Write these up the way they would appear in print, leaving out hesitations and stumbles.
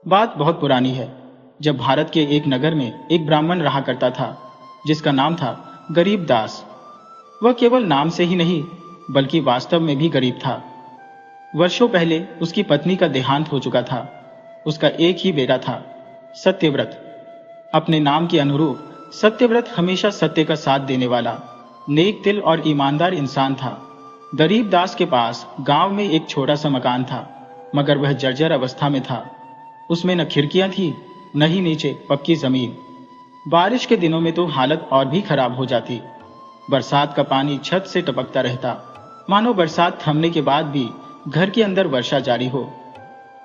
बात बहुत पुरानी है, जब भारत के एक नगर में एक ब्राह्मण रहा करता था जिसका नाम था गरीब दास। वह केवल नाम से ही नहीं बल्कि वास्तव में भी गरीब था। वर्षों पहले उसकी पत्नी का देहांत हो चुका था। उसका एक ही बेटा था, सत्यव्रत। अपने नाम के अनुरूप सत्यव्रत हमेशा सत्य का साथ देने वाला, नेक दिल और ईमानदार इंसान था। गरीब दास के पास गांव में एक छोटा सा मकान था, मगर वह जर्जर अवस्था में था। उसमें न खिड़कियां थी, न ही नीचे पक्की जमीन। बारिश के दिनों में तो हालत और भी खराब हो जाती। बरसात का पानी छत से टपकता रहता, मानो बरसात थमने के बाद भी घर के अंदर वर्षा जारी हो।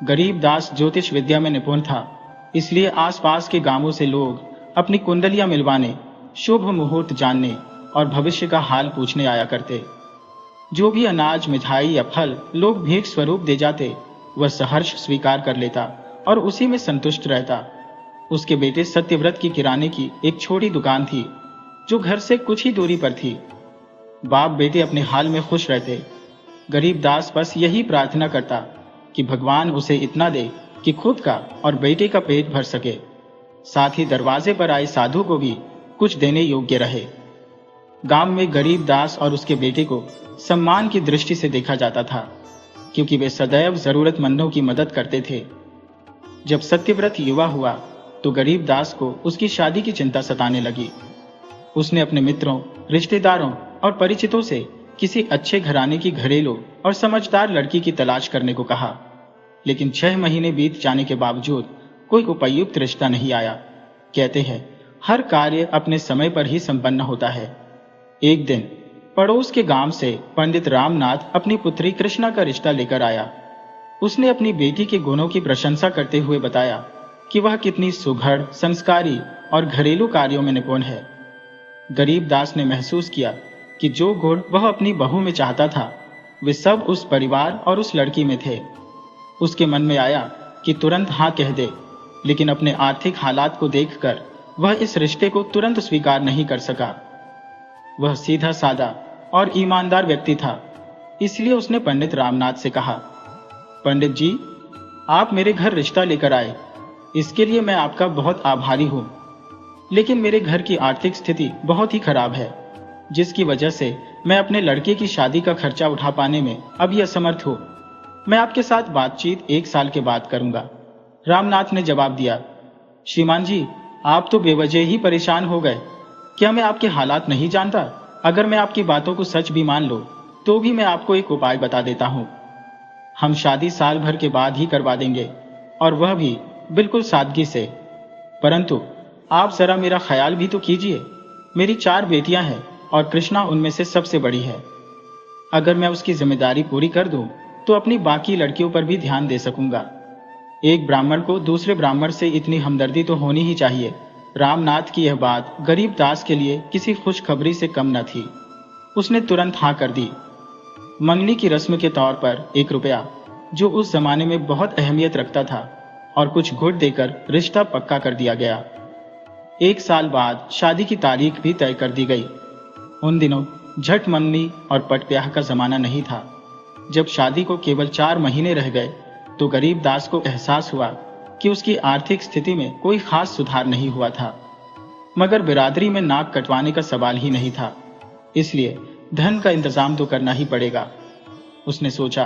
गरीब दास ज्योतिष विद्या में निपुण था, इसलिए आसपास के गांवों से लोग अपनी कुंडलियां मिलवाने, शुभ मुहूर्त जानने और भविष्य का हाल पूछने आया करते। जो भी अनाज, मिठाई या फल लोग भेंट स्वरूप दे जाते, वह सहर्ष स्वीकार कर लेता और उसी में संतुष्ट रहता। उसके बेटे सत्यव्रत की किराने की एक छोटी दुकान थी, जो घर से कुछ ही दूरी पर थी। बाप बेटे अपने हाल में खुश रहते। गरीब दास बस यही प्रार्थना करता कि भगवान उसे इतना दे कि खुद का और बेटे का पेट भर सके, साथ ही दरवाजे पर आए साधु को भी कुछ देने योग्य रहे। गांव में गरीब दास और उसके बेटे को सम्मान की दृष्टि से देखा जाता था, क्योंकि वे सदैव जरूरतमंदों की मदद करते थे। जब सत्यव्रत युवा हुआ तो गरीब दास को उसकी शादी की चिंता सताने लगी। उसने अपने मित्रों, रिश्तेदारों और परिचितों से किसी अच्छे घराने की घरेलू और समझदार लड़की की तलाश करने को कहा, लेकिन 6 महीने बीत जाने के बावजूद कोई उपयुक्त रिश्ता नहीं आया। कहते हैं, हर कार्य अपने समय पर ही संपन्न होता है। एक दिन पड़ोस के गांव से पंडित रामनाथ अपनी पुत्री कृष्णा का रिश्ता लेकर आया। उसने अपनी बेटी के गुणों की प्रशंसा करते हुए बताया कि वह कितनी सुघड़, संस्कारी और घरेलू कार्यों में निपुण है। गरीब दास ने महसूस किया कि जो गुण वह अपनी बहू में चाहता था, वे सब उस परिवार और उस लड़की में थे। उसके मन में आया कि तुरंत हाँ कह दे, लेकिन अपने आर्थिक हालात को देखकर वह इस रिश्ते को तुरंत स्वीकार नहीं कर सका। वह सीधा साधा और ईमानदार व्यक्ति था, इसलिए उसने पंडित रामनाथ से कहा, पंडित जी, आप मेरे घर रिश्ता लेकर आए, इसके लिए मैं आपका बहुत आभारी हूं। लेकिन मेरे घर की आर्थिक स्थिति बहुत ही खराब है, जिसकी वजह से मैं अपने लड़के की शादी का खर्चा उठा पाने में अभी असमर्थ हूं। मैं आपके साथ बातचीत 1 साल के बाद करूंगा। रामनाथ ने जवाब दिया, श्रीमान जी, आप तो बेवजह ही परेशान हो गए। क्या मैं आपके हालात नहीं जानता? अगर मैं आपकी बातों को सच भी मान लो तो भी मैं आपको एक उपाय बता देता हूं। हम शादी साल भर के बाद ही करवा देंगे, और वह भी बिल्कुल सादगी से। परंतु आप जरा मेरा ख्याल भी तो कीजिए। मेरी 4 बेटियां हैं और कृष्णा उनमें से सबसे बड़ी है। अगर मैं उसकी जिम्मेदारी पूरी कर दूं तो अपनी बाकी लड़कियों पर भी ध्यान दे सकूंगा। एक ब्राह्मण को दूसरे ब्राह्मण से इतनी हमदर्दी तो होनी ही चाहिए। रामनाथ की यह बात गरीब दास के लिए किसी खुशखबरी से कम न थी। उसने तुरंत हाँ कर दी। मंगनी की रस्म के तौर पर 1 रुपया, जो उस जमाने में बहुत अहमियत रखता था, और कुछ गुड़ देकर रिश्ता पक्का कर दिया गया। 1 साल बाद शादी की तारीख भी तय कर दी गई। उन दिनों झट मंगनी और पट ब्याह का जमाना नहीं था। जब शादी को केवल 4 महीने रह गए तो गरीब दास को एहसास हुआ कि उसकी आर्थिक स्थिति में कोई खास सुधार नहीं हुआ था। मगर बिरादरी में नाक कटवाने का सवाल ही नहीं था, इसलिए धन का इंतजाम तो करना ही पड़ेगा। उसने सोचा,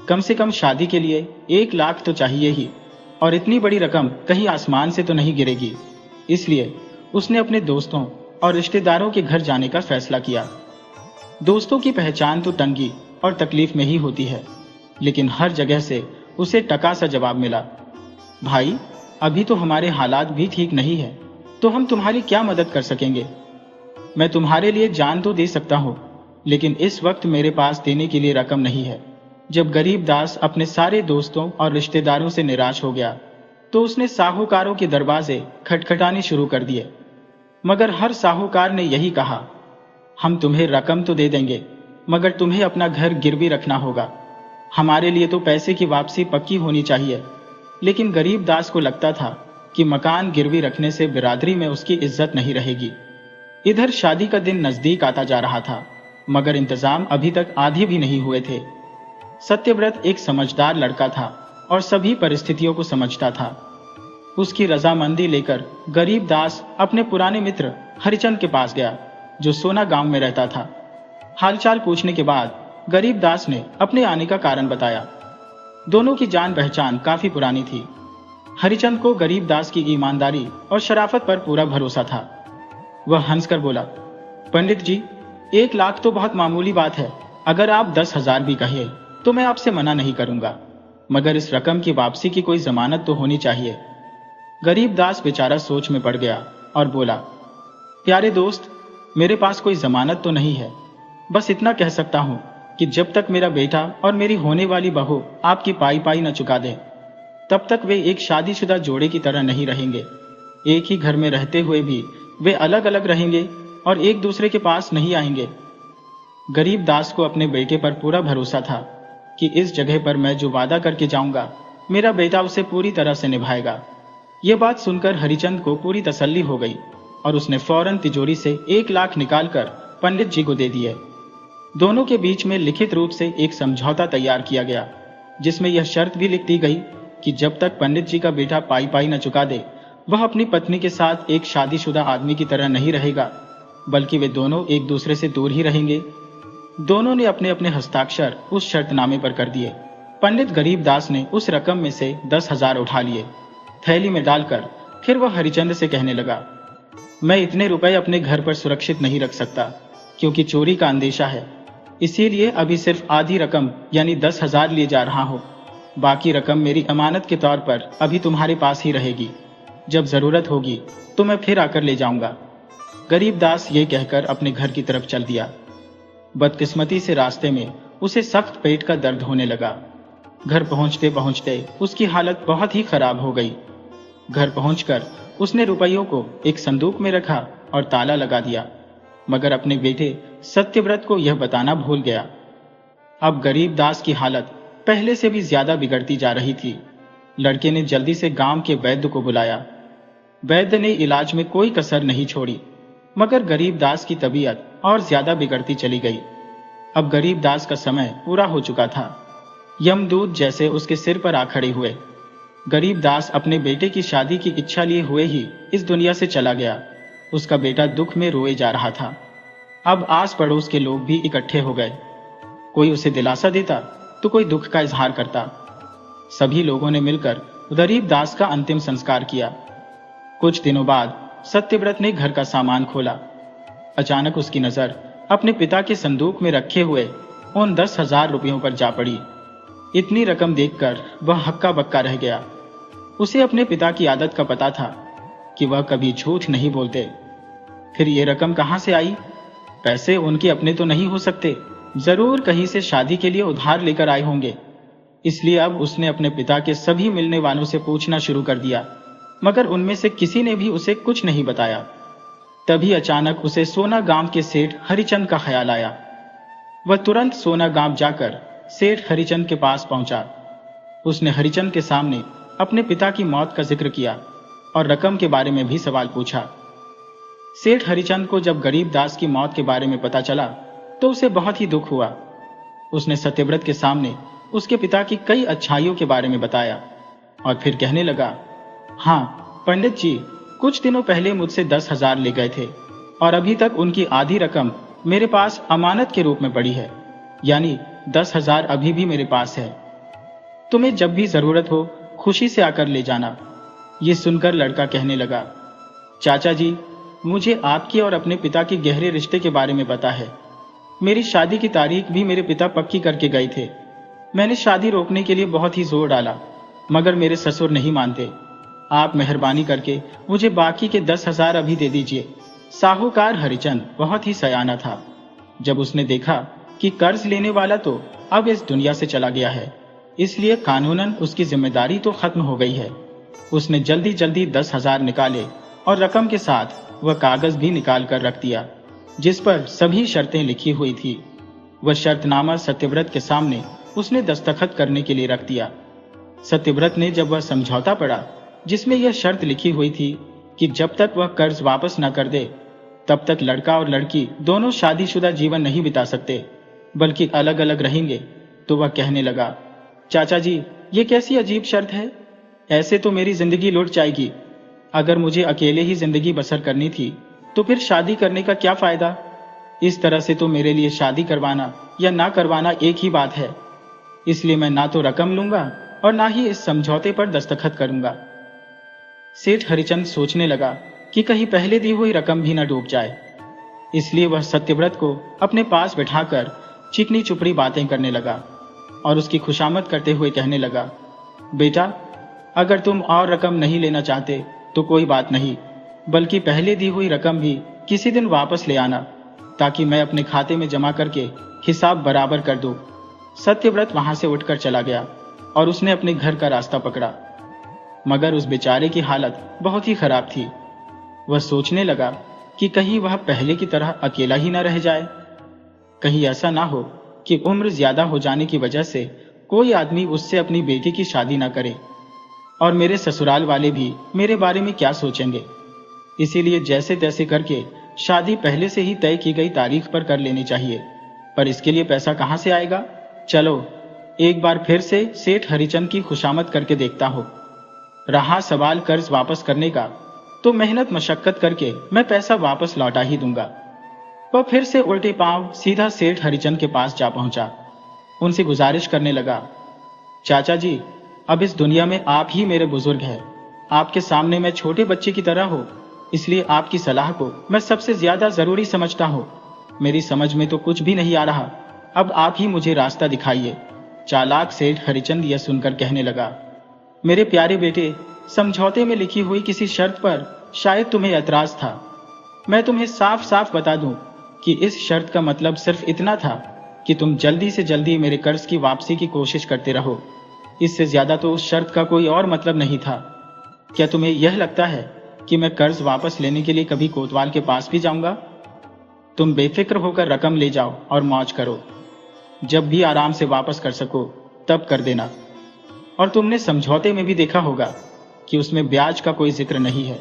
कम से कम शादी के लिए 1 लाख तो चाहिए ही, और इतनी बड़ी रकम कहीं आसमान से तो नहीं गिरेगी। इसलिए उसने अपने दोस्तों और रिश्तेदारों के घर जाने का फैसला किया। दोस्तों की पहचान तो तंगी और तकलीफ में ही होती है, लेकिन हर जगह से उसे टका सा जवाब मिला, भाई, अभी तो हमारे हालात भी ठीक नहीं है, तो हम तुम्हारी क्या मदद कर सकेंगे? मैं तुम्हारे लिए जान तो दे सकता हूँ, लेकिन इस वक्त मेरे पास देने के लिए रकम नहीं है। जब गरीब दास अपने सारे दोस्तों और रिश्तेदारों से निराश हो गया तो उसने साहूकारों के दरवाजे खटखटाने शुरू कर दिए। मगर हर साहूकार ने यही कहा, हम तुम्हें रकम तो दे देंगे, मगर तुम्हें अपना घर गिरवी रखना होगा। हमारे लिए तो पैसे की वापसी पक्की होनी चाहिए। लेकिन गरीब दास को लगता था कि मकान गिरवी रखने से बिरादरी में उसकी इज्जत नहीं रहेगी। इधर शादी का दिन नजदीक आता जा रहा था, मगर इंतजाम अभी तक आधे भी नहीं हुए थे। सत्यव्रत एक समझदार लड़का था और सभी परिस्थितियों को समझता था। उसकी रजामंदी लेकर गरीब दास अपने पुराने मित्र हरिचंद के पास गया, जो सोना गांव में रहता था। हालचाल पूछने के बाद गरीब दास ने अपने आने का कारण बताया। दोनों की जान पहचान काफी पुरानी थी। हरिचंद को गरीब दास की ईमानदारी और शराफत पर पूरा भरोसा था। वह हंसकर बोला, पंडित जी, 1 लाख तो बहुत मामूली बात है। अगर आप 10,000 भी कहिए तो मैं आपसे मना नहीं करूंगा, मगर इस रकम की वापसी की कोई जमानत तो होनी चाहिए। गरीब दास बेचारा सोच में पड़ गया और बोला, प्यारे दोस्त, मेरे पास कोई जमानत तो नहीं है। बस इतना कह सकता हूं कि जब तक मेरा बेटा और मेरी होने वाली बहू आपकी पाई पाई न चुका दे, तब तक वे एक शादीशुदा जोड़े की तरह नहीं रहेंगे। एक ही घर में रहते हुए भी वे अलग अलग रहेंगे और एक दूसरे के पास नहीं आएंगे। गरीब दास को अपने बेटे पर पूरा भरोसा था कि इस जगह पर मैं जो वादा करके जाऊंगा, मेरा बेटा उसे पूरी तरह से निभाएगा। यह बात सुनकर हरिचंद को पूरी तसल्ली हो गई और उसने फौरन तिजोरी से 1 लाख निकालकर पंडित जी को दे दिए। दोनों के बीच में लिखित रूप से एक समझौता तैयार किया गया, जिसमें यह शर्त भी लिख दी गई कि जब तक पंडित जी का बेटा पाई पाई न चुका दे, वह अपनी पत्नी के साथ एक शादीशुदा आदमी की तरह नहीं रहेगा, बल्कि वे दोनों एक दूसरे से दूर ही रहेंगे। दोनों ने अपने अपने हस्ताक्षर उस शर्तनामे पर कर दिए। पंडित गरीब दास ने उस रकम में से 10,000 उठा लिए। थैली में डालकर फिर वह हरिचंद से कहने लगा, मैं इतने रुपए अपने घर पर सुरक्षित नहीं रख सकता, क्योंकि चोरी का अंदेशा है। इसीलिए अभी सिर्फ आधी रकम यानी 10,000 लिए जा रहा हूं। बाकी रकम मेरी अमानत के तौर पर अभी तुम्हारे पास ही रहेगी। जब जरूरत होगी तो मैं फिर आकर ले जाऊंगा। गरीब दास ये कहकर अपने घर की तरफ चल दिया। बदकिस्मती से रास्ते में उसे सख्त पेट का दर्द होने लगा। घर पहुंचते पहुंचते उसकी हालत बहुत ही खराब हो गई। घर पहुंचकर उसने रुपयों को एक संदूक में रखा और ताला लगा दिया, मगर अपने बेटे सत्यव्रत को यह बताना भूल गया। अब गरीब दास की हालत पहले से भी ज्यादा बिगड़ती जा रही थी। लड़के ने जल्दी से गांव के वैद्य को बुलाया। वैद्य ने इलाज में कोई कसर नहीं छोड़ी, मगर गरीब दास की तबीयत और ज्यादा बिगड़ती चली गई। अब गरीब दास का समय पूरा हो चुका था। यमदूत जैसे उसके सिर पर आ खड़े हुए। गरीब दास अपने बेटे की शादी की इच्छा लिए हुए ही इस दुनिया से चला गया। उसका बेटा दुख में रोए जा रहा था। अब आस पड़ोस के लोग भी इकट्ठे हो गए। कोई उसे दिलासा देता तो कोई दुख का इजहार करता। सभी लोगों ने मिलकर गरीब दास का अंतिम संस्कार किया। कुछ दिनों बाद सत्यव्रत ने घर का सामान खोला। अचानक उसकी नजर अपने पिता के संदूक में रखे हुए उन 10,000 रुपयों पर जा पड़ी। इतनी रकम देखकर वह हक्का बक्का रह गया। उसे अपने पिता की आदत का पता था कि वह कभी झूठ नहीं बोलते। फिर ये रकम कहां से आई? पैसे उनके अपने तो नहीं हो सकते, जरूर कहीं से शादी के लिए उधार लेकर आए होंगे। इसलिए अब उसने अपने पिता के सभी मिलने वालों से पूछना शुरू कर दिया, मगर उनमें से किसी ने भी उसे कुछ नहीं बताया। तभी अचानक उसे सोना गांव के सेठ हरिचंद का ख्याल आया। वह तुरंत सोना गांव जाकर सेठ हरिचंद के पास पहुंचा। उसने हरिचंद के सामने अपने पिता की मौत का जिक्र किया और रकम के बारे में भी सवाल पूछा। सेठ हरिचंद को जब गरीब दास की मौत के बारे में पता चला तो उसे बहुत ही दुख हुआ। उसने सत्यव्रत के सामने उसके पिता की कई अच्छाइयों के बारे में बताया और फिर कहने लगा, हाँ पंडित जी, कुछ दिनों पहले मुझसे 10,000 ले गए थे और अभी तक उनकी आधी रकम मेरे पास अमानत के रूप में पड़ी है, यानी 10,000 अभी भी मेरे पास है। तुम्हें जब भी जरूरत हो खुशी से आकर ले जाना। ये सुनकर लड़का कहने लगा, चाचा जी, मुझे आपके और अपने पिता के गहरे रिश्ते के बारे में पता है। मेरी शादी की तारीख भी मेरे पिता पक्की करके गए थे। मैंने शादी रोकने के लिए बहुत ही जोर डाला, मगर मेरे ससुर नहीं मानते। आप मेहरबानी करके मुझे बाकी के 10,000 अभी दे दीजिए। साहूकार हरिचंद बहुत ही सयाना था। जब उसने देखा कि कर्ज लेने वाला तो अब इस दुनिया से चला गया है, इसलिए कानूनन उसकी जिम्मेदारी तो खत्म हो गई है। उसने जल्दी जल्दी 10,000 निकाले और रकम के साथ वह कागज भी निकाल कर रख दिया, जिस पर सभी शर्तें लिखी हुई थी। वह शर्तनामा सत्यव्रत के सामने उसने दस्तखत करने के लिए रख दिया। सत्यव्रत ने जब वह समझौता पढ़ा, जिसमें यह शर्त लिखी हुई थी कि जब तक वह कर्ज वापस न कर दे, तब तक लड़का और लड़की दोनों शादीशुदा जीवन नहीं बिता सकते, बल्कि अलग अलग रहेंगे, तो वह कहने लगा, चाचा जी, ये कैसी अजीब शर्त है? ऐसे तो मेरी जिंदगी लुट जाएगी। अगर मुझे अकेले ही जिंदगी बसर करनी थी तो फिर शादी करने का क्या फायदा। इस तरह से तो मेरे लिए शादी करवाना या ना करवाना एक ही बात है। इसलिए मैं ना तो रकम लूंगा और ना ही इस समझौते पर दस्तखत करूंगा। सेठ हरिचंद सोचने लगा कि कहीं पहले दी हुई रकम भी न डूब जाए। इसलिए वह सत्यव्रत को अपने पास बिठाकर चिकनी चुपड़ी बातें करने लगा और उसकी खुशामद करते हुए कहने लगा, बेटा, अगर तुम और रकम नहीं लेना चाहते तो कोई बात नहीं, बल्कि पहले दी हुई रकम भी किसी दिन वापस ले आना, ताकि मैं अपने खाते में जमा करके हिसाब बराबर कर दूं। सत्यव्रत वहां से उठकर चला गया और उसने अपने घर का रास्ता पकड़ा। मगर उस बेचारे की हालत बहुत ही खराब थी। वह सोचने लगा कि कहीं वह पहले की तरह अकेला ही न रह जाए। कहीं ऐसा ना हो कि उम्र ज्यादा हो जाने की वजह से कोई आदमी उससे अपनी बेटी की शादी ना करे, और मेरे ससुराल वाले भी मेरे बारे में क्या सोचेंगे। इसीलिए जैसे तैसे करके शादी पहले से ही तय की गई तारीख पर कर लेनी चाहिए। पर इसके लिए पैसा कहां से आएगा? चलो एक बार फिर से सेठ हरिचंद की खुशामद करके देखता हो। रहा सवाल कर्ज वापस करने का, तो मेहनत मशक्कत करके मैं पैसा वापस लौटा ही दूंगा। वह फिर से उल्टे पांव सीधा सेठ हरिचंद के पास जा पहुंचा। उनसे गुजारिश करने लगा, चाचा जी, अब इस दुनिया में आप ही मेरे बुजुर्ग हैं। आपके सामने मैं छोटे बच्चे की तरह हूं, इसलिए आपकी सलाह को मैं सबसे ज्यादा जरूरी समझता हूं। मेरी समझ में तो कुछ भी नहीं आ रहा, अब आप ही मुझे रास्ता दिखाइए। चालाक सेठ हरिचंद यह सुनकर कहने लगा, मेरे प्यारे बेटे, समझौते में लिखी हुई किसी शर्त पर शायद तुम्हें ऐतराज था। मैं तुम्हें साफ साफ बता दूं कि इस शर्त का मतलब सिर्फ इतना था कि तुम जल्दी से जल्दी मेरे कर्ज की वापसी की कोशिश करते रहो। इससे ज्यादा तो उस शर्त का कोई और मतलब नहीं था। क्या तुम्हें यह लगता है कि मैं कर्ज वापस लेने के लिए कभी कोतवाल के पास भी जाऊंगा? तुम बेफिक्र होकर रकम ले जाओ और मौज करो। जब भी आराम से वापस कर सको तब कर देना। और तुमने समझौते में भी देखा होगा कि उसमें ब्याज का कोई जिक्र नहीं है।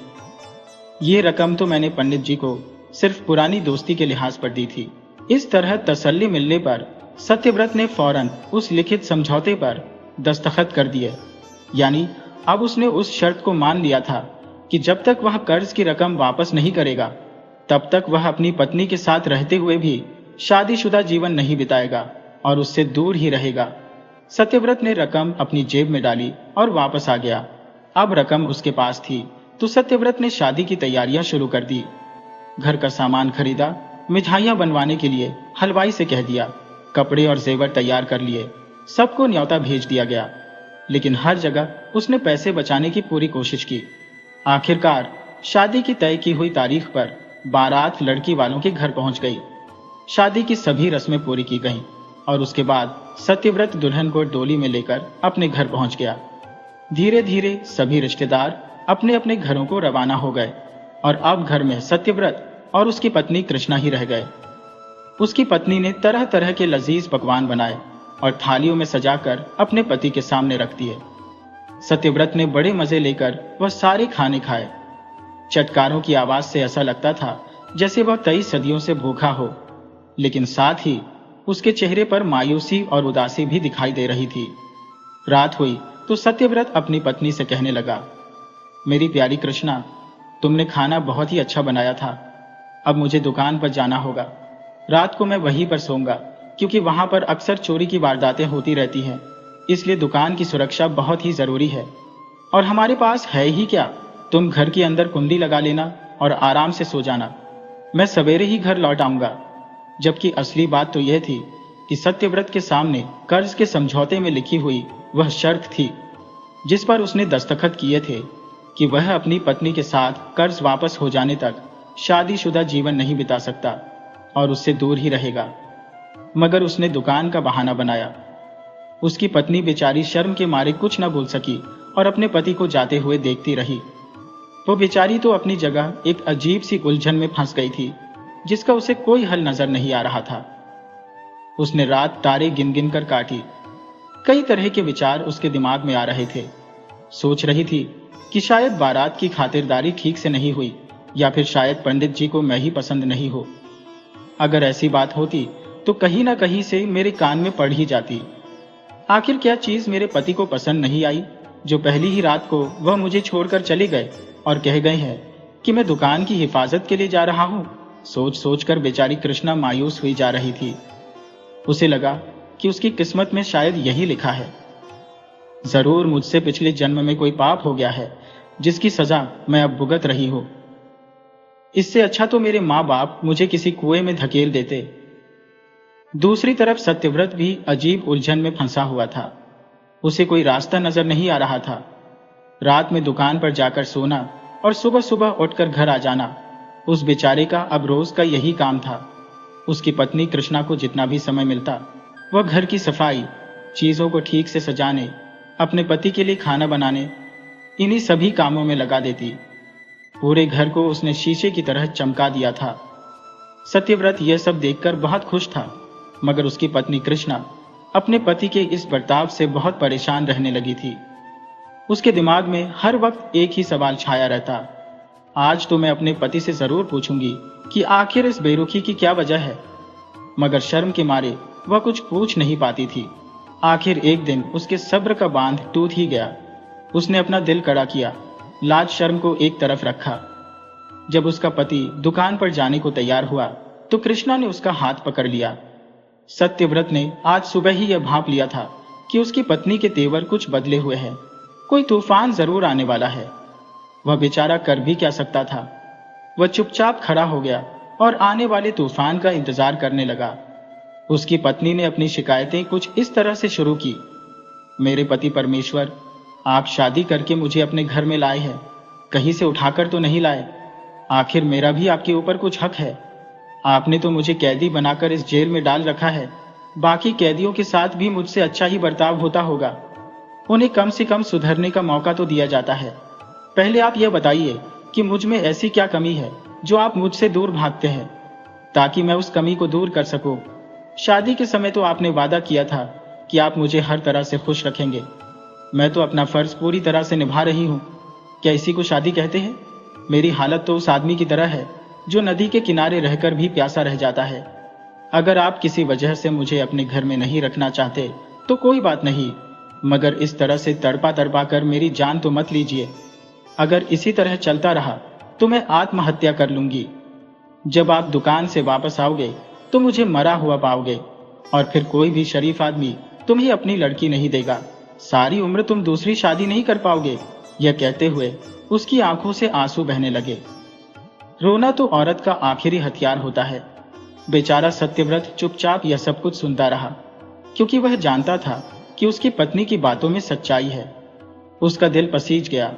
ये रकम तो मैंने पंडित जी को सिर्फ पुरानी दोस्ती के लिहाज पर दी थी। इस तरह तसल्ली मिलने पर सत्यव्रत ने फौरन उस लिखित समझौते पर दस्तखत कर दिए। यानी अब उसने उस शर्त को मान लिया था कि जब तक वह कर्ज की रकम वापस नहीं करेगा तब तक वह अपनी पत्नी के साथ रहते हुए भी शादीशुदा जीवन नहीं बिताएगा और उससे दूर ही रहेगा। सत्यव्रत ने रकम अपनी जेब में डाली और वापस आ गया। अब रकम उसके पास थी तो सत्यव्रत ने शादी की तैयारियां शुरू कर दी। घर का सामान खरीदा, मिठाइयां बनवाने के लिए हलवाई से कह दिया, कपड़े और जेवर तैयार कर लिए, सबको न्योता भेज दिया गया। लेकिन हर जगह उसने पैसे बचाने की पूरी कोशिश की। आखिरकार शादी की तय की हुई तारीख पर बारात लड़की वालों के घर पहुंच गई। शादी की सभी रस्में पूरी की गईं और उसके बाद सत्यव्रत दुल्हन को डोली में लेकर अपने घर पहुंच गया। धीरे धीरे सभी रिश्तेदार अपने अपने घरों को रवाना हो गए और अब घर में सत्यव्रत और उसकी पत्नी कृष्णा ही रह गए। उसकी पत्नी ने तरह तरह के लजीज पकवान बनाए और थालियों में सजाकर अपने पति के सामने रख दिए। सत्यव्रत ने बड़े मजे लेकर वह सारे खाने खाए। चटकारों की आवाज से ऐसा लगता था जैसे वह कई सदियों से भूखा हो, लेकिन साथ ही उसके चेहरे पर मायूसी और उदासी भी दिखाई दे रही थी। रात हुई तो सत्यव्रत अपनी पत्नी से कहने लगा, मेरी प्यारी कृष्णा, तुमने खाना बहुत ही अच्छा बनाया था। अब मुझे दुकान पर जाना होगा। रात को मैं वहीं पर सोऊंगा, क्योंकि वहां पर अक्सर चोरी की वारदातें होती रहती हैं। इसलिए दुकान की सुरक्षा बहुत ही जरूरी है। और हमारे पास है ही क्या, तुम घर के अंदर कुंडी लगा लेना और आराम से सो जाना। मैं सवेरे ही घर लौट आऊंगा। जबकि असली बात तो यह थी कि सत्यव्रत के सामने कर्ज के समझौते में लिखी हुई वह शर्त थी जिस पर उसने दस्तखत किए थे कि वह अपनी पत्नी के साथ कर्ज वापस हो जाने तक शादीशुदा जीवन नहीं बिता सकता और उससे दूर ही रहेगा। मगर उसने दुकान का बहाना बनाया। उसकी पत्नी बेचारी शर्म के मारे कुछ न बोल सकी और अपने पति को जाते हुए देखती रही। वो बेचारी तो अपनी जगह एक अजीब सी उलझन में फंस गई थी जिसका उसे कोई हल नजर नहीं आ रहा था। उसने रात तारे गिन गिन कर काटी। कई तरह के विचार उसके दिमाग में आ रहे थे। सोच रही थी कि शायद बारात की खातिरदारी ठीक से नहीं हुई, या फिर शायद पंडित जी को मैं ही पसंद नहीं हो। अगर ऐसी बात होती तो कहीं ना कहीं से मेरे कान में पड़ ही जाती। आखिर क्या चीज मेरे पति को पसंद नहीं आई जो पहली ही रात को वह मुझे छोड़कर चले गए और कह गए हैं कि मैं दुकान की हिफाजत के लिए जा रहा हूँ। सोच सोच कर बेचारी कृष्णा मायूस हुई जा रही थी। उसे लगा कि उसकी किस्मत में शायद यही लिखा है। जरूर मुझसे पिछले जन्म में कोई पाप हो गया है जिसकी सजा मैं अब भुगत रही हूं। इससे अच्छा तो मेरे माँ बाप मुझे किसी कुएं में धकेल देते। दूसरी तरफ सत्यव्रत भी अजीब उलझन में फंसा हुआ था। उसे कोई रास्ता नजर नहीं आ रहा था। रात में दुकान पर जाकर सोना और सुबह सुबह उठकर घर आ जाना उस बेचारे का अब रोज का यही काम था। उसकी पत्नी कृष्णा को जितना भी समय मिलता वह घर की सफाई, चीजों को ठीक से सजाने, अपने पति के लिए खाना बनाने, इन्हीं सभी कामों में लगा देती। पूरे घर को उसने शीशे की तरह चमका दिया था। सत्यव्रत यह सब देखकर बहुत खुश था, मगर उसकी पत्नी कृष्णा अपने पति के इस बर्ताव से बहुत परेशान रहने लगी थी। उसके दिमाग में हर वक्त एक ही सवाल छाया रहता, आज तो मैं अपने पति से जरूर पूछूंगी कि आखिर इस बेरुखी की क्या वजह है। मगर शर्म के मारे वह कुछ पूछ नहीं पाती थी। आखिर एक दिन उसके सब्र का बांध टूट ही गया। उसने अपना दिल कड़ा किया, लाज शर्म को एक तरफ रखा। जब उसका पति दुकान पर जाने को तैयार हुआ तो कृष्णा ने उसका हाथ पकड़ लिया। सत्यव्रत ने आज सुबह ही यह भांप लिया था कि उसकी पत्नी के तेवर कुछ बदले हुए हैं। कोई तूफान जरूर आने वाला है। वह बेचारा कर भी क्या सकता था। वह चुपचाप खड़ा हो गया और आने वाले तूफान का इंतजार करने लगा। उसकी पत्नी ने अपनी शिकायतें कुछ इस तरह से शुरू की, मेरे पति परमेश्वर, आप शादी करके मुझे अपने घर में लाए हैं, कहीं से उठाकर तो नहीं लाए। आखिर मेरा भी आपके ऊपर कुछ हक है। आपने तो मुझे कैदी बनाकर इस जेल में डाल रखा है। बाकी कैदियों के साथ भी मुझसे अच्छा ही बर्ताव होता होगा। उन्हें कम से कम सुधरने का मौका तो दिया जाता है। पहले आप यह बताइए कि मुझ में ऐसी क्या कमी है जो आप मुझसे दूर भागते हैं, ताकि मैं उस कमी को दूर कर सकूं। शादी के समय तो आपने वादा किया था कि आप मुझे हर तरह से खुश रखेंगे। मैं तो अपना फर्ज पूरी तरह से निभा रही हूँ। क्या इसी को शादी कहते हैं? मेरी हालत तो उस आदमी की तरह है जो नदी के किनारे रहकर भी प्यासा रह जाता है। अगर आप किसी वजह से मुझे अपने घर में नहीं रखना चाहते तो कोई बात नहीं, मगर इस तरह से तड़पा तड़पा कर मेरी जान तो मत लीजिए। अगर इसी तरह चलता रहा तो मैं आत्महत्या कर लूंगी। जब आप दुकान से वापस आओगे तो मुझे मरा हुआ पाओगे और फिर कोई भी शरीफ आदमी तुम्हें अपनी लड़की नहीं देगा। सारी उम्र तुम दूसरी शादी नहीं कर पाओगे। यह कहते हुए उसकी आंखों से आंसू बहने लगे। रोना तो औरत का आखिरी हथियार होता है। बेचारा सत्यव्रत चुपचाप यह सब कुछ सुनता रहा, क्योंकि वह जानता था कि उसकी पत्नी की बातों में सच्चाई है। उसका दिल पसीज गया।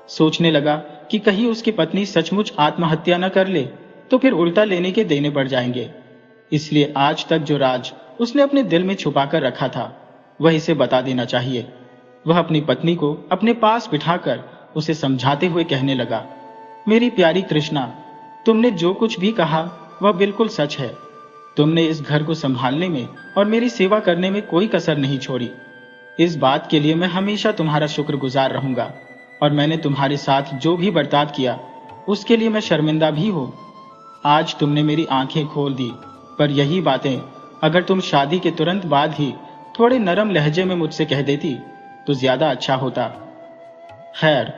सोचने लगा कि कहीं उसकी पत्नी सचमुच आत्महत्या न कर ले तो फिर उल्टा लेने के देने पड़ जाएंगे। इसलिए आज तक जो राज उसने अपने दिल में छुपा कर रखा था वह इसे बता देना चाहिए। वह अपनी पत्नी को अपने पास बिठाकर उसे समझाते हुए कहने लगा, मेरी प्यारी कृष्णा, तुमने जो कुछ भी कहा वह बिल्कुल सच है। तुमने इस घर को संभालने में और मेरी सेवा करने में कोई कसर नहीं छोड़ी। इस बात के लिए मैं हमेशा तुम्हारा शुक्रगुजार रहूंगा और मैंने तुम्हारे साथ जो भी बर्ताव किया उसके लिए मैं शर्मिंदा भी हूं। आज तुमने मेरी आंखें खोल दी, पर यही बातें अगर तुम शादी के तुरंत बाद ही थोड़े नरम लहजे में मुझसे कह देती तो ज्यादा अच्छा होता। खैर,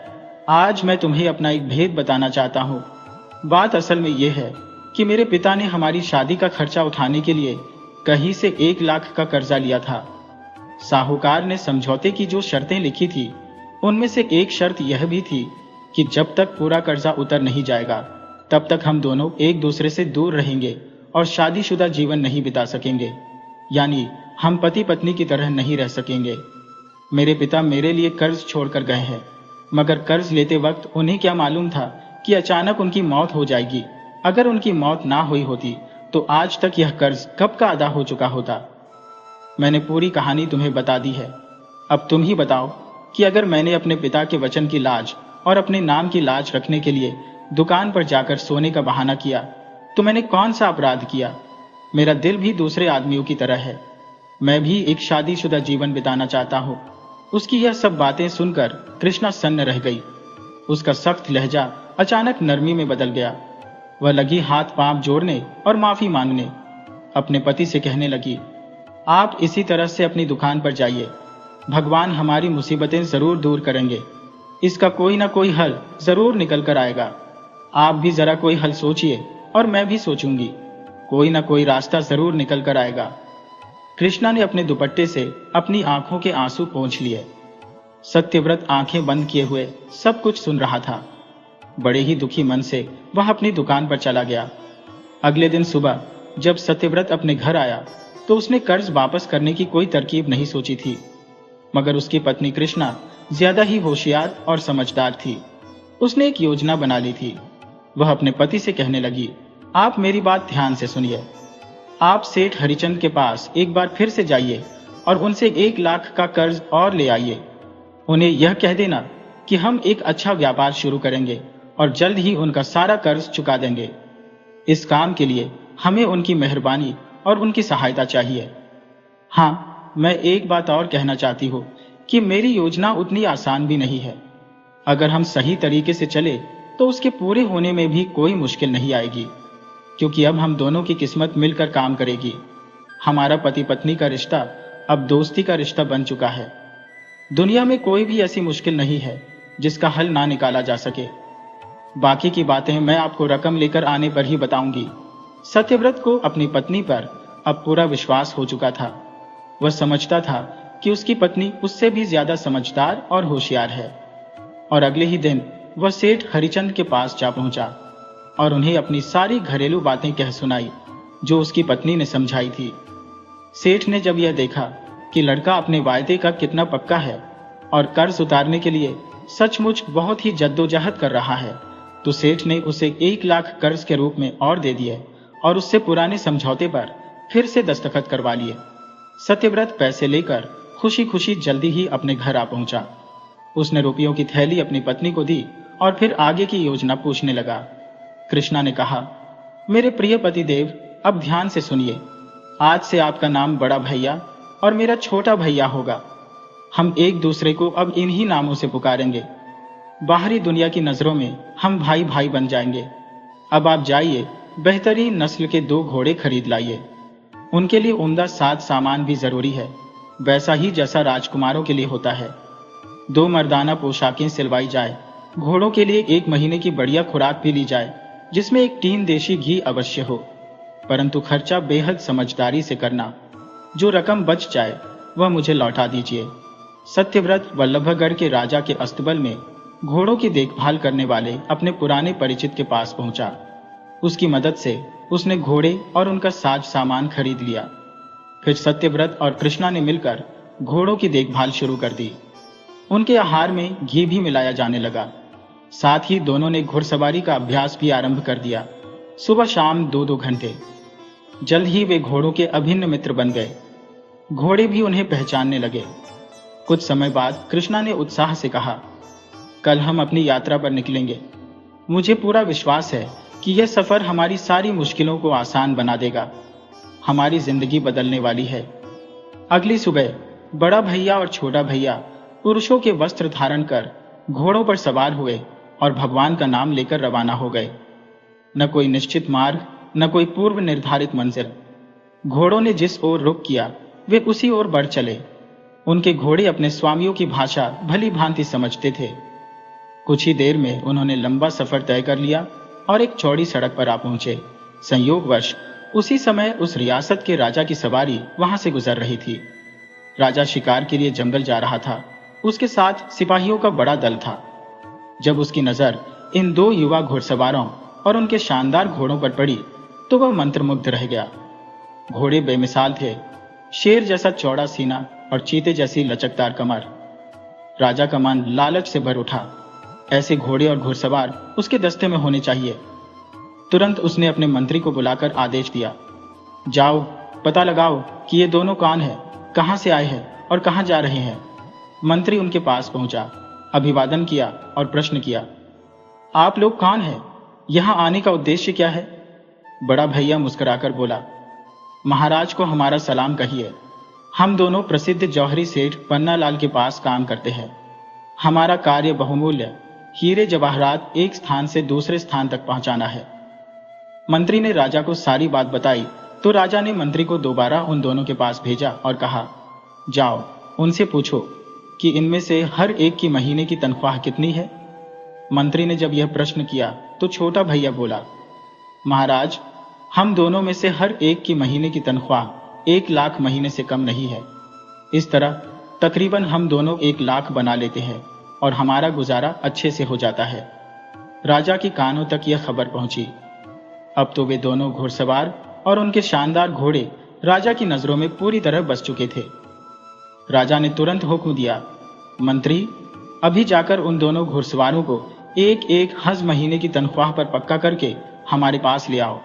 आज मैं तुम्हें अपना एक भेद बताना चाहता हूँ। बात असल में यह है कि मेरे पिता ने हमारी शादी का खर्चा उठाने के लिए कहीं से 1 लाख का कर्जा लिया था। साहूकार ने समझौते की जो शर्तें लिखी थी उनमें से एक शर्त यह भी थी कि जब तक पूरा कर्जा उतर नहीं जाएगा तब तक हम दोनों एक दूसरे से दूर रहेंगे और शादीशुदा जीवन नहीं बिता सकेंगे, यानी हम पति पत्नी की तरह नहीं रह सकेंगे। मेरे पिता मेरे लिए कर्ज छोड़कर गए हैं, मगर कर्ज लेते वक्त उन्हें क्या मालूम था कि अचानक उनकी मौत हो जाएगी। अगर उनकी मौत ना हुई होती तो आज तक यह कर्ज कब का अदा हो चुका होता। मैंने पूरी कहानी तुम्हें बता दी है। अब तुम ही बताओ कि अगर मैंने अपने पिता के वचन की लाज और अपने नाम की लाज रखने के लिए दुकान पर जाकर सोने का बहाना किया तो मैंने कौन सा अपराध किया। मेरा दिल भी दूसरे आदमियों की तरह है। मैं भी एक शादीशुदा जीवन बिताना चाहता हूँ। उसकी यह सब बातें सुनकर कृष्णा सन्न रह गई। उसका सख्त लहजा अचानक नरमी में बदल गया। वह लगी हाथ पांव जोड़ने और माफी मांगने। अपने पति से कहने लगी, आप इसी तरह से अपनी दुकान पर जाइए। भगवान हमारी मुसीबतें जरूर दूर करेंगे। इसका कोई ना कोई हल जरूर निकल कर आएगा। आप भी जरा कोई हल सोचिए और मैं भी सोचूंगी। कोई ना कोई रास्ता जरूर निकल कर आएगा। कृष्णा ने अपने दुपट्टे से अपनी आंखों के आंसू पोंछ लिए। सत्यव्रत आंखें बंद किए हुए सब कुछ सुन रहा था। बड़े ही दुखी मन से वह अपनी दुकान पर चला गया। अगले दिन सुबह जब सत्यव्रत अपने घर आया तो उसने कर्ज वापस करने की कोई तरकीब नहीं सोची थी, मगर उसकी पत्नी कृष्णा ज्यादा ही होशियार और समझदार थी। उसने एक योजना बना ली थी। वह अपने पति से कहने लगी, आप मेरी बात ध्यान से सुनिए। आप सेठ हरिचंद के पास एक बार फिर से जाइए और उनसे 1 लाख का कर्ज और ले आइए। उन्हें यह कह देना कि हम एक अच्छा व्यापार शुरू करेंगे और जल्द ही उनका सारा कर्ज चुका देंगे। इस काम के लिए हमें उनकी मेहरबानी और उनकी सहायता चाहिए। हाँ, मैं एक बात और कहना चाहती हूँ कि मेरी योजना उतनी आसान भी नहीं है। अगर हम सही तरीके से चले तो उसके पूरे होने में भी कोई मुश्किल नहीं आएगी, क्योंकि अब हम दोनों की किस्मत मिलकर काम करेगी। हमारा पति पत्नी का रिश्ता अब दोस्ती का रिश्ता बन चुका है। दुनिया में कोई भी ऐसी मुश्किल नहीं है जिसका हल ना निकाला जा सके। बाकी की बातें मैं आपको रकम लेकर आने पर ही बताऊंगी। सत्यव्रत को अपनी पत्नी पर अब पूरा विश्वास हो चुका था। वह समझता था कि उसकी पत्नी उससे भी ज्यादा समझदार और होशियार है। और अगले ही दिन वह सेठ हरिचंद के पास जा पहुंचा और उन्हें अपनी सारी घरेलू बातें कह सुनाई जो उसकी पत्नी ने समझाई थी। सेठ ने जब यह देखा कि लड़का अपने वायदे का कितना पक्का है और कर्ज उतारने के लिए सचमुच बहुत ही जद्दोजहद कर रहा है, तो सेठ ने उसे 1 लाख कर्ज के रूप में और दे दिए और उससे पुराने समझौते पर फिर से दस्तखत करवा लिए। सत्यव्रत पैसे लेकर खुशी खुशी जल्दी ही अपने घर आ पहुंचा। उसने रुपयों की थैली अपनी पत्नी को दी और फिर आगे की योजना पूछने लगा। कृष्णा ने कहा, मेरे प्रिय पतिदेव, अब ध्यान से सुनिए। आज से आपका नाम बड़ा भैया और मेरा छोटा भैया होगा। हम एक दूसरे को अब इन्हीं नामों से पुकारेंगे। बाहरी दुनिया की नजरों में हम भाई भाई बन जाएंगे। अब आप जाइए, बेहतरीन नस्ल के 2 घोड़े खरीद लाइए। उनके लिए उम्दा साज सामान भी जरूरी है, वैसा ही जैसा राजकुमारों के लिए होता है। 2 मर्दाना पोशाकें सिलवाई जाए। घोड़ों के लिए 1 महीने की बढ़िया खुराक भी ली जाए, जिसमें 1 टीन देशी घी अवश्य हो, परंतु खर्चा बेहद समझदारी से करना। जो रकम बच जाए वह मुझे लौटा दीजिए। सत्यव्रत वल्लभगढ़ के राजा के अस्तबल में घोड़ों की देखभाल करने वाले अपने पुराने परिचित के पास पहुंचा। उसकी मदद से उसने घोड़े और उनका साज सामान खरीद लिया। फिर सत्यव्रत और कृष्णा ने मिलकर घोड़ों की देखभाल शुरू कर दी। उनके आहार में घी भी मिलाया जाने लगा। साथ ही दोनों ने घुड़सवारी का अभ्यास भी आरंभ कर दिया, सुबह शाम 2-2 घंटे। जल्द ही वे घोड़ों के अभिन्न मित्र बन गए। घोड़े भी उन्हें पहचानने लगे। कुछ समय बाद कृष्णा ने उत्साह से कहा, कल हम अपनी यात्रा पर निकलेंगे। मुझे पूरा विश्वास है कि यह सफर हमारी सारी मुश्किलों को आसान बना देगा। हमारी जिंदगी बदलने वाली है। अगली सुबह बड़ा भैया और छोटा भैया पुरुषों के वस्त्र धारण कर घोड़ों पर सवार हुए और भगवान का नाम लेकर रवाना हो गए। न कोई निश्चित मार्ग, न कोई पूर्व निर्धारित मंजिल। घोड़ों ने जिस ओर रुख किया वे उसी ओर बढ़ चले। उनके घोड़े अपने स्वामियों की भाषा भली भांति समझते थे। कुछ ही देर में उन्होंने लंबा सफर तय कर लिया और एक चौड़ी सड़क पर आ पहुंचे। संयोगवश उसी समय उस रियासत के राजा की सवारी वहां से गुजर रही थी। राजा शिकार के लिए जंगल जा रहा था। उसके साथ सिपाहियों का बड़ा दल था। जब उसकी नजर इन 2 युवा घुड़सवारों और उनके शानदार घोड़ों पर पड़ी तो वह मंत्रमुग्ध रह गया। घोड़े बेमिसाल थे, शेर जैसा चौड़ा सीना और चीते जैसी लचकदार कमर। राजा का मन लालच से भर उठा। ऐसे घोड़े और घुड़सवार उसके दस्ते में होने चाहिए। तुरंत उसने अपने मंत्री को बुलाकर आदेश दिया, जाओ पता लगाओ कि ये दोनों कौन है, कहां से आए हैं और कहां जा रहे हैं। मंत्री उनके पास पहुंचा, अभिवादन किया और प्रश्न किया, आप लोग कौन हैं? यहां आने का उद्देश्य क्या है? बड़ा भैया मुस्कुराकर बोला, महाराज को हमारा सलाम कहिए। हम दोनों प्रसिद्ध जौहरी सेठ पन्नालाल के पास काम करते हैं। हमारा कार्य बहुमूल्य हीरे जवाहरात एक स्थान से दूसरे स्थान तक पहुंचाना है। मंत्री ने राजा को सारी बात बताई तो राजा ने मंत्री को दोबारा उन दोनों के पास भेजा और कहा, जाओ उनसे पूछो कि इनमें से हर एक की महीने की तनख्वाह कितनी है। मंत्री ने जब यह प्रश्न किया तो छोटा भैया बोला, महाराज, हम दोनों में से हर एक की महीने की तनख्वाह 1 लाख महीने से कम नहीं है। इस तरह तकरीबन हम दोनों 1 लाख बना लेते हैं और हमारा गुजारा अच्छे से हो जाता है। राजा के कानों तक यह खबर पहुंची। अब तो वे दोनों घुड़सवार और उनके शानदार घोड़े राजा की नजरों में पूरी तरह बस चुके थे। राजा ने तुरंत हुक्म दिया, मंत्री, अभी जाकर उन दोनों घुड़सवारों को एक एक हज महीने की तनख्वाह पर पक्का करके हमारे पास ले आओ।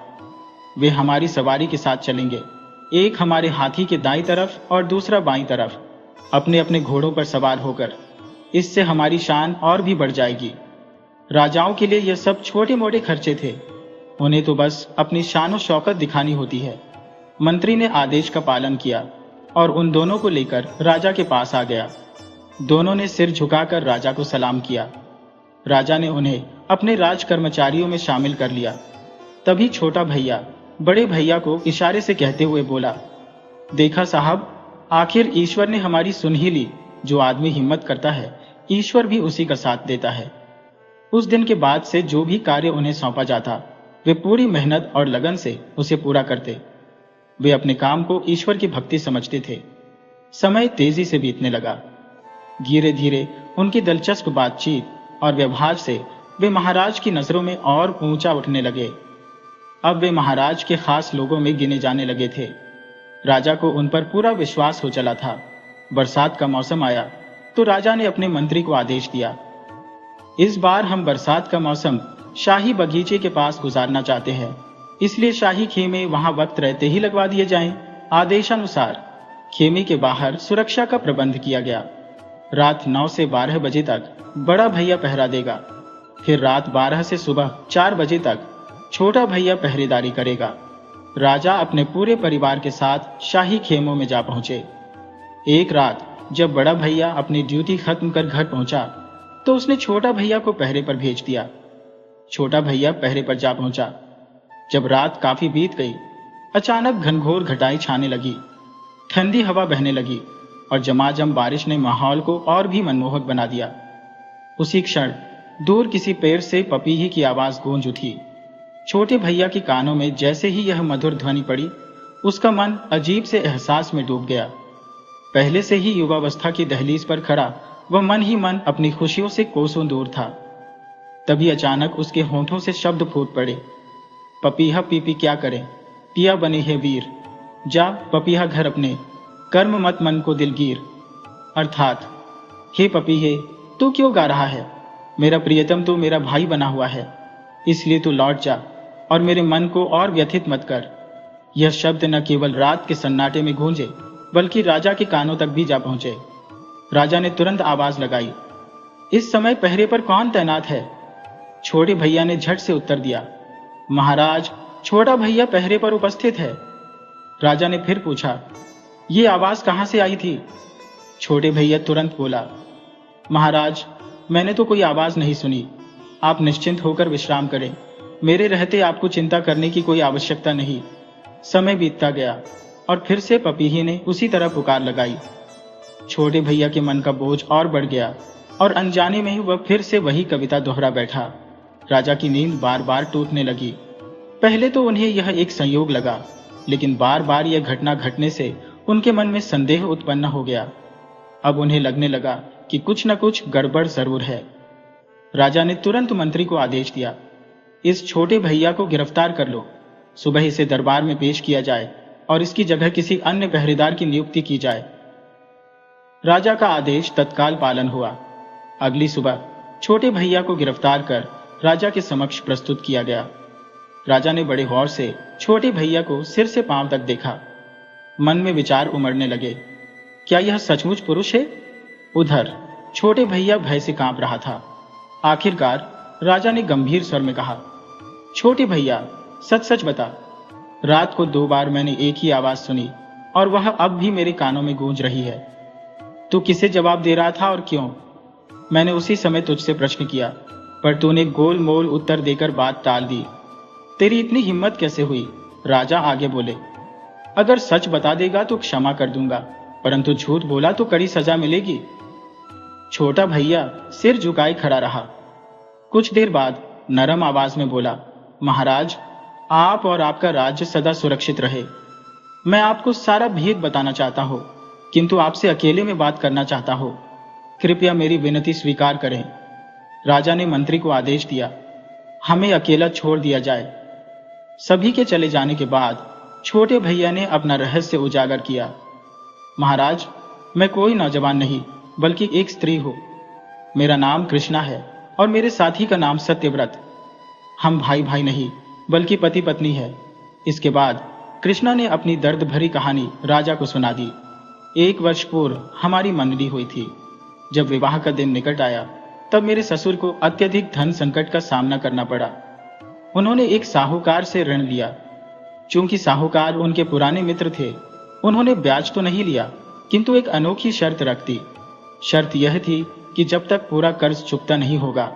वे हमारी सवारी के साथ चलेंगे, एक हमारे हाथी के दाईं तरफ और दूसरा बाईं तरफ, अपने अपने घोड़ों पर सवार होकर। इससे हमारी शान और भी बढ़ जाएगी। राजाओं के लिए यह सब छोटे मोटे खर्चे थे, उन्हें तो बस अपनी शान और शौकत दिखानी होती है। मंत्री ने आदेश का पालन किया और उन दोनों को लेकर राजा के पास आ गया। दोनों ने सिर झुकाकर राजा को सलाम किया। राजा ने उन्हें अपने राज कर्मचारियों में शामिल कर लिया। तभी छोटा भैया बड़े भैया को इशारे से कहते हुए बोला, देखा साहब, आखिर ईश्वर ने हमारी सुन ही ली। जो आदमी हिम्मत करता है, ईश्वर भी उसी का साथ देता है। उस दिन के बाद से जो भी कार्य उन्हें सौंपा जाता, वे पूरी मेहनत और लगन से उसे पूरा करते। वे अपने काम को ईश्वर की भक्ति समझते थे। समय तेजी से बीतने लगा। धीरे धीरे उनकी दिलचस्प बातचीत और व्यवहार से वे महाराज की नजरों में और ऊंचा उठने लगे। अब वे महाराज के खास लोगों में गिने जाने लगे थे। राजा को उन पर पूरा विश्वास हो चला था। बरसात का मौसम आया तो राजा ने अपने मंत्री को आदेश दिया, इस बार हम बरसात का मौसम शाही बगीचे के पास गुजारना चाहते हैं, इसलिए शाही खेमे वहां वक्त रहते ही लगवा दिए जाएं। आदेशानुसार खेमे के बाहर सुरक्षा का प्रबंध किया गया। रात 9 से 12 बजे तक बड़ा भैया पहरा देगा, फिर रात 12 से सुबह 4 बजे तक छोटा भैया पहरेदारी करेगा। राजा अपने पूरे परिवार के साथ शाही खेमों में जा पहुंचे। एक रात जब बड़ा भैया अपनी ड्यूटी खत्म कर घर पहुंचा तो उसने छोटा भैया को पहरे पर भेज दिया। छोटा भैया पहरे पर जा पहुंचा। जब रात काफी बीत गई, अचानक घनघोर घटाई छाने लगी, ठंडी हवा बहने लगी और झमाझम बारिश ने माहौल को और भी मनमोहक बना दिया। उसी क्षण दूर किसी पेड़ से पपीही की आवाज गूंज उठी। छोटे भैया के कानों में जैसे ही यह मधुर ध्वनि पड़ी, उसका मन अजीब से एहसास में डूब गया। पहले से ही युवावस्था की दहलीज पर खड़ा वह मन ही मन अपनी खुशियों से कोसों दूर था। तभी अचानक उसके होंठों से शब्द फूट पड़े, पपीहा पीपी क्या करे, पिया बने है वीर, जा पपीहा घर अपने, कर्म मत मन को दिलगीर। अर्थात, हे पपीहे, तू क्यों गा रहा है? मेरा प्रियतम तो मेरा भाई बना हुआ है, इसलिए तू लौट जा और मेरे मन को और व्यथित मत कर। यह शब्द न केवल रात के सन्नाटे में गूंजे, बल्कि राजा के कानों तक भी जा पहुंचे। राजा ने तुरंत आवाज लगाई, इस समय पहरे पर कौन तैनात है? छोटे भैया ने झट से उत्तर दिया, महाराज, छोटा भैया पहरे पर उपस्थित है। राजा ने फिर पूछा, ये आवाज कहां से आई थी? छोटे भैया तुरंत बोला, महाराज, मैंने तो कोई आवाज नहीं सुनी। आप निश्चिंत होकर विश्राम करें, मेरे रहते आपको चिंता करने की कोई आवश्यकता नहीं। समय बीतता गया और फिर से पपीही ने उसी तरह पुकार लगाई। छोटे भैया के मन का बोझ और बढ़ गया और अनजाने में ही वह फिर से वही कविता दोहरा बैठा। राजा की नींद बार बार टूटने लगी। पहले तो उन्हें यह एक संयोग लगा, लेकिन बार बार यह घटना घटने से उनके मन में संदेह उत्पन्न हो गया। अब उन्हें लगने लगा कि कुछ न कुछ गड़बड़ जरूर है। राजा ने तुरंत मंत्री को आदेश दिया, इस छोटे भैया को गिरफ्तार कर लो, सुबह इसे दरबार में पेश किया जाए और इसकी जगह किसी अन्य पहरेदार की नियुक्ति की जाए। राजा का आदेश तत्काल पालन हुआ। अगली सुबह छोटे भैया को गिरफ्तार कर राजा के समक्ष प्रस्तुत किया गया। राजा ने बड़े गौर से छोटे भैया को सिर से पांव तक देखा। मन में विचार उमड़ने लगे, क्या यह सचमुच पुरुष है? उधर छोटे भैया भय से कांप रहा था। आखिरकार राजा ने गंभीर स्वर में कहा, छोटे भैया, सच सच बता, रात को 2 बार मैंने एक ही आवाज सुनी और वह अब भी मेरे कानों में गूंज रही है। तू किसे जवाब दे रहा था और क्यों? मैंने उसी समय तुझसे प्रश्न किया, पर तूने गोल मोल उत्तर देकर बात टाल दी। तेरी इतनी हिम्मत कैसे हुई? राजा आगे बोले, अगर सच बता देगा तो क्षमा कर दूंगा, परंतु झूठ बोला तो कड़ी सजा मिलेगी। छोटा भैया सिर झुकाए खड़ा रहा। कुछ देर बाद नरम आवाज में बोला, महाराज, आप और आपका राज्य सदा सुरक्षित रहे। मैं आपको सारा भेद बताना चाहता हूं, किंतु आपसे अकेले में बात करना चाहता हूं। कृपया मेरी विनती स्वीकार करें। राजा ने मंत्री को आदेश दिया, हमें अकेला छोड़ दिया जाए। सभी के चले जाने के बाद छोटे भैया ने अपना रहस्य उजागर किया। महाराज, मैं कोई नौजवान नहीं, बल्कि एक स्त्री हूं। मेरा नाम कृष्णा है और मेरे साथी का नाम सत्यव्रत। हम भाई भाई नहीं, बल्कि पति पत्नी है। इसके बाद कृष्णा ने अपनी दर्द भरी कहानी राजा को सुना दी। 1 वर्ष पूर्व हमारी मंडली हुई थी। जब विवाह का दिन निकट आया, तब मेरे ससुर को अत्यधिक धन संकट का सामना करना पड़ा। उन्होंने एक साहूकार से ऋण लिया। चूंकि साहूकार उनके पुराने मित्र थे, उन्होंने ब्याज तो नहीं लिया, किंतु एक अनोखी शर्त रख दी। शर्त यह थी कि जब तक पूरा कर्ज चुकता नहीं होगा,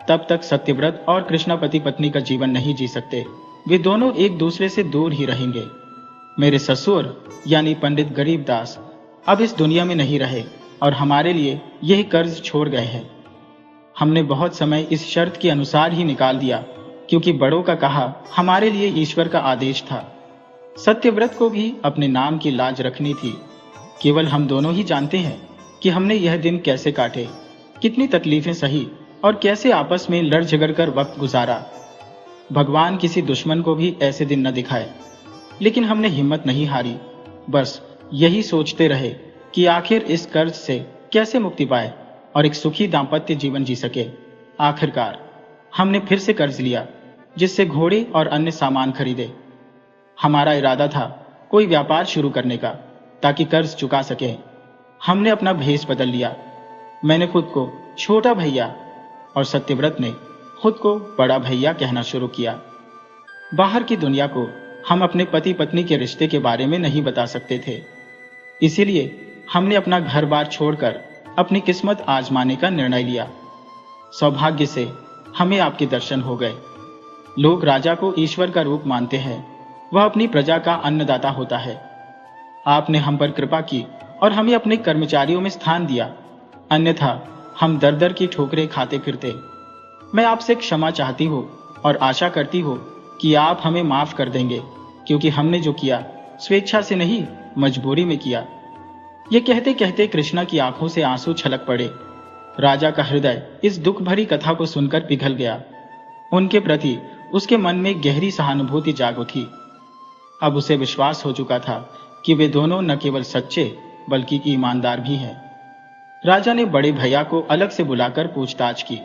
तब तक सत्यव्रत और कृष्णा पति पत्नी का जीवन नहीं जी सकते। वे दोनों एक दूसरे से दूर ही रहेंगे। मेरे ससुर यानी पंडित गरीबदास अब इस दुनिया में नहीं रहे और हमारे लिए यही कर्ज छोड़ गए हैं। हमने बहुत समय इस शर्त के अनुसार ही निकाल दिया, क्योंकि बड़ों का कहा हमारे लिए ईश्वर का आदेश था। सत्यव्रत को भी अपने नाम की लाज रखनी थी। केवल हम दोनों ही जानते हैं कि हमने यह दिन कैसे काटे, कितनी तकलीफें सही और कैसे आपस में लड़ झगड़ कर वक्त गुजारा। भगवान किसी दुश्मन को भी ऐसे दिन न दिखाए, लेकिन हमने हिम्मत नहीं हारी। बस यही सोचते रहे कि आखिर इस कर्ज से कैसे मुक्ति पाए और एक सुखी दाम्पत्य जीवन जी सके। आखिरकार हमने फिर से कर्ज लिया, जिससे घोड़े और अन्य सामान खरीदे। हमारा इरादा था कोई व्यापार शुरू करने का, ताकि कर्ज चुका सके। हमने अपना भेष बदल लिया। मैंने खुद को छोटा भैया और सत्यव्रत ने खुद को बड़ा भैया कहना शुरू किया। बाहर की दुनिया को हम अपने पति पत्नी के रिश्ते के बारे में नहीं बता सकते थे, इसीलिए हमने अपना घर बार छोड़कर अपनी किस्मत आजमाने का निर्णय लिया। सौभाग्य से हमें आपके दर्शन हो गए। लोग राजा को ईश्वर का रूप मानते हैं, वह अपनी प्रजा का अन्नदाता होता है। आपने हम पर कृपा की और हमें अपने कर्मचारियों में स्थान दिया, अन्यथा हम दर दर की ठोकरें खाते फिरते। मैं आपसे क्षमा चाहती हूँ और आशा करती हूँ कि आप हमें माफ कर देंगे, क्योंकि हमने जो किया स्वेच्छा से नहीं, मजबूरी में किया। ये कहते कहते कृष्णा की आंखों से आंसू छलक पड़े। राजा का हृदय इस दुख भरी कथा को सुनकर पिघल गया। उनके प्रति उसके मन में गहरी सहानुभूति जाग उठी। अब उसे विश्वास हो चुका था कि वे दोनों न केवल सच्चे बल्कि ईमानदार भी हैं। राजा ने बड़े भैया को अलग से बुलाकर पूछताछ की।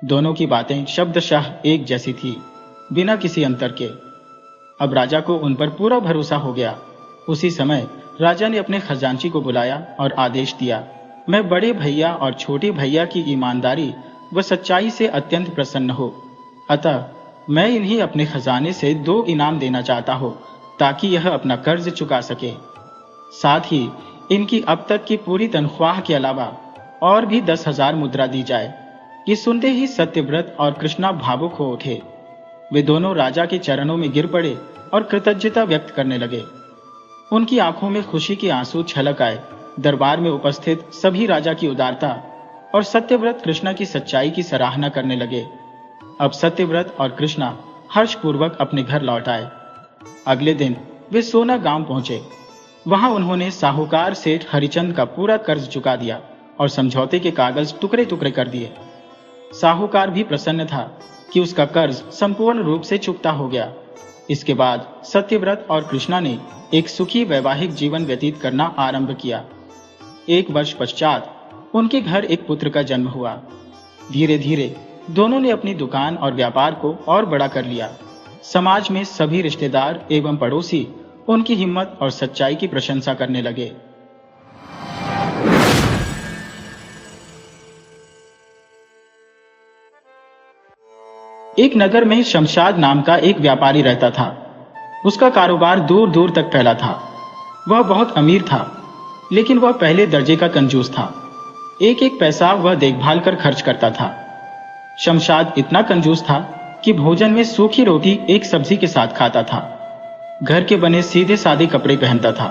दोनों की बातें शब्दशः एक जैसी थी, बिना किसी अंतर के। अब राजा को उन पर पूरा भरोसा हो गया। उसी समय राजा ने अपने खजांची को बुलाया और आदेश दिया, मैं बड़े भैया और छोटे भैया की ईमानदारी व सच्चाई से अत्यंत प्रसन्न हूँ। अतः मैं इन्हें अपने खजाने से 2 इनाम देना चाहता हूँ, ताकि यह अपना कर्ज चुका सके। साथ ही इनकी अब तक की पूरी तनख्वाह के अलावा और भी 10,000 मुद्रा दी जाए। ये सुनते ही सत्यव्रत और कृष्णा भावुक हो उठे। वे दोनों राजा के चरणों में गिर पड़े और कृतज्ञता व्यक्त करने लगे। उनकी आंखों में खुशी के आंसू छलक आए। दरबार में उपस्थित सभी राजा की उदारता और सत्यव्रत कृष्णा की सच्चाई की सराहना करने लगे। अब सत्यव्रत और कृष्णा हर्षपूर्वक अपने घर लौट आए। अगले दिन वे सोना गांव पहुंचे। वहां उन्होंने साहूकार सेठ हरिचंद का पूरा कर्ज चुका दिया और समझौते के कागज टुकड़े टुकड़े कर दिए। साहूकार भी प्रसन्न था कि उसका कर्ज संपूर्ण रूप से चुकता हो गया। इसके बाद सत्यव्रत और कृष्णा ने एक सुखी वैवाहिक जीवन व्यतीत करना आरंभ किया। 1 वर्ष पश्चात उनके घर एक पुत्र का जन्म हुआ। धीरे धीरे दोनों ने अपनी दुकान और व्यापार को और बड़ा कर लिया। समाज में सभी रिश्तेदार एवं पड़ोसी उनकी हिम्मत और सच्चाई की प्रशंसा करने लगे। एक नगर में शमशाद नाम का एक व्यापारी रहता था। उसका कारोबार दूर दूर तक फैला था। वह बहुत अमीर था, लेकिन वह पहले दर्जे का कंजूस था। एक एक पैसा वह देखभाल कर खर्च करता था। शमशाद इतना कंजूस था कि भोजन में सूखी रोटी एक सब्जी के साथ खाता था। घर के बने सीधे सादे कपड़े पहनता था।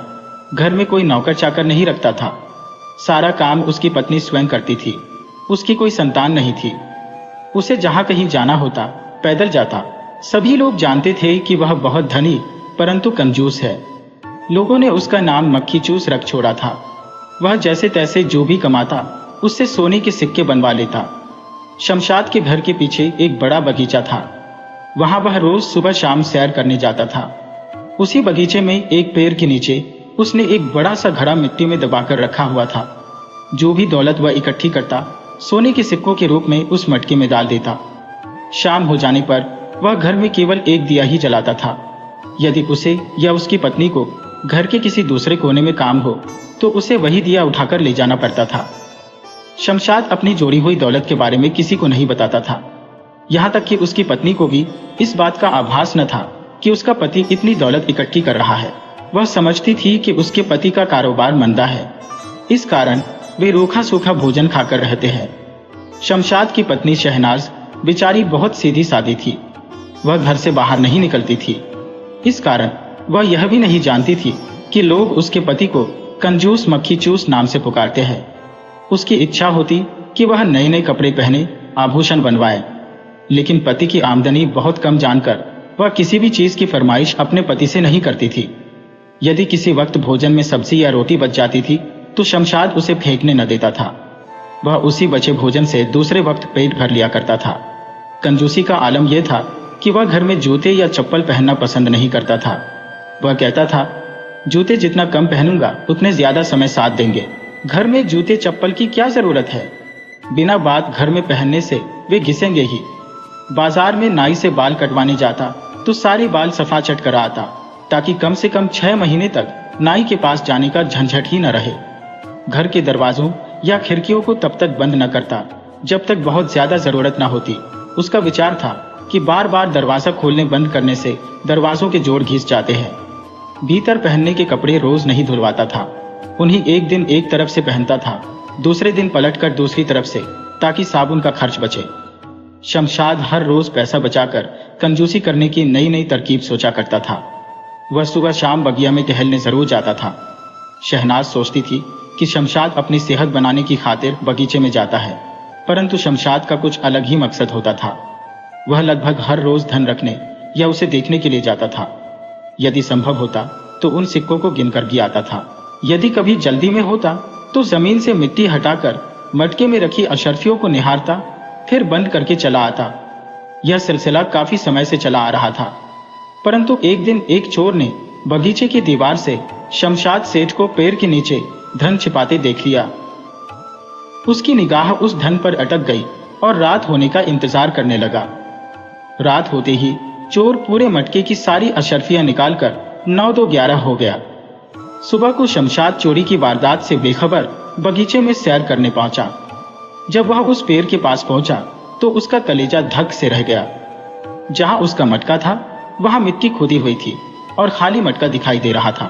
घर में कोई नौकर चाकर नहीं रखता था। सारा काम उसकी पत्नी स्वयं करती थी। उसकी कोई संतान नहीं थी। उसे जहां कहीं जाना होता पैदल जाता। सभी लोग जानते थे कि वह बहुत धनी परंतु कंजूस है। लोगों ने उसका नाम मक्खी चूस रख छोड़ा था। वह जैसे तैसे जो भी कमाता उससे सोने के सिक्के बनवा लेता। शमशाद के घर के पीछे एक बड़ा बगीचा था। वहां वह रोज सुबह शाम सैर करने जाता था। उसी बगीचे में एक पेड़ के नीचे उसने एक बड़ा सा घड़ा मिट्टी में दबाकर रखा हुआ था। जो भी दौलत वह इकट्ठी करता सोने के सिक्कों के रूप में उस मटके में डाल देता। शाम हो जाने पर वह घर में केवल एक दिया ही जलाता था। यदि उसे या उसकी पत्नी को घर के किसी दूसरे कोने में काम हो तो उसे वही दिया उठाकर ले जाना पड़ता था। शमशाद अपनी जोड़ी हुई दौलत के बारे में किसी को नहीं बताता था। यहाँ तक कि उसकी पत्नी को भी इस बात का आभास न था कि उसका पति इतनी दौलत इकट्ठी कर रहा है। वह समझती थी कि उसके पति का कारोबार मंदा है, इस कारण वे रूखा सूखा भोजन खाकर रहते हैं। शमशाद की पत्नी शहनाज बेचारी बहुत सीधी सादी थी। वह घर से बाहर नहीं निकलती थी। इस कारण वह यह भी नहीं जानती थी कि लोग उसके पति को कंजूस मक्खी चूस नाम से पुकारते हैं। उसकी इच्छा होती कि वह नए नए कपड़े पहने, आभूषण बनवाए, लेकिन पति की आमदनी बहुत कम जानकर वह किसी भी चीज की फरमाइश अपने पति से नहीं करती थी। यदि किसी वक्त भोजन में सब्जी या रोटी बच जाती थी तो शमशाद उसे फेंकने न देता था। वह उसी बचे भोजन से दूसरे वक्त पेट भर लिया करता था। कंजूसी का आलम यह था कि वह घर में जूते या चप्पल पहनना पसंद नहीं करता था। वह कहता था, जूते जितना कम पहनूंगा उतने ज्यादा समय साथ देंगे। घर में जूते चप्पल की क्या जरूरत है? बिना बात घर में पहनने से वे घिसेंगे ही। बाजार में नाई से बाल कटवाने जाता तो सारे बाल सफा चट कर आता, ताकि कम से कम 6 महीने तक नाई के पास जाने का झंझट ही न रहे। घर के दरवाजों या खिड़कियों को तब तक बंद न करता जब तक बहुत ज्यादा जरूरत न होती। उसका विचार था कि बार बार दरवाजा खोलने बंद करने से दरवाजों के जोड़ घिस जाते हैं। भीतर पहनने के कपड़े रोज नहीं धुलवाता था। उन्हीं एक दिन एक तरफ से पहनता था, दूसरे दिन पलटकर दूसरी तरफ से, ताकि साबुन का खर्च बचे। शमशाद हर रोज पैसा बचाकर कंजूसी करने की नई नई तरकीब सोचा करता था। वह सुबह शाम बगिया में टहलने जरूर जाता था। शहनाज सोचती थी कि शमशाद अपनी सेहत बनाने की खातिर बगीचे में जाता है, परंतु शमशाद का कुछ अलग ही मकसद होता था। वह लगभग हर रोज धन रखने या उसे देखने के लिए जाता था। यदि संभव होता तो उन सिक्कों को गिनकर भी आता था। यदि कभी जल्दी में होता तो जमीन से मिट्टी हटाकर मटके में रखी अशर्फियों को निहारता, फिर बंद करके चला आता। यह सिलसिला काफी समय से चला आ रहा था, परंतु एक दिन एक चोर ने बगीचे की दीवार से शमशाद सेठ को पेड़ के नीचे धन छिपाते देख लिया। उसकी निगाह उस धन पर अटक गई और रात होने का इंतजार करने लगा। रात होते ही चोर पूरे मटके की सारी अशर्फियां निकालकर 9-2-11 हो गया। सुबह को शमशाद चोरी की वारदात से बेखबर बगीचे में सैर करने पहुंचा। जब वह उस पेड़ के पास पहुंचा तो उसका कलेजा धक से रह गया। जहां उसका मटका था वहां मिट्टी खोदी हुई थी और खाली मटका दिखाई दे रहा था।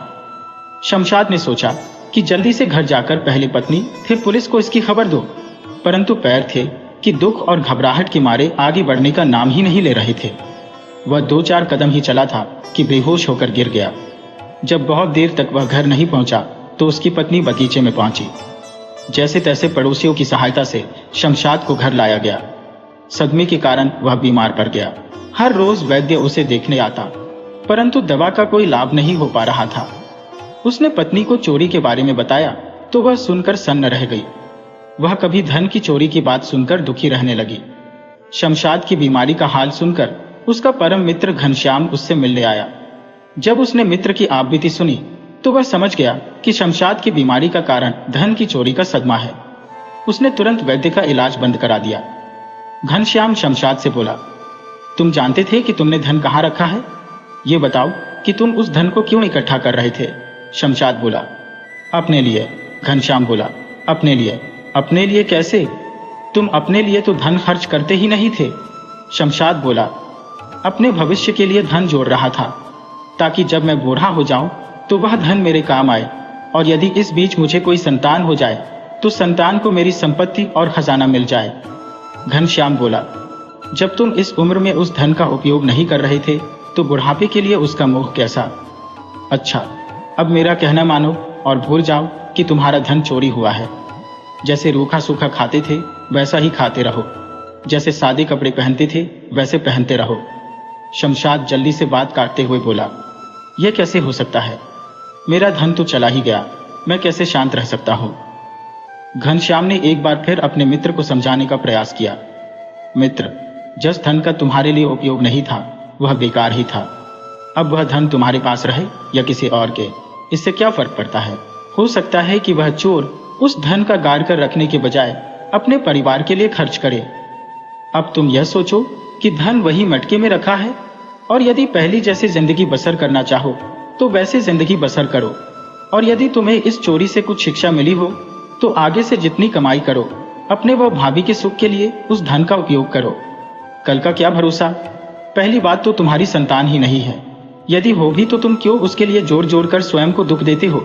शमशाद ने सोचा कि जल्दी से घर जाकर पहले पत्नी फिर पुलिस को इसकी खबर दो, परंतु पैर थे कि दुख और घबराहट के मारे आगे बढ़ने का नाम ही नहीं ले रहे थे। वह 2-4 कदम ही चला था कि बेहोश होकर गिर गया। जब बहुत देर तक वह घर नहीं पहुंचा तो उसकी पत्नी बगीचे में पहुंची। जैसे तैसे पड़ोसियों की सहायता से शमशाद को घर लाया गया। सदमे के कारण वह बीमार पड़ गया। हर रोज वैद्य उसे देखने आता, परंतु दवा का कोई लाभ नहीं हो पा रहा था। उसने पत्नी को चोरी के बारे में बताया तो वह सुनकर सन्न रह गई। वह कभी धन की चोरी की बात सुनकर दुखी रहने लगी। शमशाद की बीमारी का हाल सुनकर उसका परम मित्र घनश्याम उससे मिलने आया। जब उसने मित्र की आपबीती सुनी तो वह समझ गया कि शमशाद की बीमारी का कारण धन की चोरी का सदमा है। उसने तुरंत वैद्य का इलाज बंद करा दिया। घनश्याम शमशाद से बोला, तुम जानते थे कि तुमने धन कहाँ रखा है? ये बताओ कि तुम उस धन को क्यों इकट्ठा कर रहे थे? शमशाद बोला, अपने लिए। घनश्याम बोला, अपने लिए? अपने लिए कैसे? तुम अपने लिए तो धन खर्च करते ही नहीं थे। शमशाद बोला, अपने भविष्य के लिए धन जोड़ रहा था, ताकि जब मैं बूढ़ा हो जाऊं तो वह धन मेरे काम आए, और यदि इस बीच मुझे कोई संतान हो जाए तो संतान को मेरी संपत्ति और खजाना मिल जाए। घनश्याम बोला, जब तुम इस उम्र में उस धन का उपयोग नहीं कर रहे थे तो बुढ़ापे के लिए उसका मोह कैसा? अच्छा, अब मेरा कहना मानो और भूल जाओ कि तुम्हारा धन चोरी हुआ है। जैसे रूखा सूखा खाते थे वैसा ही खाते रहो, जैसे सादे कपड़े पहनते थे वैसे पहनते रहो। शमशाद जल्दी से बात काटते हुए बोला, यह कैसे हो सकता है? मेरा धन तो चला ही गया, मैं कैसे शांत रह सकता हूं? घनश्याम ने एक बार फिर अपने मित्र को समझाने का प्रयास किया। मित्र, जिस धन का तुम्हारे लिए उपयोग नहीं था वह बेकार ही था। अब वह धन तुम्हारे पास रहे या किसी और के, इससे क्या फर्क पड़ता है? हो सकता है कि वह चोर उस धन का गाड़ कर रखने के बजाय अपने परिवार के लिए खर्च करे। अब तुम यह सोचो कि धन वही मटके में रखा है, और यदि पहली जैसी जिंदगी बसर करना चाहो तो वैसे जिंदगी बसर करो, और यदि तुम्हें इस चोरी से कुछ शिक्षा मिली हो तो आगे से जितनी कमाई करो अपने व भाभी के सुख के लिए उस धन का उपयोग करो। कल का क्या भरोसा? पहली बात तो तुम्हारी संतान ही नहीं है, यदि हो भी तो तुम क्यों उसके लिए जोड़ जोड़ कर स्वयं को दुख देते हो?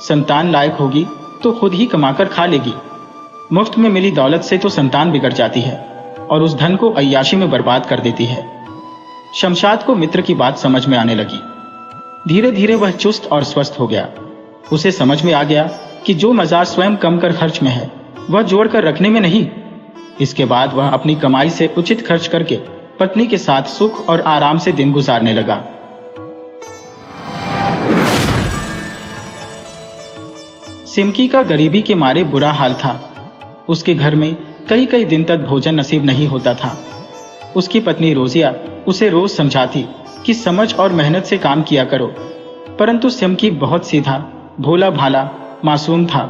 संतान लायक होगी तो खुद ही कमाकर खा लेगी। मुफ्त में मिली दौलत से तो संतान बिगड़ जाती है और उस धन को अय्याशी में बर्बाद कर देती है। शमशाद को मित्र की बात समझ में आने लगी। धीरे धीरे वह चुस्त और स्वस्थ हो गया। उसे समझ में आ गया कि जो मज़ा स्वयं कम कर खर्च में है वह जोड़ कर रखने में नहीं। इसके बाद वह अपनी कमाई से उचित खर्च करके पत्नी के साथ सुख और आराम से दिन गुजारने लगा। सिमकी का गरीबी के मारे बुरा हाल था। उसके घर में कई कई दिन तक भोजन नसीब नहीं होता था। उसकी पत्नी रोजिया उसे रोज समझाती कि समझ और मेहनत से काम किया करो, परंतु सिमकी बहुत सीधा, भोला भाला, मासूम था।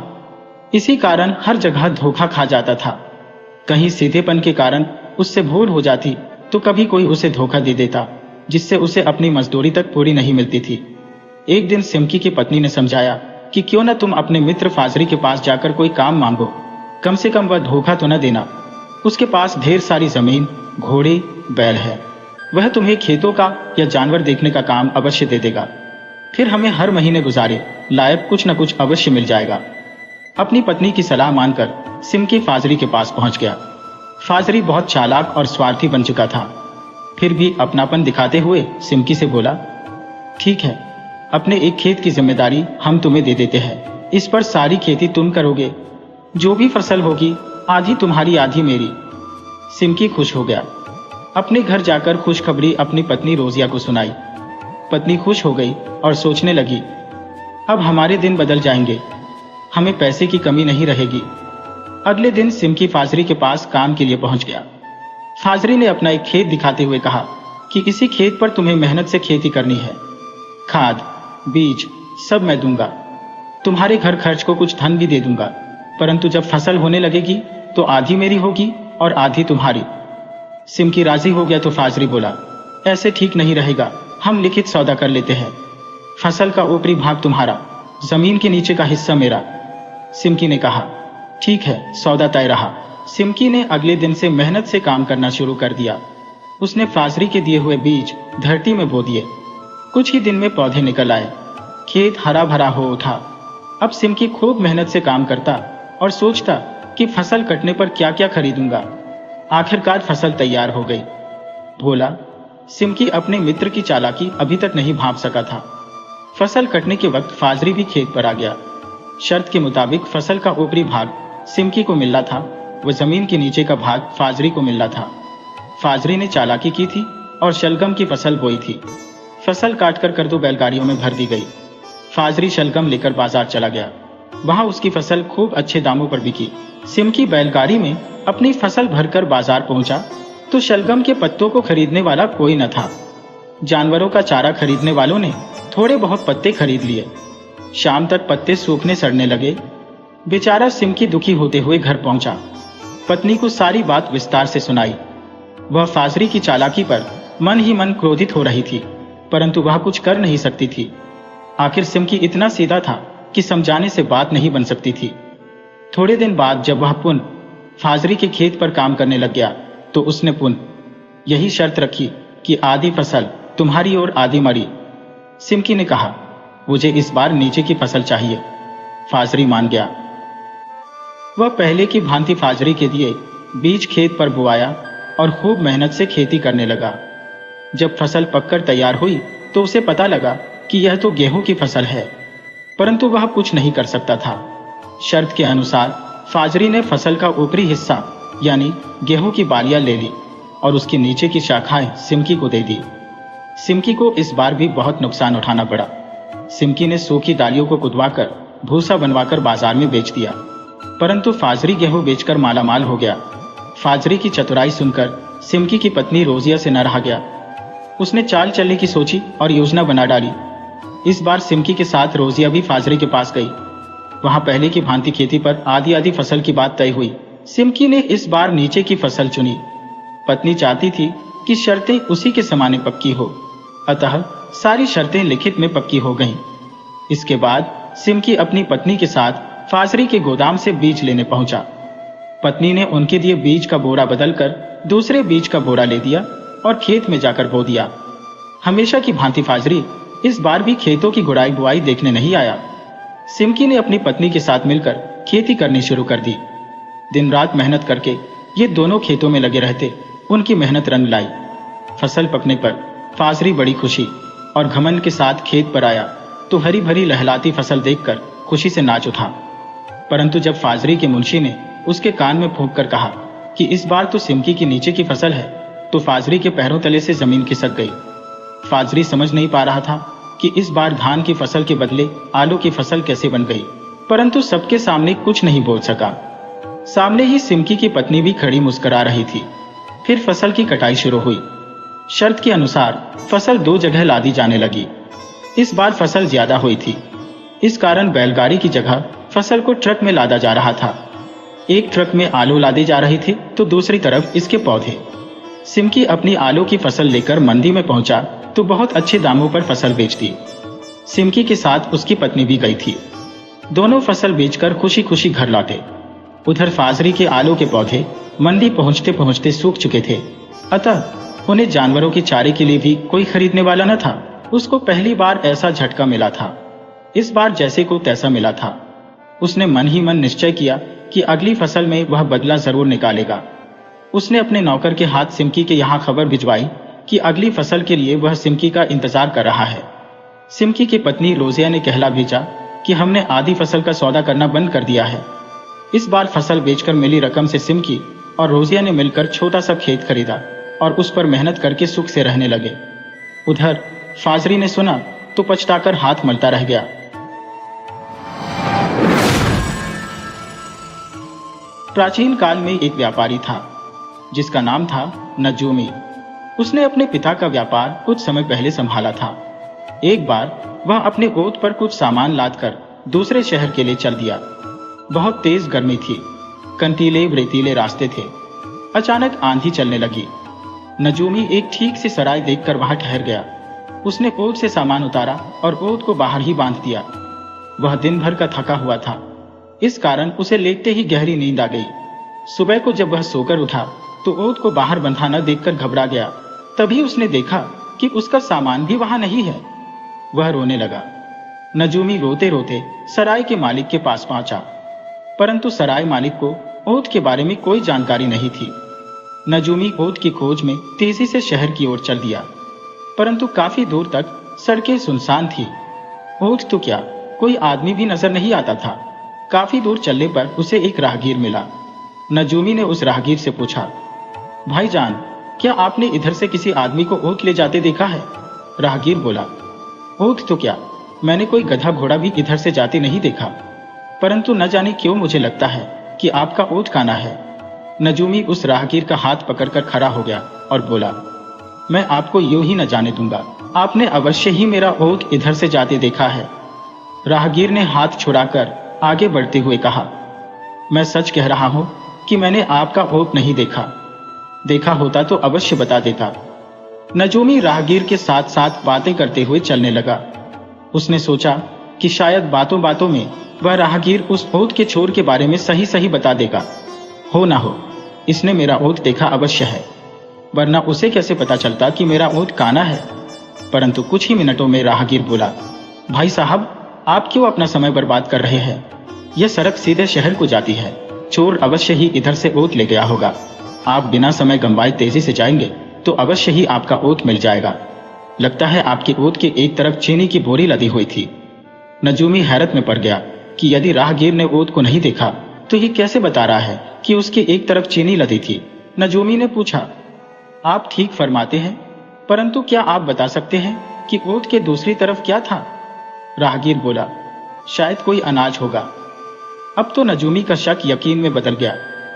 इसी कारण हर जगह धोखा खा जाता था। कहीं सीधेपन के कारण उससे भूल हो जाती तो कभी कोई उसे धोखा दे देता, जिससे उसे अपनी मजदूरी तक पूरी नहीं मिलती थी। एक दिन सिमकी की पत्नी ने समझाया कि क्यों न तुम अपने मित्र फाजरी के पास जाकर कोई काम मांगो, कम से कम वह धोखा तो न देना। उसके पास ढेर सारी जमीन, घोड़े, बैल है, वह तुम्हें खेतों का या जानवर देखने का काम अवश्य दे देगा। फिर हमें हर महीने गुजारे लायक कुछ न कुछ अवश्य मिल जाएगा। अपनी पत्नी की सलाह मानकर सिमकी फाजरी के पास पहुंच गया। फाजरी बहुत चालाक और स्वार्थी बन चुका था, फिर भी अपनापन दिखाते हुए सिमकी से बोला, ठीक है, अपने एक खेत की जिम्मेदारी हम तुम्हें दे देते हैं। इस पर सारी खेती तुम करोगे, जो भी फसल होगी आधी तुम्हारी आधी मेरी। सिमकी खुश हो गया। अपने घर जाकर खुशखबरी अपनी पत्नी रोजिया को सुनाई। पत्नी खुश हो गई और सोचने लगी, अब हमारे दिन बदल जाएंगे, हमें पैसे की कमी नहीं रहेगी। अगले दिन सिमकी फाजरी के पास काम के लिए पहुंच गया। फाजरी ने अपना एक खेत दिखाते हुए कहा कि इसी खेत पर तुम्हें मेहनत से खेती करनी है। खाद, बीज सब मैं दूंगा, तुम्हारे घर खर्च को कुछ धन भी दे दूंगा, परंतु जब फसल होने लगेगी तो आधी मेरी होगी और आधी तुम्हारी। सिमकी राजी हो गया तो फाजरी बोला, ऐसे ठीक नहीं रहेगा, हम लिखित सौदा कर लेते हैं। फसल का ऊपरी भाग तुम्हारा, जमीन के नीचे का हिस्सा मेरा। सिमकी ने कहा, ठीक है, सौदा तय रहा। सिमकी ने अगले दिन से मेहनत से काम करना शुरू कर दिया। उसने फाजरी के दिए हुए बीज धरती में बो दिए। कुछ ही दिन में पौधे निकल आए, खेत हरा भरा हो उठा। अब सिमकी खूब मेहनत से काम करता और सोचता कि फसल कटने पर क्या क्या खरीदूंगा। आखिरकार फसल तैयार हो गई। भोला सिमकी अपने मित्र की चालाकी अभी तक नहीं भांप सका था। फसल कटने के वक्त फाजरी भी खेत पर आ गया। शर्त के मुताबिक फसल का ऊपरी भाग सिमकी को मिलना था, वह जमीन के नीचे का भाग फाजरी को मिलना था। फाजरी ने चालाकी की थी और शलगम की फसल बोई थी। फसल काटकर कर दो बैलगाड़ियों में भर दी गई। फाजरी शलगम लेकर बाजार चला गया। वहां उसकी फसल खूब अच्छे दामों पर बिकी। सिमकी बैलगाड़ी में अपनी फसल भरकर बाजार पहुंचा तो शलगम के पत्तों को खरीदने वाला कोई न था। जानवरों का चारा खरीदने वालों ने थोड़े बहुत पत्ते खरीद लिए। शाम तक पत्ते सूखने सड़ने लगे। बेचारा सिमकी दुखी होते हुए घर पहुंचा। पत्नी को सारी बात विस्तार से सुनाई। वह फाजरी की चालाकी पर मन ही मन क्रोधित हो रही थी, परंतु वह कुछ कर नहीं सकती थी। आखिर सिमकी इतना सीधा था कि समझाने से बात नहीं बन सकती थी। थोड़े दिन बाद जब वह पुनः फाजरी के खेत पर काम करने लग गया तो उसने पुनः यही शर्त रखी कि आधी फसल तुम्हारी और आधी मरी। सिमकी ने कहा, मुझे इस बार नीचे की फसल चाहिए। फाजरी मान गया। वह पहले की भांति फाजरी के दिए बीज खेत पर बोआया और खूब मेहनत से खेती करने लगा। जब फसल पककर तैयार हुई तो उसे पता लगा कि यह तो गेहूं की फसल है। परंतु वह कुछ नहीं कर सकता था। शर्त के अनुसार फाजरी ने फसल का ऊपरी हिस्सा यानी गेहूं की बालियां ले ली और उसके नीचे की शाखाएं सिमकी को दे दी। सिमकी को इस बार भी बहुत नुकसान उठाना पड़ा। सिमकी ने सूखी डालियों को कुदवाकर भूसा बनवाकर बाजार में बेच दिया, परंतु फाजरी गेहूं बेचकर मालामाल हो गया। फाजरी की चतुराई सुनकर सिमकी की पत्नी रोजिया से न रहा गया। उसने चाल चलने की सोची और योजना बना डाली। इस बार सिमकी के साथ रोजिया भी फाजरी के पास गई। वहां पहले की भांति खेती पर आधी आधी फसल की बात तय हुई। सिमकी ने इस बार नीचे की फसल चुनी। पत्नी चाहती थी कि शर्तें उसी के समाने पक्की हो, अतः सारी शर्तें लिखित में पक्की हो गईं। इसके बाद सिमकी अपनी पत्नी के साथ फाजरी के गोदाम से बीज लेने पहुंचा। पत्नी ने उनके दिए बीज का बोरा बदलकर दूसरे बीज का बोरा ले दिया और खेत में जाकर बो दिया। हमेशा की भांति फाजरी इस बार भी खेतों की गुड़ाई बुआई देखने नहीं आया। सिमकी ने अपनी पत्नी के साथ मिलकर खेती करनी शुरू कर दी। दिन रात मेहनत करके ये दोनों खेतों में लगे रहते। उनकी मेहनत रंग लाई। फसल पकने पर फाजरी बड़ी खुशी और घमंड के साथ खेत पर आया तो हरी भरी लहलाती फसल देखकर खुशी से नाच उठा। परंतु जब फाजरी के मुंशी ने उसके कान में फूंक कर कहा कि इस बार तो सिमकी की नीचे की फसल है, तो फाजरी के पैरों तले से जमीन खिसक गई। फाजरी समझ नहीं पा रहा था कि इस बार धान की फसल के बदले आलू की फसल कैसे बन गई, परंतु सबके सामने कुछ नहीं बोल सका। सामने ही सिमकी की पत्नी भी खड़ी मुस्कुरा रही थी। फिर फसल की कटाई शुरू हुई। शर्त के अनुसार फसल 2 जगह लादी जाने लगी। इस बार फसल ज्यादा हुई थी, इस कारण बैलगाड़ी की जगह फसल को ट्रक में लादा जा रहा था। एक ट्रक में आलू लादे जा रहे थे तो दूसरी तरफ इसके पौधे। सिमकी अपनी आलू की फसल लेकर मंडी में पहुंचा तो बहुत अच्छे दामों पर फसल बेच दी। सिमकी के साथ उसकी पत्नी भी गई थी। दोनों फसल बेचकर खुशी खुशी घर लौटे। उधर फाजरी के आलू के पौधे मंडी पहुंचते पहुंचते सूख चुके थे, अतः उन्हें जानवरों के चारे के लिए भी कोई खरीदने वाला न था। उसको पहली बार ऐसा झटका मिला था। इस बार जैसे को तैसा मिला था। उसने मन ही मन निश्चय किया कि अगली फसल में वह बदला जरूर निकालेगा। उसने अपने नौकर के हाथ सिमकी के यहाँ खबर भिजवाई कि अगली फसल के लिए वह सिमकी का इंतजार कर रहा है। सिमकी की पत्नी रोजिया ने कहला भेजा कि हमने आधी फसल का सौदा करना बंद कर दिया है। इस बार फसल बेचकर मिली रकम से सिमकी और रोजिया ने मिलकर छोटा सा खेत खरीदा और उस पर मेहनत करके सुख से रहने लगे। उधर फाजरी ने सुना तो पछताकर हाथ मलता रह गया। प्राचीन काल में एक व्यापारी था जिसका नाम था नजूमी। उसने अपने पिता का व्यापार कुछ समय पहले संभाला था। एक बार वह अपने ओट पर कुछ सामान लादकर दूसरे शहर के लिए चल दिया। बहुत तेज गर्मी थी, कंटीले रेतीले रास्ते थे। अचानक आंधी चलने लगी। नजूमी एक ठीक सी सराय देखकर वहां ठहर गया। उसने ओट से सामान उतारा और ओट को बाहर ही बांध दिया। वह दिन भर का थका हुआ था, इस कारण उसे लेटते ही गहरी नींद आ गई। सुबह को जब वह सोकर उठा तो ओट को बाहर बंधा न देखकर घबरा गया। तभी उसने देखा कि उसका सामान भी वहां नहीं है। वह रोने लगा। नजूमी रोते रोते सराय के मालिक के पास पहुंचा, परंतु सराय मालिक को ओट के बारे में कोई जानकारी नहीं थी। नजूमी ओट की खोज में तेजी से शहर की ओर चल दिया, परंतु काफी दूर तक सड़कें सुनसान थी। ओट तो क्या, कोई आदमी भी नजर नहीं आता था। काफी दूर चलने पर उसे एक राहगीर मिला। नजूमी ने उस राहगीर से पूछा, भाईजान, क्या आपने इधर से किसी आदमी को ऊंट ले जाते देखा है? राहगीर बोला, ऊंट तो क्या, मैंने कोई गधा घोड़ा भी इधर से जाते नहीं देखा, परंतु न जाने क्यों मुझे लगता है कि आपका ऊंट काना है। नजूमी उस राहगीर का हाथ पकड़कर खड़ा हो गया और बोला, मैं आपको यूं ही न जाने दूंगा, आपने अवश्य ही मेरा ऊंट इधर से जाते देखा है। राहगीर ने हाथ छुड़ाकर आगे बढ़ते हुए कहा, मैं सच कह रहा हूं कि मैंने आपका ऊंट नहीं देखा। देखा होता तो अवश्य बता देता। नजूमी राहगीर के साथ साथ बातें करते हुए चलने लगा। उसने सोचा कि शायद बातों बातों में वह राहगीर उस ऊंट के छोर के बारे में सही सही बता देगा। हो ना हो, इसने मेरा ऊंट देखा अवश्य है, वरना उसे कैसे पता चलता कि मेरा ऊंट काना है। परंतु कुछ ही मिनटों में राहगीर बोला, भाई साहब, आप क्यों अपना समय बर्बाद कर रहे हैं? यह सड़क सीधे शहर को जाती है। चोर अवश्य ही इधर से ऊंट ले गया होगा। आप बिना समय गंवाए तेजी से जाएंगे तो अवश्य ही आपका ऊंट मिल जाएगा। लगता है आपके ऊंट के एक तरफ चीनी की बोरी लदी हुई थी। नजूमी हैरत में पड़ गया कि यदि राहगीर ने ऊँट को नहीं देखा तो ये कैसे बता रहा है कि उसकी एक तरफ चीनी लदी थी। नजूमी ने पूछा, आप ठीक फरमाते हैं, परंतु क्या आप बता सकते हैं कि ऊँट के दूसरी तरफ क्या था? राहगीर बोला, शायद कोई अनाज होगा। अब तो नजूमी का शक यकीन में बदल गया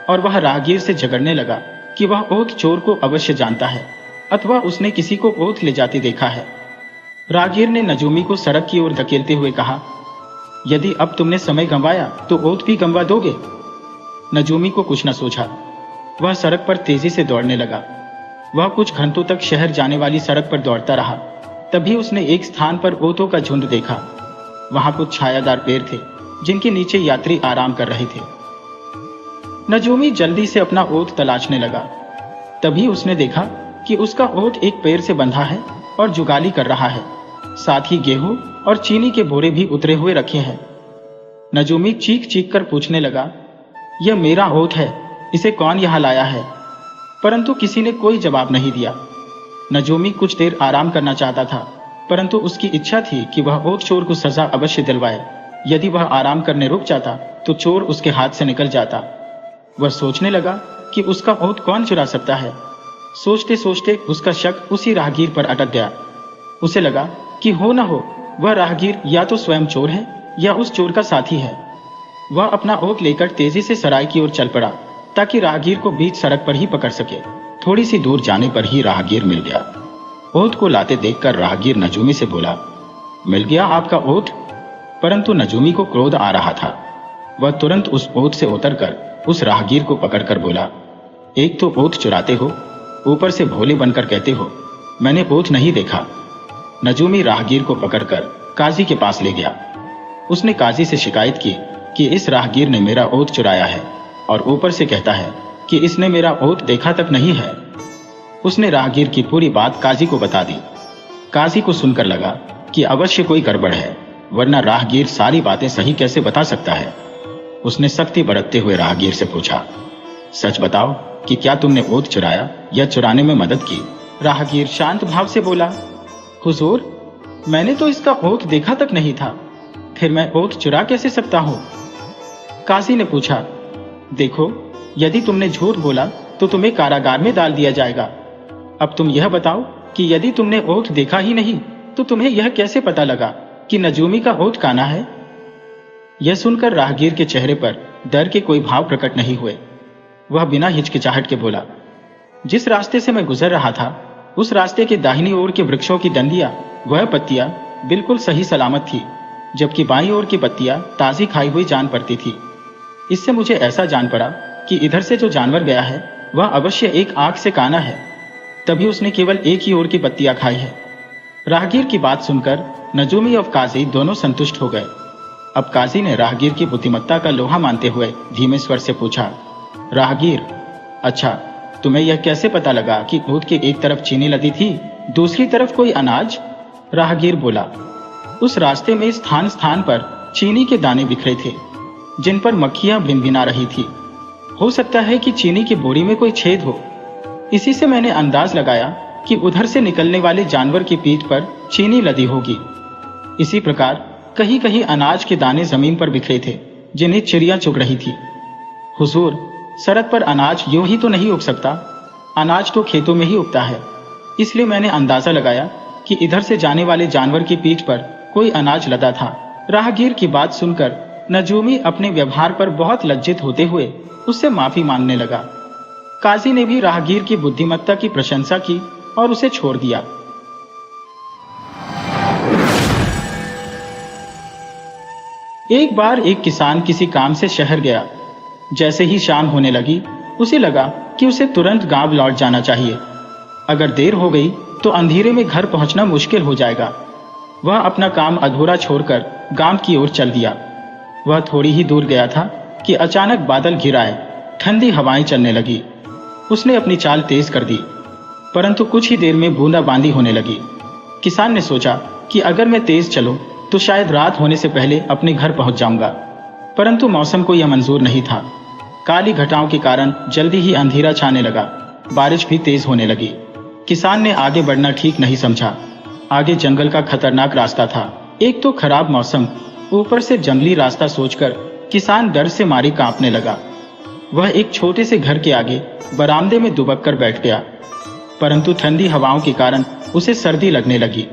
और वह राहगीर से झगड़ने लगा कि वह ऊँट चोर को अवश्य जानता है अथवा उसने किसी को ऊँट ले जाते देखा है। राहगीर ने नजूमी को सड़क की ओर धकेलते हुए कहा, यदि अब तुमने समय गंवाया तो ऊँट भी गंवा दोगे। नजूमी को कुछ न सूझा। वह सड़क पर तेजी से दौड़ने लगा। वह कुछ घंटों तक शहर जाने वाली सड़क पर दौड़ता रहा। तभी उसने एक स्थान पर ऊँटों का झुंड देखा। वहां कुछ छायादार पेड़ थे जिनके नीचे यात्री आराम कर रहे थे। नजूमी जल्दी से अपना ऊँट तलाशने लगा। तभी उसने देखा कि उसका ऊँट एक पेड़ से बंधा है और जुगाली कर रहा है। साथ ही गेहूं और चीनी के बोरे भी उतरे हुए रखे हैं। नजूमी चीख चीख कर पूछने लगा, यह मेरा ऊँट है, इसे कौन यहाँ लाया है? परंतु किसी ने कोई जवाब नहीं दिया। नजूमी कुछ देर आराम करना चाहता था, परंतु उसकी इच्छा थी कि वह ऊँट चोर को सजा अवश्य दिलवाए। यदि वह आराम करने रुक जाता तो चोर उसके हाथ से निकल जाता। वह सोचने लगा कि उसका ऊँट कौन चुरा सकता है। सोचते सोचते उसका शक उसी राहगीर पर अटक गया। उसे लगा कि हो न हो वह राहगीर या तो स्वयं चोर है या उस चोर का साथी है। वह अपना ऊँट लेकर तेजी से सराय की ओर चल पड़ा ताकि राहगीर को बीच सड़क पर ही पकड़ सके। थोड़ी सी दूर जाने पर ही राहगीर मिल गया। ऊँट को लाते देखकर राहगीर नजूमी से बोला, मिल गया आपका ऊँट? परंतु नजूमी को क्रोध आ रहा था। वह तुरंत उस ऊँट से उतरकर उस राहगीर को पकड़कर बोला, एक तो ऊँट चुराते हो, ऊपर से भोले बनकर कहते हो मैंने ऊँट नहीं देखा। नजूमी राहगीर को पकड़कर काजी के पास ले गया। उसने काजी से शिकायत की कि इस राहगीर ने मेरा ऊँट चुराया है और ऊपर से कहता है कि इसने मेरा ऊँट देखा तक नहीं है। उसने राहगीर की पूरी बात काजी को बता दी। काजी को सुनकर लगा कि अवश्य कोई गड़बड़ है, वरना राहगीर सारी बातें सही कैसे बता सकता है। उसने सख्ती बरतते हुए राहगीर से पूछा, सच बताओ कि क्या तुमने ऊँट चुराया या चुराने में मदद की? राहगीर शांत भाव से बोला, हुजूर, मैंने तो इसका ऊँट देखा तक नहीं था, फिर मैं ऊँट चुरा कैसे सकता हूँ? काजी ने पूछा, देखो, यदि तुमने झूठ बोला तो तुम्हें कारागार में डाल दिया जाएगा। अब तुम यह बताओ कि यदि तुमने ऊँट देखा ही नहीं तो तुम्हें यह कैसे पता लगा कि नजूमी का ऊँट काना है? यह सुनकर राहगीर के चेहरे पर डर के कोई भाव प्रकट नहीं हुए। वह बिना हिचकिचाहट के बोला, जिस रास्ते से मैं गुजर रहा था उस रास्ते के दाहिनी ओर के वृक्षों की डंडियां वह पत्तियां बिल्कुल सही सलामत थी, जबकि बाईं ओर की पत्तियां ताजी खाई हुई जान पड़ती थी। इससे मुझे ऐसा जान पड़ा कि इधर से जो जानवर गया है वह अवश्य एक आंख से काना है, तभी उसने केवल एक ही ओर की पत्तियां खाई है। राहगीर की बात सुनकर नजूमी और काजी दोनों संतुष्ट हो गए। अब काजी ने राहगीर की बुद्धिमत्ता का लोहा मानते हुए धीमे स्वर से पूछा, राहगीर, अच्छा, तुम्हें यह कैसे पता लगा कि ऊँट के एक तरफ चीनी लदी थी, दूसरी तरफ कोई अनाज? राहगीर बोला, उस रास्ते में स्थान स्थान पर चीनी के दाने बिखरे थे जिन पर मक्खियां भिनभिना रही थी। हो सकता है कि चीनी की बोरी में कोई छेद हो। इसी से मैंने अंदाज लगाया कि उधर से निकलने वाले जानवर की पीठ पर चीनी लदी होगी। इसी प्रकार कहीं कहीं अनाज के दाने जमीन पर बिखरे थे जिन्हें चिड़िया चुग रही थी। हुजूर, सड़क पर अनाज यूं ही तो नहीं उग सकता, अनाज तो खेतों में ही उगता है। इसलिए मैंने अंदाजा लगाया कि इधर से जाने वाले जानवर की पीठ पर कोई अनाज लदा था। राहगीर की बात सुनकर नजूमी अपने व्यवहार पर बहुत लज्जित होते हुए उससे माफी मांगने लगा। काजी ने भी राहगीर की बुद्धिमत्ता की प्रशंसा की और उसे छोड़ दिया। एक बार एक किसान किसी काम से शहर गया। जैसे ही शाम होने लगी उसे लगा कि उसे तुरंत गांव लौट जाना चाहिए। अगर देर हो गई तो अंधेरे में घर पहुंचना मुश्किल हो जाएगा। वह अपना काम अधूरा छोड़कर गांव की ओर चल दिया। वह थोड़ी ही दूर गया था कि अचानक बादल घिर आए, ठंडी हवाएं चलने लगी। उसने अपनी चाल तेज कर दी, परंतु कुछ ही देर में बूंदाबांदी होने लगी। किसान ने सोचा कि अगर मैं तेज चलूं तो शायद रात होने से पहले अपने घर पहुंच जाऊंगा, परंतु मौसम को यह मंजूर नहीं था। काली घटाओं के कारण जल्दी ही अंधेरा छाने लगा। बारिश भी तेज होने लगी। किसान ने आगे बढ़ना ठीक नहीं समझा। आगे जंगल का खतरनाक रास्ता था। एक तो खराब मौसम, ऊपर से जंगली रास्ता सोचकर किसान डर से मारे कांपने लगा। वह एक छोटे से घर के आगे बरामदे में दुबक कर बैठ गया, परंतु ठंडी हवाओं के कारण उसे सर्दी लगने लगी।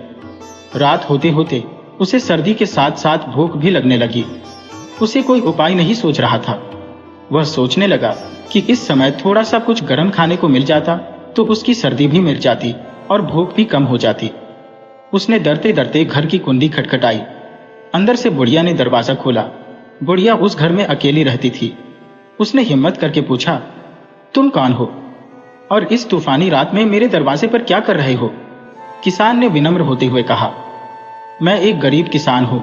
रात होते होते उसे सर्दी के साथ साथ भूख भी लगने लगी। उसे कोई उपाय नहीं सोच रहा था। वह सोचने लगा कि इस समय थोड़ा सा कुछ गर्म खाने को मिल जाता तो उसकी सर्दी भी मिट जाती और भूख भी कम हो जाती। उसने डरते डरते घर की कुंडी खटखटाई। अंदर से बुढ़िया ने दरवाजा खोला। बुढ़िया उस घर में अकेली रहती थी। उसने हिम्मत करके पूछा, तुम कौन हो और इस तूफानी रात में मेरे दरवाजे पर क्या कर रहे हो? किसान ने विनम्र होते हुए कहा, मैं एक गरीब किसान हूं।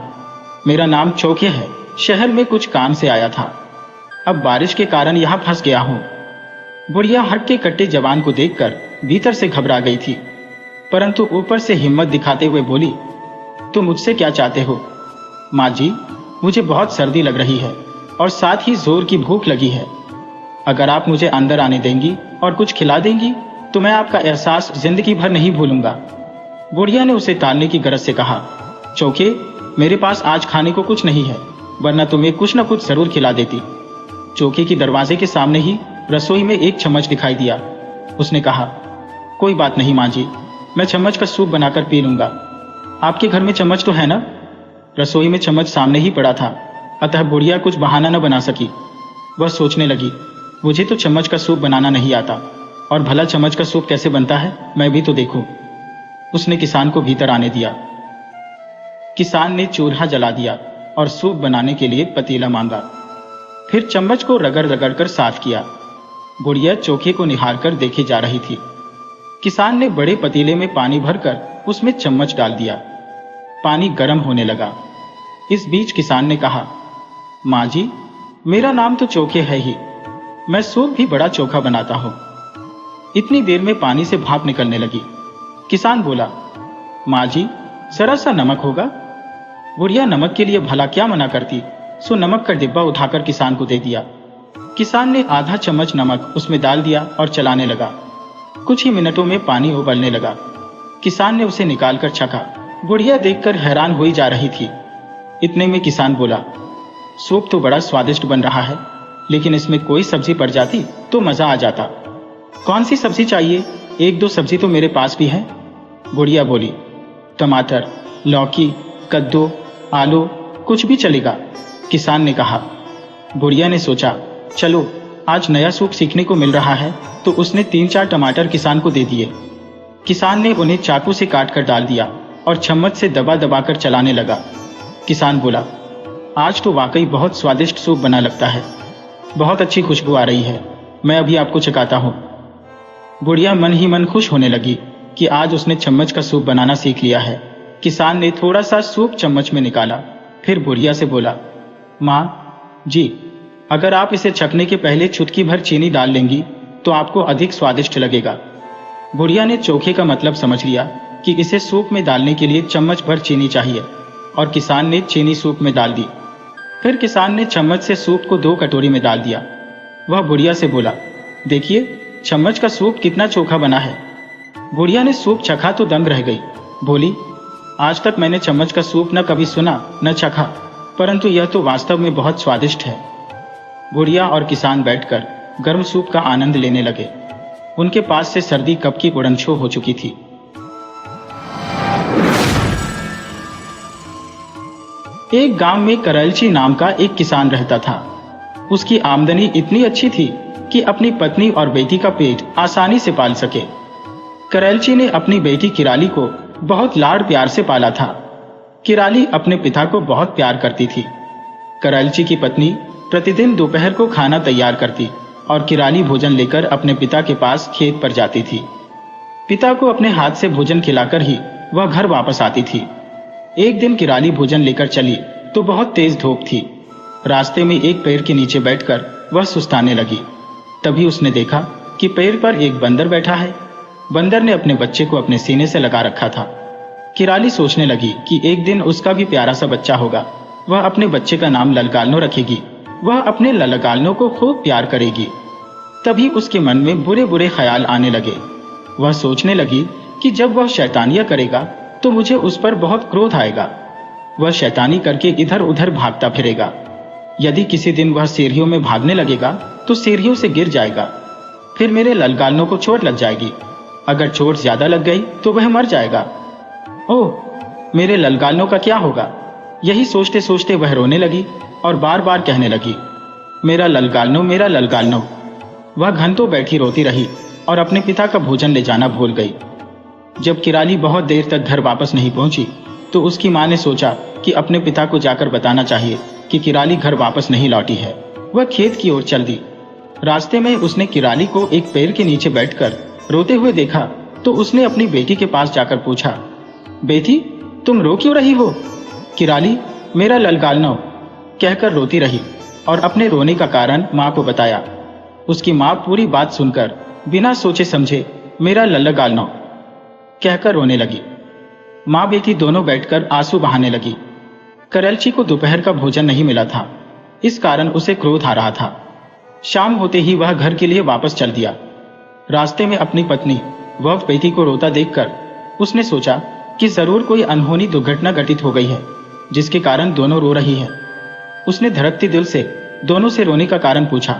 मेरा नाम चौके है। शहर में कुछ काम से आया था। अब बारिश के कारण यहां फंस गया हूं। बुढ़िया हट्टे कट्टे जवान को देखकर भीतर से घबरा गई थी, परंतु ऊपर से हिम्मत दिखाते हुए बोली, तुम मुझसे क्या चाहते हो? माँ जी, मुझे बहुत सर्दी लग रही है और साथ ही जोर की भूख लगी है। अगर आप मुझे अंदर आने देंगी और कुछ खिला देंगी तो मैं आपका एहसास जिंदगी भर नहीं भूलूंगा। बुढ़िया ने उसे टालने की गरज से कहा, चौके, मेरे पास आज खाने को कुछ नहीं है, वरना तुम्हें कुछ न कुछ जरूर खिला देती। चौके की दरवाजे के सामने ही रसोई में एक चम्मच दिखाई दिया। उसने कहा, कोई बात नहीं माँ जी, मैं चम्मच का सूप बनाकर पी लूंगा। आपके घर में चम्मच तो है ना? रसोई में चम्मच सामने ही पड़ा था, अतः बुढ़िया कुछ बहाना न बना सकी। वह सोचने लगी, मुझे तो चम्मच का सूप बनाना नहीं आता, और भला चम्मच का सूप कैसे बनता है, मैं भी तो देखूं। उसने किसान को भीतर आने दिया। किसान ने चूल्हा जला दिया और सूप बनाने के लिए पतीला मांगा। फिर चम्मच को रगड़ रगड़ कर साफ किया। बुढ़िया चोखे को निहार कर देखे जा रही थी। किसान ने बड़े पतीले में पानी भरकर उसमें चम्मच डाल दिया। पानी गर्म होने लगा। इस बीच किसान ने कहा, माँ जी, मेरा नाम तो चोखे है ही, मैं सूप भी बड़ा चोखा बनाता हूं। इतनी देर में पानी से भाप निकलने लगी। किसान बोला, माँ जी, जरा सा नमक होगा? बुढ़िया नमक के लिए भला क्या मना करती, सो नमक का डिब्बा उठाकर किसान को दे दिया। किसान ने आधा चम्मच नमक उसमें डाल दिया और चलाने लगा। कुछ ही मिनटों में पानी उबलने लगा। किसान ने उसे निकालकर छका। बुढ़िया देखकर हैरान हुई जा रही थी। इतने में किसान बोला, सूप तो बड़ा स्वादिष्ट बन रहा है, लेकिन इसमें कोई सब्जी पड़ जाती तो मजा आ जाता। कौन सी सब्जी चाहिए? एक दो सब्जी तो मेरे पास भी है। बुढ़िया बोली, टमाटर, लौकी, कद्दू, आलू, कुछ भी चलेगा। किसान ने कहा। बुढ़िया ने सोचा, चलो आज नया सूप सीखने को मिल रहा है, तो उसने 3-4 टमाटर किसान को दे दिए। किसान ने उन्हें चाकू से काट कर डाल दिया और चम्मच से दबा दबा कर चलाने लगा। किसान बोला, आज तो वाकई बहुत स्वादिष्ट सूप बना लगता है, बहुत अच्छी खुशबू आ रही है, मैं अभी आपको चखाता हूँ। बुढ़िया मन ही मन खुश होने लगी कि आज उसने चम्मच का सूप बनाना सीख लिया है। किसान ने थोड़ा सा सूप चम्मच में निकाला, फिर बुढ़िया से बोला, माँ जी, अगर आप इसे चखने के पहले चुटकी भर चीनी डाल लेंगी तो आपको अधिक स्वादिष्ट लगेगा। बुढ़िया ने चोखे का मतलब समझ लिया कि इसे सूप में डालने के लिए चम्मच भर चीनी चाहिए, और किसान ने चीनी सूप में डाल दी। फिर किसान ने चम्मच से सूप को 2 कटोरी में डाल दिया। वह बुढ़िया से बोला, देखिए चम्मच का सूप कितना चोखा बना है। बुढ़िया ने सूप चखा तो दंग रह गई। बोली, आज तक मैंने चम्मच का सूप न कभी सुना न चखा, परंतु यह तो वास्तव में बहुत स्वादिष्ट है। बुढ़िया और किसान बैठकर गर्म सूप का आनंद लेने लगे। उनके पास से सर्दी कब की उड़नछो हो चुकी थी। एक गांव में करैलची नाम का एक किसान रहता था। उसकी आमदनी इतनी अच्छी थी कि अपनी पत्नी और बेटी का पेट आसानी से पाल सके। करैलची ने अपनी बेटी किराली को बहुत लाड प्यार से पाला था। किराली अपने पिता को बहुत प्यार करती थी। करैलची की पत्नी प्रतिदिन दोपहर को खाना तैयार करती और किराली भोजन लेकर अपने पिता के पास खेत पर जाती थी। पिता को अपने हाथ से भोजन खिलाकर ही वह घर वापस आती थी। एक दिन किराली भोजन लेकर चली तो बहुत तेज धूप थी। रास्ते में एक पेड़ के नीचे बैठकर वह सुस्ताने लगी। तभी उसने देखा कि पेड़ पर एक बंदर बैठा है। बंदर ने अपने बच्चे को अपने सीने से लगा रखा था। किराली सोचने लगी कि एक दिन उसका भी प्यारा सा बच्चा होगा। वह अपने बच्चे का नाम ललगालनो रखेगी। वह अपने ललगालनो को खूब प्यार करेगी। तभी उसके मन में बुरे बुरे ख्याल आने लगे। वह सोचने लगी कि जब वह शैतानियां करेगा तो मुझे उस पर बहुत क्रोध आएगा। वह शैतानी करके इधर उधर भागता फिरेगा। यदि किसी दिन वह सीढ़ियों में भागने लगेगा तो सीढ़ियों से गिर जाएगा, फिर मेरे ललगालनों को चोट लग जाएगी। अगर चोट ज्यादा लग गई तो वह मर जाएगा। ओह, मेरे ललगालनों का क्या होगा? यही सोचते सोचते वह रोने लगी और बार बार कहने लगी, मेरा ललगालनों, मेरा ललगालनों। वह घंटों बैठी रोती रही और अपने पिता का भोजन ले जाना भूल गई। जब किराली बहुत देर तक घर वापस नहीं पहुंची तो उसकी मां ने सोचा कि अपने पिता को जाकर बताना चाहिए कि किराली घर वापस नहीं लौटी है। वह खेत की ओर चल दी। रास्ते में उसने किराली को एक पेड़ के नीचे बैठकर रोते हुए देखा तो उसने अपनी बेटी के पास जाकर पूछा, बेटी, तुम रो क्यों रही हो? किराली, मेरा ललगालनों कहकर रोती रही और अपने रोने का कारण मां को बताया। उसकी मां पूरी बात सुनकर बिना सोचे समझे मेरा ललगालनों कहकर रोने लगी। मां बेटी दोनों बैठकर आंसू बहाने लगी। करैलची को दोपहर का भोजन नहीं मिला था, इस कारण उसे क्रोध आ रहा था। शाम होते ही वह घर के लिए वापस चल दिया। रास्ते में अपनी पत्नी व बेटी को रोता देखकर उसने सोचा कि जरूर कोई अनहोनी दुर्घटना घटित हो गई है जिसके कारण दोनों रो रही है। उसने धड़कते दिल से दोनों से रोने का कारण पूछा।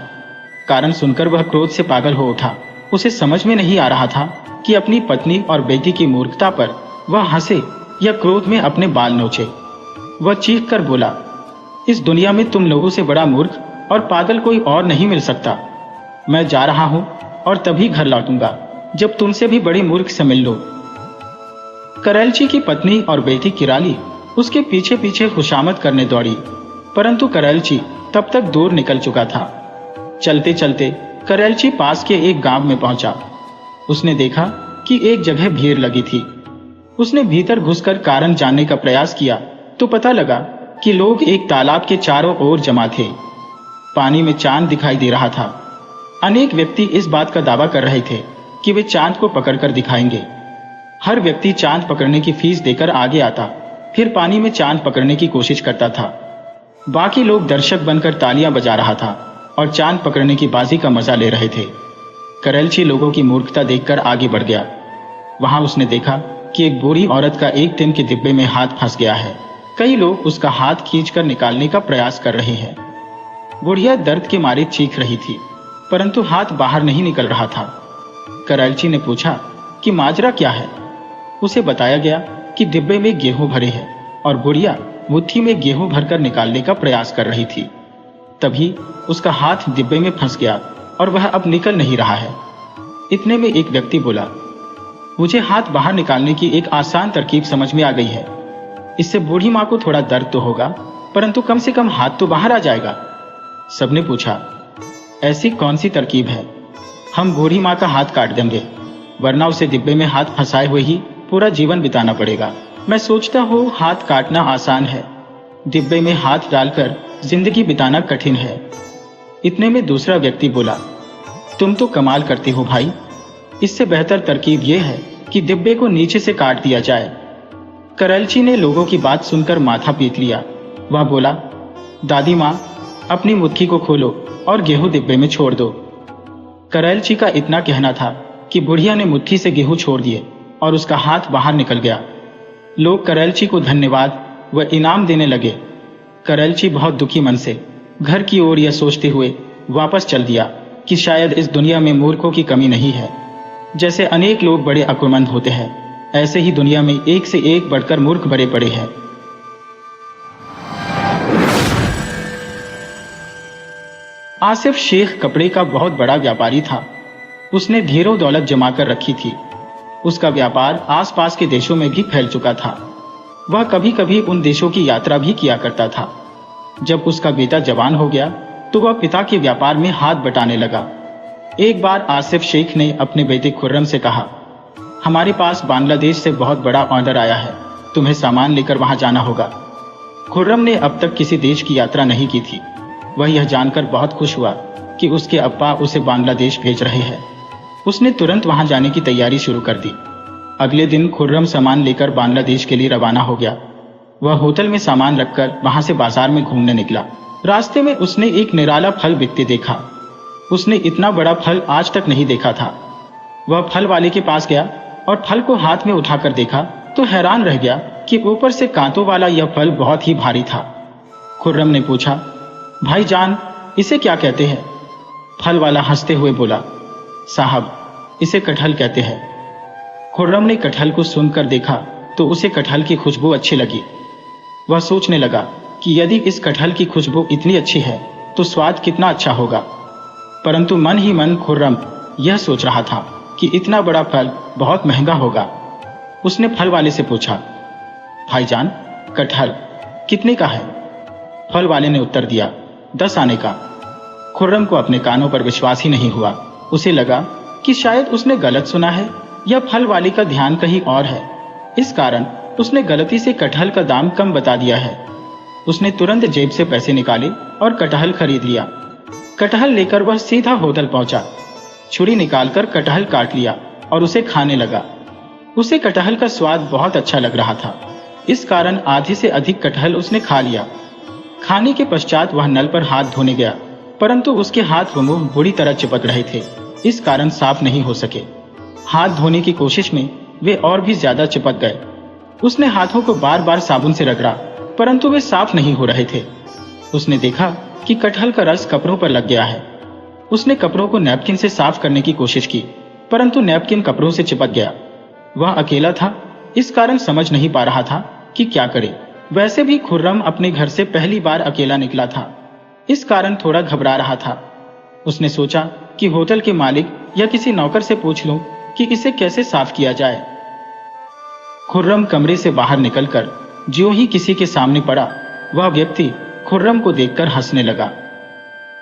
कारण सुनकर वह क्रोध से पागल हो उठा। उसे समझ में नहीं आ रहा था कि अपनी पत्नी और बेटी की मूर्खता पर वह हंसे या क्रोध में अपने बाल नोचे। वह चीख कर बोला, इस दुनिया में तुम लोगों से बड़ा मूर्ख और पागल कोई और नहीं मिल सकता। मैं जा रहा हूं और तभी घर लौटूंगा जब तुमसे भी बड़े मूर्ख से मिल लो। करैलची की पत्नी और बेटी किराली उसके पीछे पीछे खुशामद करने दौड़ी, परंतु करैलची तब तक दूर निकल चुका था। चलते चलते करैलची पास के एक गांव में पहुंचा। उसने देखा कि एक जगह भीड़ लगी थी। उसने भीतर घुसकर कारण जानने का प्रयास किया तो पता लगा कि लोग एक तालाब के चारों ओर जमा थे। पानी में चांद दिखाई दे रहा था। अनेक व्यक्ति इस बात का दावा कर रहे थे कि वे चांद को पकड़कर दिखाएंगे। हर व्यक्ति चांद पकड़ने की फीस देकर आगे आता, फिर पानी में चांद पकड़ने की कोशिश करता था। बाकी लोग दर्शक बनकर तालियां बजा रहा था और चांद पकड़ने की बाजी का मजा ले रहे थे। करैलची लोगों की मूर्खता देखकर आगे बढ़ गया। वहां उसने देखा कि एक बूढ़ी औरत का एक टिन के डिब्बे में हाथ फंस गया है। कई लोग उसका हाथ खींचकर निकालने का प्रयास कर रहे हैं। बुढ़िया दर्द के मारे चीख रही थी, परंतु हाथ बाहर नहीं निकल रहा था। करैलची ने पूछा कि माजरा क्या है। उसे बताया गया कि डिब्बे में गेहूं भरे हैं और बुढ़िया मुट्ठी में गेहूं भरकर निकालने का प्रयास कर रही थी। तभी उसका हाथ डिब्बे में फंस गया और वह अब निकल नहीं रहा है। इतने में एक व्यक्ति बोला, मुझे हाथ बाहर निकालने की एक आसान तरकीब समझ में आ गई है। इससे बूढ़ी माँ को थोड़ा दर्द तो होगा, परंतु कम से कम हाथ तो बाहर आ जाएगा। सबने पूछा, ऐसी कौन सी तरकीब है? हम बूढ़ी माँ का हाथ काट देंगे, वरना उसे डिब्बे में हाथ फंसाए हुए ही पूरा जीवन बिताना पड़ेगा। मैं सोचता हूँ हाथ काटना आसान है, डिब्बे में हाथ डालकर जिंदगी बिताना कठिन है। इतने में दूसरा व्यक्ति बोला, तुम तो कमाल करते हो भाई। इससे बेहतर तरकीब यह है कि डिब्बे को नीचे से काट दिया जाए। करैलची ने लोगों की बात सुनकर माथा पीट लिया। वह बोला, दादी माँ, अपनी मुट्ठी को खोलो और गेहूं डिब्बे में छोड़ दो। करैलची का इतना कहना था कि बुढ़िया ने मुट्ठी से गेहूं छोड़ दिए और उसका हाथ बाहर निकल गया। लोग करैलची को धन्यवाद व इनाम देने लगे। करैलची बहुत दुखी मन से घर की ओर यह सोचते हुए वापस चल दिया कि शायद इस दुनिया में मूर्खों की कमी नहीं है। जैसे अनेक लोग बड़े अक्लमंद होते हैं, ऐसे ही दुनिया में एक से एक बढ़कर मूर्ख भरे पड़े हैं। आसिफ शेख कपड़े का बहुत बड़ा व्यापारी था। उसने ढेरों दौलत जमा कर रखी थी। उसका व्यापार आसपास के देशों में भी फैल चुका था। वह कभी कभी उन देशों की यात्रा भी किया करता था। जब उसका बेटा जवान हो गया तो वह पिता के व्यापार में हाथ बटाने लगा। एक बार आसिफ शेख ने अपने बेटे खुर्रम से कहा, हमारे पास बांग्लादेश से बहुत बड़ा ऑर्डर आया है, तुम्हें सामान लेकर वहां जाना होगा। खुर्रम ने अब तक किसी देश की यात्रा नहीं की थी। वह यह जानकर बहुत खुश हुआ कि उसके अब्बा उसे बांग्लादेश भेज रहे हैं। उसने तुरंत वहां जाने की तैयारी शुरू कर दी। अगले दिन खुर्रम सामान लेकर बांग्लादेश के लिए रवाना हो गया। वह होटल में सामान रखकर वहां से बाजार में घूमने निकला। रास्ते में उसने एक निराला फल बिकते देखा। उसने इतना बड़ा फल आज तक नहीं देखा था। वह फल वाले के पास गया और फल को हाथ में उठाकर देखा तो हैरान रह गया कि ऊपर से कांटों वाला यह फल बहुत ही भारी था। खुर्रम ने पूछा, भाईजान, इसे क्या कहते हैं? फल वाला हंसते हुए बोला, साहब, इसे कटहल कहते हैं। खुर्रम ने कटहल को सूंघकर देखा तो उसे कटहल की खुशबू अच्छी लगी। वह सोचने लगा कि यदि इस कटहल की खुशबू इतनी अच्छी है तो स्वाद कितना अच्छा होगा। परंतु मन ही मन खुर्रम यह सोच रहा था कि इतना बड़ा फल बहुत महंगा होगा। उसने फल वाले से पूछा, भाईजान, कटहल कितने का है? फल वाले ने उत्तर दिया, 10 आने का। खुर्रम को अपने कानों पर विश्वास ही नहीं हुआ। उसे लगा कि शायद उसने गलत सुना है या फल वाले का ध्यान कहीं और है। इस कारण उसने गलती से कटहल का दाम कम बता दिया है। उसने तुरंत जेब से पैसे निकाले और कटहल खरीद लिया। कटहल लेकर वह सीधा होटल पहुंचा। छुरी निकालकर कटहल काट लिया और उसे खाने लगा। उसे कटहल का स्वाद बहुत अच्छा लग रहा था। इस कारण आधे से अधिक कटहल उसने खा लिया। खाने के पश्चात वह नल पर हाथ धोने गया, परंतु उसके हाथ व मुंह बुरी तरह चिपक रहे थे, इस कारण साफ नहीं हो सके। हाथ धोने की कोशिश में वे और भी ज्यादा चिपक गए। उसने हाथों को बार बार साबुन से रगड़ा, परंतु वे साफ नहीं हो रहे थे। उसने देखा कि कटहल का रस कपड़ों पर लग गया है। उसने कपड़ों को नैपकिन से साफ करने की कोशिश की, परंतु नैपकिन कपड़ों से चिपक गया। वह अकेला था, इस कारण समझ नहीं पा रहा था कि क्या करे। वैसे भी खुर्रम अपने घर से पहली बार अकेला निकला था, इस कारण थोड़ा घबरा रहा था। उसने सोचा कि होटल के मालिक या किसी नौकर से पूछ लूं कि इसे कैसे साफ किया जाए। खुर्रम कमरे से बाहर निकलकर ज्यों ही किसी के सामने पड़ा, वह व्यक्ति खुर्रम को देखकर हंसने लगा।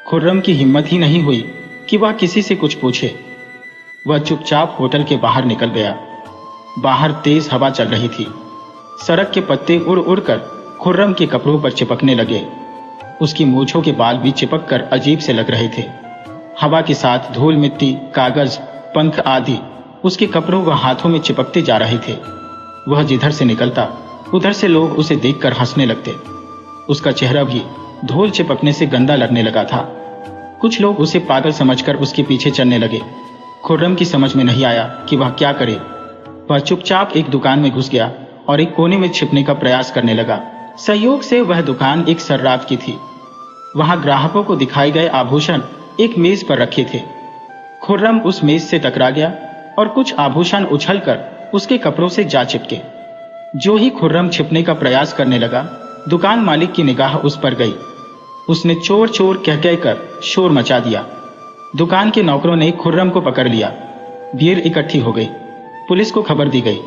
खुर्रम की हिम्मत ही नहीं हुई कि वह किसी से कुछ पूछे। वह चुपचाप होटल के बाहर निकल गया। बाहर तेज हवा चल रही थी। सड़क के पत्ते उड़ उड़कर खुर्रम के कपड़ों पर चिपकने लगे। उसकी मूंछों के बाल भी चिपक कर अजीब से लग रहे थे। हवा के साथ धूल, मिट्टी, कागज, पंख आदि उसके कपड़ों व हाथों में चिपकते जा रहे थे। वह जिधर से निकलता उधर से लोग उसे देखकर हंसने लगते। उसका चेहरा भी धूल चिपकने से गंदा लगने लगा था। कुछ लोग उसे पागल समझकर उसके पीछे चलने लगे। खुर्रम की समझ में नहीं आया कि वह क्या करे। वह चुपचाप एक दुकान में घुस गया और एक कोने में छिपने का प्रयास करने लगा। संयोग से वह दुकान एक सर्राफ की थी। वहां ग्राहकों को दिखाए गए आभूषण एक मेज पर रखे थे। खुर्रम उस मेज से टकरा गया और कुछ आभूषण उछलकर उसके कपड़ों से जा चिपके। जो ही खुर्रम छिपने का प्रयास करने लगा, दुकान मालिक की निगाह उस पर गई। उसने चोर चोर कह कहकर शोर मचा दिया। दुकान के नौकरों ने खुर्रम को पकड़ लिया। भीड़ इकट्ठी हो गई। पुलिस को खबर दी गई।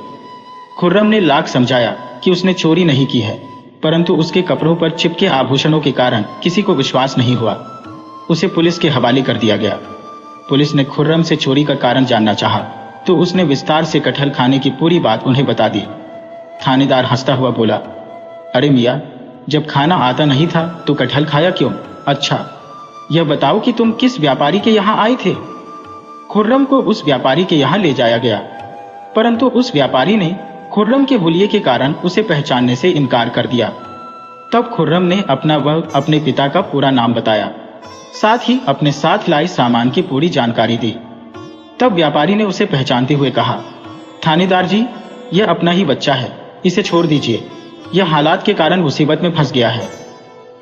खुर्रम ने लाख समझाया कि उसने चोरी नहीं की है, परंतु उसके कपड़ों पर चिपके आभूषणों के कारण किसी को विश्वास नहीं हुआ। उसे पुलिस के हवाले कर दिया गया। पुलिस ने खुर्रम से चोरी का कारण जानना चाहा, तो उसने विस्तार से कटहल खाने की पूरी बात उन्हें बता दी। थानेदार हंसता हुआ बोला, अरे मियाँ, जब खाना आता नहीं था तो कटहल खाया क्यों? अच्छा, यह बताओ कि तुम किस व्यापारी के यहाँ आए थे? खुर्रम को उस व्यापारी के यहाँ ले जाया गया, परंतु उस व्यापारी ने खुर्रम के हुलिये के कारण उसे पहचानने से इनकार कर दिया। तब खुर्रम ने अपना व अपने पिता का पूरा नाम बताया, साथ ही अपने साथ लाए सामान की पूरी जानकारी दी। तब व्यापारी ने उसे पहचानते हुए कहा, थानेदार जी, यह अपना ही बच्चा है, इसे छोड़ दीजिए। यह हालात के कारण मुसीबत में फंस गया है।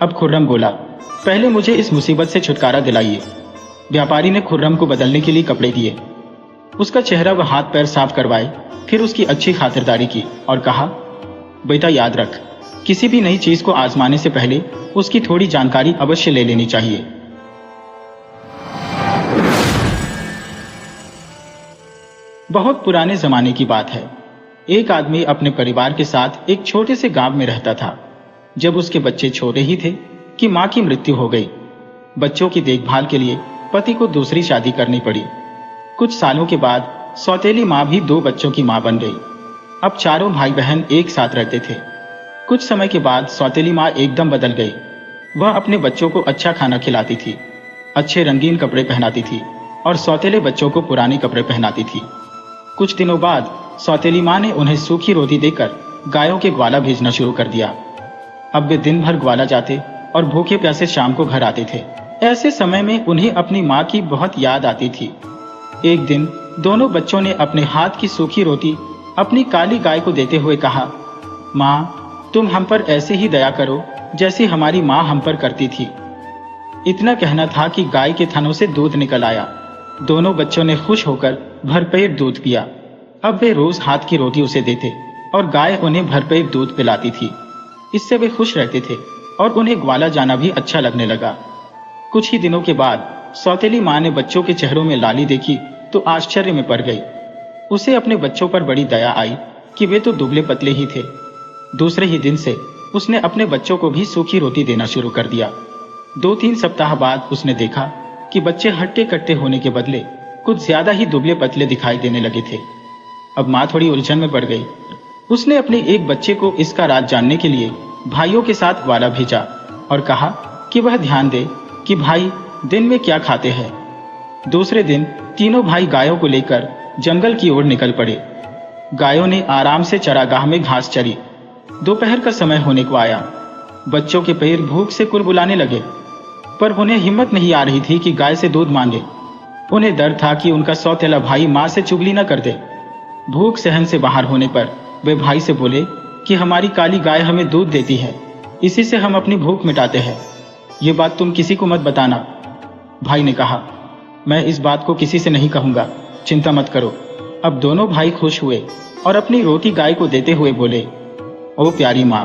अब खुर्रम बोला, पहले मुझे इस मुसीबत से छुटकारा दिलाइए। व्यापारी ने खुर्रम को बदलने के लिए कपड़े दिए। उसका चेहरा व हाथ पैर साफ करवाए, फिर उसकी अच्छी खातिरदारी की और कहा, बेटा याद रख, किसी भी नई चीज को आजमाने से पहले उसकी थोड़ी जानकारी अवश्य ले लेनी चाहिए। बहुत पुराने जमाने की बात है। एक आदमी अपने परिवार के साथ एक छोटे से गांव में रहता था। जब उसके बच्चे छोटे ही थे कि मां की मृत्यु हो गई। बच्चों की देखभाल के लिए पति को दूसरी शादी करनी पड़ी। कुछ सालों के बाद सौतेली मां भी 2 बच्चों की मां बन गई। अब चारों भाई बहन एक साथ रहते थे। कुछ समय के बाद सौतेली मां एकदम बदल गई। वह अपने बच्चों को अच्छा खाना खिलाती थी, अच्छे रंगीन कपड़े पहनाती थी और सौतेले बच्चों को पुराने कपड़े पहनाती थी। कुछ दिनों बाद सौतेली मां ने उन्हें सूखी रोटी देकर गायों के ग्वाला भेजना शुरू कर दिया। अब वे दिन भर ग्वाला जाते और भूखे प्यासे शाम को घर आते थे। ऐसे समय में उन्हें अपनी मां की बहुत याद आती थी। एक दिन दोनों बच्चों ने अपने हाथ की सूखी रोटी अपनी काली गाय को देते हुए कहा, माँ, तुम हम पर ऐसे ही दया करो जैसी हमारी माँ हम पर करती थी। इतना कहना था कि गाय के थनों से दूध निकल आया। दोनों बच्चों ने खुश होकर भरपेट दूध पिया। अब वे रोज हाथ की रोटी उसे देते और गाय उन्हें भरपेट दूध पिलाती थी। इससे वे खुश रहते थे और उन्हें ग्वाला जाना भी अच्छा लगने लगा। कुछ ही दिनों के बाद सौतेली माँ ने बच्चों के चेहरों में लाली देखी तो आश्चर्य में पड़ गई। उसे अपने बच्चों पर बड़ी दया आई कि वे तो दुबले पतले ही थे। दूसरे ही दिन से उसने अपने बच्चों को भी सूखी रोटी देना शुरू कर दिया। 2-3 सप्ताह बाद उसने देखा कि बच्चे हट्टे कट्टे होने के बदले कुछ ज्यादा ही दुबले पतले दिखाई देने लगे थे। अब माँ थोड़ी उलझन में पड़ गई। उसने अपने एक बच्चे को इसका राज जानने के लिए भाइयों के साथ ग्वाला भेजा और कहा कि वह ध्यान दे कि भाई दिन में क्या खाते हैं। दूसरे दिन तीनों भाई गायों को लेकर जंगल की ओर निकल पड़े। गायों ने आराम से चरागाह में घास चरी। दोपहर का समय होने को आया। बच्चों के पैर भूख से कुरबुलाने लगे, पर उन्हें हिम्मत नहीं आ रही थी कि गाय से दूध मांगे। उन्हें डर था कि उनका सौतेला भाई माँ से चुगली न कर दे। भूख सहन से बाहर होने पर वे भाई से बोले कि हमारी काली गाय हमें दूध देती है, इसी से हम अपनी भूख मिटाते हैं। ये बात तुम किसी को मत बताना। भाई ने कहा, मैं इस बात को किसी से नहीं कहूंगा, चिंता मत करो। अब दोनों भाई खुश हुए और अपनी रोटी गाय को देते हुए बोले, ओ प्यारी माँ,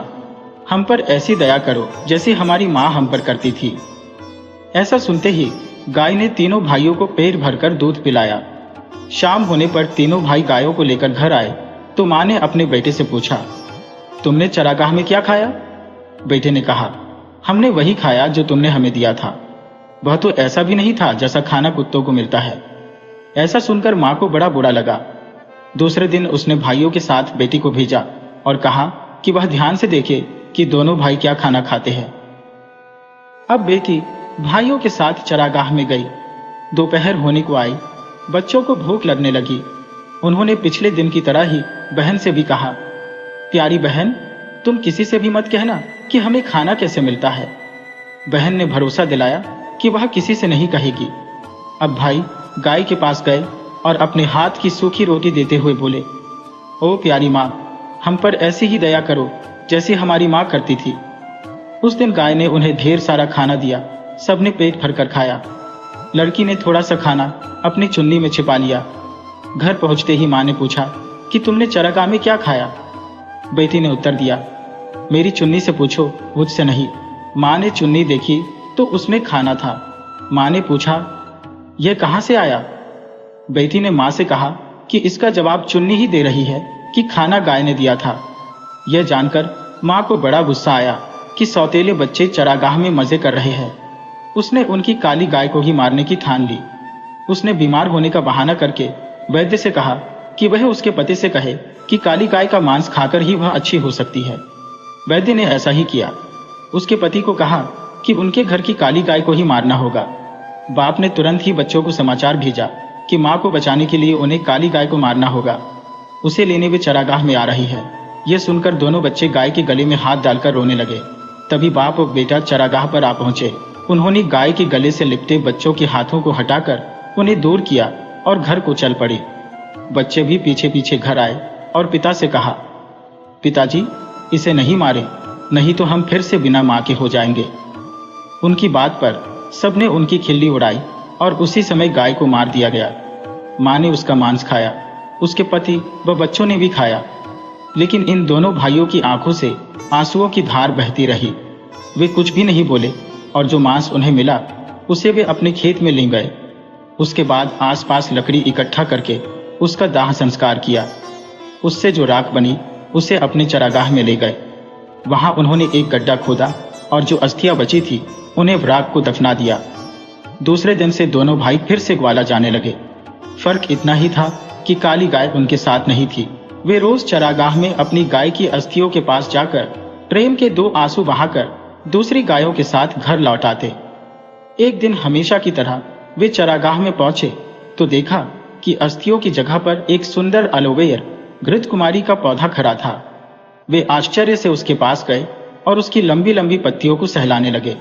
हम पर ऐसी दया करो जैसी हमारी माँ हम पर करती थी। ऐसा सुनते ही गाय ने तीनों भाइयों को पेट भरकर दूध पिलाया। शाम होने पर तीनों भाई गायों को लेकर घर आए तो माँ ने अपने बेटे से पूछा, तुमने चरागाह में क्या खाया? बेटे ने कहा, हमने वही खाया जो तुमने हमें दिया था। वह तो ऐसा भी नहीं था जैसा खाना कुत्तों को मिलता है। ऐसा सुनकर माँ को बड़ा बुरा लगा। दूसरे दिन उसने भाइयों के साथ बेटी को भेजा और कहा कि वह ध्यान से देखे कि दोनों भाई क्या खाना खाते हैं। अब बेटी भाइयों के साथ चरागाह में गई। दोपहर होने को आई। बच्चों को भूख लगने लगी। उन्होंने पिछले दिन की तरह ही बहन से भी कहा, प्यारी बहन, तुम किसी से भी मत कहना कि हमें खाना कैसे मिलता है। बहन ने भरोसा दिलाया कि वह किसी से नहीं कहेगी। अब भाई गाय के पास गए और अपने हाथ की सूखी रोटी देते हुए बोले, ओ प्यारी माँ, हम पर ऐसी ही दया करो जैसी हमारी माँ करती थी। उस दिन गाय ने उन्हें ढेर सारा खाना दिया। सबने पेट भरकर खाया। लड़की ने थोड़ा सा खाना अपनी चुन्नी में छिपा लिया। घर पहुंचते ही माँ ने पूछा कि तुमने चरागाह में क्या खाया? बेटी ने उत्तर दिया, मेरी चुन्नी से पूछो, मुझसे नहीं। माँ ने चुन्नी देखी तो उसमें खाना था। माँ ने पूछा, यह कहाँ से आया? बेटी ने माँ से कहा कि इसका जवाब चुन्नी ही दे रही है कि खाना गाय ने दिया था। यह जानकर माँ को बड़ा गुस्सा आया कि सौतेले बच्चे चरागाह में मजे कर रहे हैं। उसने उनकी काली गाय को ही मारने की ठान ली। उसने बीमार होने का बहाना करके वैद्य से कहा कि वह उसके पति से कहे कि काली गाय का मांस खाकर ही वह अच्छी हो सकती है। वैद्य ने ऐसा ही किया। उसके पति को कहा कि उनके घर की काली गाय को ही मारना होगा। बाप ने तुरंत ही बच्चों को समाचार भेजा कि माँ को बचाने के लिए उन्हें काली गाय को मारना होगा। उसे लेने वे चरागाह में आ रही है। यह सुनकर दोनों बच्चे गाय के गले में हाथ डालकर रोने लगे। तभी बाप और बेटा चरागाह पर आ पहुंचे। उन्होंने गाय के गले से लिपटे बच्चों के हाथों को हटाकर उन्हें दूर किया और घर को चल पड़े। बच्चे भी पीछे पीछे घर आए और पिता से कहा, पिताजी, इसे नहीं मारे, नहीं तो हम फिर से बिना माँ के हो जाएंगे। उनकी बात पर सबने उनकी खिल्ली उड़ाई और उसी समय गाय को मार दिया गया। माँ ने उसका मांस खाया, उसके पति व बच्चों ने भी खाया, लेकिन इन दोनों भाइयों की आंखों से आंसुओं की धार बहती रही। वे कुछ भी नहीं बोले और जो मांस उन्हें मिला उसे वे अपने खेत में ले गए। उसके बाद आसपास लकड़ी इकट्ठा करके उसका दाह संस्कार किया। उससे जो राख बनी उसे अपने चरागाह में ले गए। वहां उन्होंने एक गड्ढा खोदा और जो अस्थियां बची थी उन्हें राख को दफना दिया। दूसरे दिन से दोनों भाई फिर से ग्वाला जाने लगे। फर्क इतना ही था कि काली गाय उनके साथ नहीं थी। वे रोज चरागाह में अपनी गाय की अस्थियों के पास जाकर प्रेम के 2 आंसू बहाकर दूसरी गायों के साथ घर लौट आते। एक दिन हमेशा की तरह वे चरागाह में पहुंचे तो देखा कि अस्थियों की जगह पर एक सुंदर एलोवेरा घृत कुमारी का पौधा खड़ा था। वे आश्चर्य से उसके पास गए और उसकी लंबी लंबी पत्तियों को सहलाने लगे।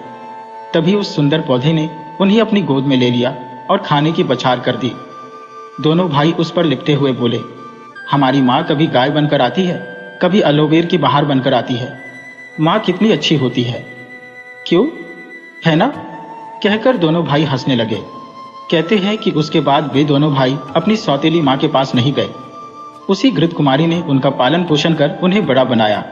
तभी उस सुंदर पौधे ने उन्हें अपनी गोद में ले लिया और खाने की बछार कर दी। दोनों भाई उस पर लिपटे हुए बोले, हमारी माँ कभी गाय बनकर आती है कभी एलोवेर की बहार बनकर आती है। माँ कितनी अच्छी होती है, क्यों, है ना? कहकर दोनों भाई हंसने लगे। कहते हैं कि उसके बाद वे दोनों भाई अपनी सौतेली माँ के पास नहीं गए। उसी घृत कुमारी ने उनका पालन पोषण कर उन्हें बड़ा बनाया।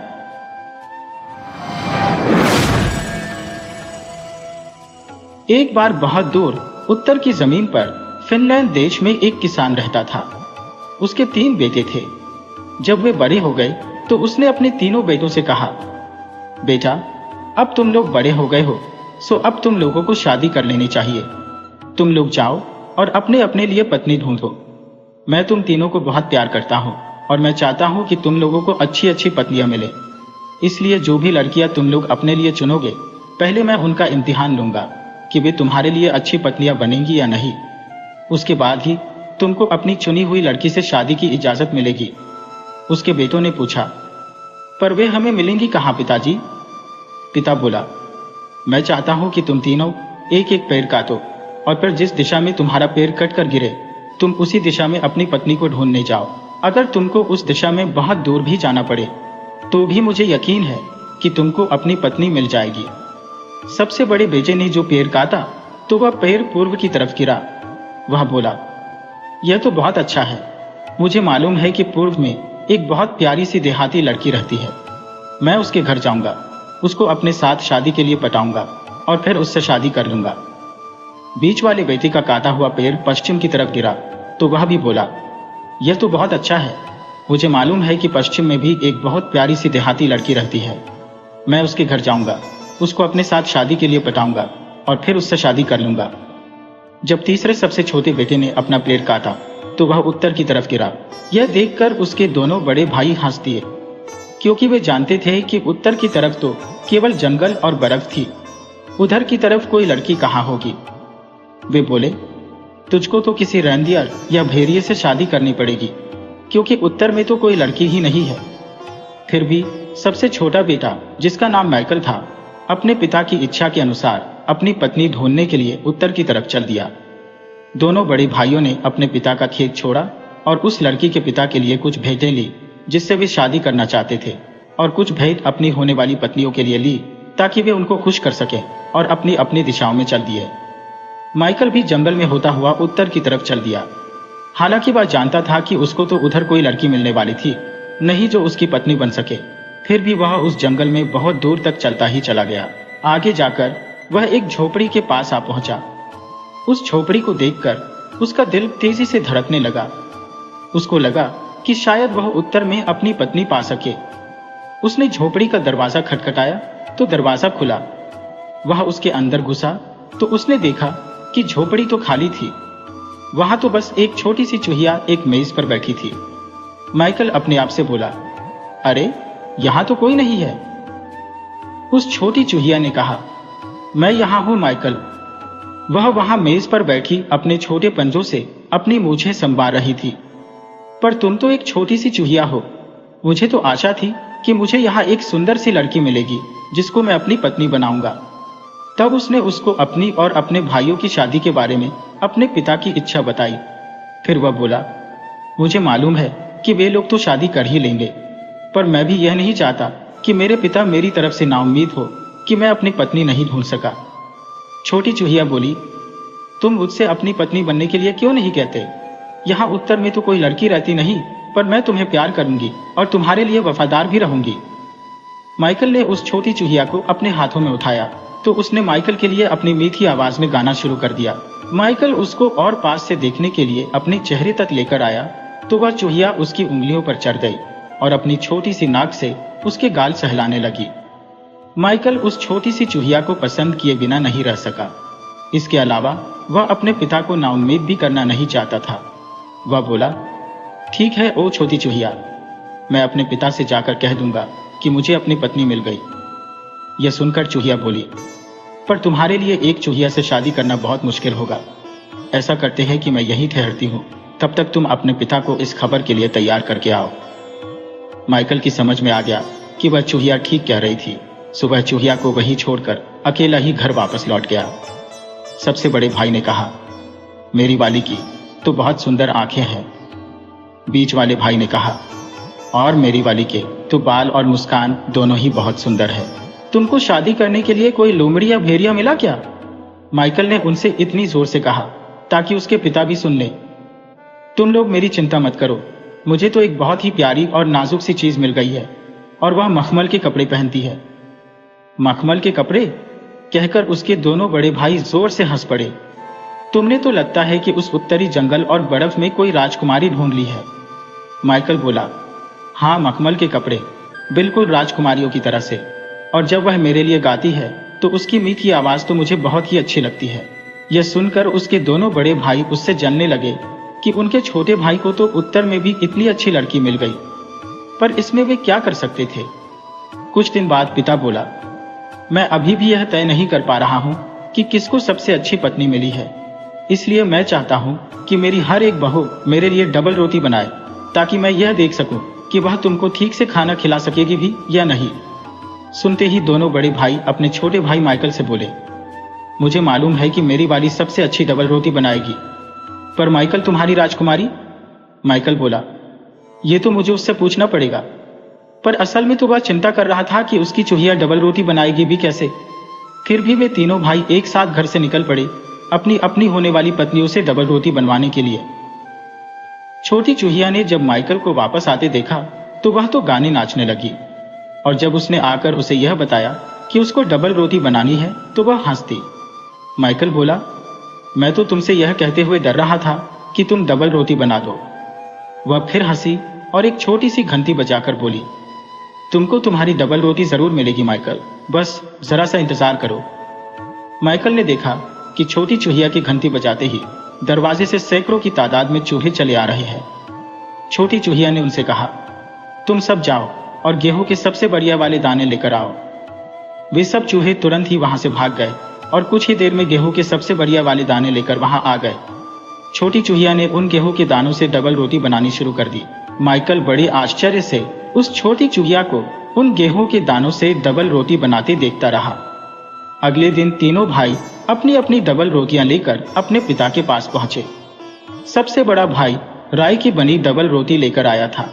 एक बार बहुत दूर उत्तर की जमीन पर फिनलैंड देश में एक किसान रहता था। उसके 3 बेटे थे। जब वे बड़े हो गए तो उसने अपने तीनों बेटों से कहा, बेटा, अब तुम लोग बड़े हो गए हो, सो अब तुम लोगों को शादी कर लेनी चाहिए। तुम लोग जाओ और अपने अपने लिए पत्नी ढूंढो। मैं तुम तीनों को बहुत प्यार करता हूँ और मैं चाहता हूँ कि तुम लोगों को अच्छी अच्छी पत्नियां मिले। इसलिए जो भी लड़कियां तुम लोग अपने लिए चुनोगे, पहले मैं उनका इम्तिहान लूंगा कि वे तुम्हारे लिए अच्छी पत्नियां बनेंगी या नहीं। उसके बाद ही तुमको अपनी चुनी हुई लड़की से शादी की इजाजत मिलेगी। उसके बेटों ने पूछा, पर वे हमें मिलेंगी कहाँ पिताजी? पिता बोला, मैं चाहता हूं कि तुम तीनों एक एक पेड़ काटो और फिर जिस दिशा में तुम्हारा पेड़ कट कर गिरे, तुम उसी दिशा में अपनी पत्नी को ढूंढने जाओ। अगर तुमको उस दिशा में बहुत दूर भी जाना पड़े तो भी मुझे यकीन है कि तुमको अपनी पत्नी मिल जाएगी। सबसे बड़े बेटे ने जो पेड़ काटा तो वह पेड़ पूर्व की तरफ गिरा। वह बोला, यह तो बहुत अच्छा है। मुझे मालूम है कि पूर्व में एक बहुत प्यारी सी देहाती लड़की रहती है। मैं उसके घर जाऊंगा, उसको अपने साथ शादी के लिए पटाऊंगा और फिर उससे शादी कर लूंगा। बीच वाले बेटे का काटा हुआ पेड़ पश्चिम की तरफ गिरा तो वह भी बोला, यह तो बहुत अच्छा है। मुझे मालूम है कि पश्चिम में भी एक बहुत प्यारी सी देहाती लड़की रहती है। मैं उसके घर जाऊंगा, उसको अपने साथ शादी के लिए पटाऊंगा और फिर उससे शादी कर लूंगा। जब तीसरे सबसे छोटे बेटे ने अपना पेड़ काटा तो वह उत्तर की तरफ गिरा। यह देखकर उसके दोनों बड़े भाई हंस दिए, क्योंकि वे जानते थे कि उत्तर की तरफ तो केवल जंगल और बर्फ थी, उधर की तरफ कोई लड़की कहाँ होगी। वे बोले, तुझको तो किसी रेंडियर या भेड़िए से शादी करनी पड़ेगी, क्योंकि उत्तर में तो कोई लड़की ही नहीं है। फिर भी सबसे छोटा बेटा, जिसका नाम माइकल था, अपने पिता की इच्छा के अनुसार अपनी पत्नी ढूंढने के लिए उत्तर की तरफ चल दिया। दोनों बड़े भाइयों ने अपने पिता का खेत छोड़ा और उस लड़की के पिता के लिए कुछ भेंटें ली जिससे वे शादी करना चाहते थे, और कुछ भेंट अपनी होने वाली पत्नियों के लिए ली ताकि वे उनको खुश कर सकें, और अपनी अपनी दिशाओं में चल दिए। माइकल भी जंगल में होता हुआ उत्तर की तरफ चल दिया। हालांकि वह जानता था कि उसको तो उधर कोई लड़की मिलने वाली थी नहीं जो उसकी पत्नी बन सके, फिर भी वह उस जंगल में बहुत दूर तक चलता ही चला गया। आगे जाकर वह एक झोपड़ी के पास आ पहुंचा। उस झोपड़ी को देखकर उसका दिल तेजी से धड़कने लगा। उसको लगा कि शायद वह उत्तर में अपनी पत्नी पा सके। उसने झोपड़ी का दरवाजा खटखटाया तो दरवाजा खुला। वह उसके अंदर घुसा तो उसने देखा कि झोपड़ी तो खाली थी। वहां तो बस एक छोटी सी चूहिया एक मेज पर बैठी थी। माइकल अपने आप से बोला, अरे, यहां तो कोई नहीं है। उस छोटी चूहिया ने कहा, मैं यहां हूं माइकल। वह वहां मेज पर बैठी अपने छोटे पंजों से अपनी मूछें संवार रही थी। पर तुम तो एक छोटी सी चूहिया हो। मुझे तो आशा थी कि मुझे यहाँ एक सुंदर सी लड़की मिलेगी जिसको मैं अपनी पत्नी बनाऊंगा। तब उसने उसको अपनी और अपने भाइयों की शादी के बारे में अपने पिता की इच्छा बताई। फिर वह बोला, मुझे मालूम है कि वे लोग तो शादी कर ही लेंगे, पर मैं भी यह नहीं चाहता कि मेरे पिता मेरी तरफ से नाउम्मीद हो कि मैं अपनी पत्नी नहीं ढूंढ सका। छोटी चूहिया बोली, तुम मुझसे अपनी पत्नी बनने के लिए क्यों नहीं कहते? यहाँ उत्तर में तो कोई लड़की रहती नहीं, पर मैं तुम्हें प्यार करूंगी और तुम्हारे लिए वफादार भी रहूंगी। माइकल ने उस छोटी चूहिया को अपने हाथों में उठाया तो उसने माइकल के लिए अपनी मीठी आवाज में गाना शुरू कर दिया। माइकल उसको और पास से देखने के लिए अपने चेहरे तक लेकर आया तो वह चूहिया उसकी उंगलियों पर चढ़ गई और अपनी छोटी सी नाक से उसके गाल सहलाने लगी। माइकल उस छोटी सी चूहिया को पसंद किए बिना नहीं रह सका। इसके अलावा वह अपने पिता को नाउम्मीद भी करना नहीं चाहता था। वह बोला, ठीक है ओ छोटी चूहिया, मैं अपने पिता से जाकर कह दूंगा कि मुझे अपनी पत्नी मिल गई। यह सुनकर चूहिया बोली, पर तुम्हारे लिए एक चूहिया से शादी करना बहुत मुश्किल होगा। ऐसा करते हैं कि मैं यहीं ठहरती हूँ, तब तक तुम अपने पिता को इस खबर के लिए तैयार करके आओ। माइकल की समझ में आ गया कि वह चूहिया ठीक कह रही थी। सुबह चूहिया को वहीं छोड़कर अकेला ही घर वापस लौट गया। सबसे बड़े भाई ने कहा, मेरी वाली की तो बहुत सुंदर आंखें हैं। बीच वाले भाई ने कहा, और मेरी वाली के तो बाल और मुस्कान दोनों ही बहुत सुंदर है। तुमको शादी करने के लिए कोई लोमड़ी या भेड़िया मिला क्या? माइकल ने उनसे इतनी जोर से कहा ताकि उसके पिता भी सुन लें। तुम लोग मेरी चिंता मत करो, मुझे तो एक बहुत ही प्यारी और नाजुक सी चीज मिल गई है और वह मखमल के कपड़े पहनती है। मखमल के कपड़े? कहकर उसके दोनों बड़े भाई जोर से हंस पड़े। तुमने तो लगता है कि उस उत्तरी जंगल और बर्फ में कोई राजकुमारी ढूंढ ली है। माइकल बोला, हाँ, मखमल के कपड़े, बिल्कुल राजकुमारियों की तरह से। और जब वह मेरे लिए गाती है तो उसकी मीठी आवाज तो मुझे बहुत ही अच्छी लगती है। यह सुनकर उसके दोनों बड़े भाई उससे जलने लगे कि उनके छोटे भाई को तो उत्तर में भी इतनी अच्छी लड़की मिल गई, पर इसमें वे क्या कर सकते थे। कुछ दिन बाद पिता बोला, मैं अभी भी यह तय नहीं कर पा रहा हूं कि किसको सबसे अच्छी पत्नी मिली है, इसलिए मैं चाहता हूं कि मेरी हर एक बहू मेरे लिए डबल रोटी बनाए ताकि मैं यह देख सकूं कि वह तुमको ठीक से खाना खिला सकेगी भी या नहीं। सुनते ही दोनों बड़े भाई अपने छोटे भाई माइकल से बोले, मुझे मालूम है कि मेरी वाली सबसे अच्छी डबल रोटी बनाएगी, पर माइकल तुम्हारी राजकुमारी? माइकल बोला, यह तो मुझे उससे पूछना पड़ेगा, पर असल में तो वह चिंता कर रहा था कि उसकी चूहिया डबल रोटी बनाएगी भी कैसे। फिर भी वे तीनों भाई एक साथ घर से निकल पड़े अपनी अपनी होने वाली पत्नियों से डबल रोटी बनवाने के लिए। छोटी चूहिया ने जब माइकल को वापस आते देखा तो वह तो गाने नाचने लगी, और जब उसने आकर उसे यह बताया कि उसको डबल रोटी बनानी है तो वह हंसती। माइकल बोला, मैं तो तुमसे यह कहते हुए डर रहा था कि तुम डबल रोटी बना दो। वह फिर हंसी और एक छोटी सी घंटी बजाकर बोली, तुमको तुम्हारी डबल रोटी जरूर मिलेगी माइकल, बस जरा सा इंतजार करो। माइकल ने देखा कि छोटी चूहिया की घंटी बजाते ही दरवाजे से सैकड़ों की तादाद में चूहे चले आ रहे हैं। छोटी चूहिया ने उनसे कहा, तुम सब जाओ और गेहूं के सबसे बढ़िया वाले दाने लेकर आओ। वे सब चूहे तुरंत ही वहां से भाग गए और कुछ ही देर में गेहूं के सबसे बढ़िया वाले दाने लेकर वहां आ गए। छोटी चूहिया ने उन गेहूं के दानों से डबल रोटी बनानी शुरू कर दी। माइकल बड़े आश्चर्य से उस छोटी चूहिया को उन गेहूं के दानों से डबल रोटी बनाते देखता रहा। अगले दिन तीनों भाई अपनी अपनी डबल रोटियां लेकर अपने पिता के पास पहुंचे। सबसे बड़ा भाई राई की बनी डबल रोटी लेकर आया था।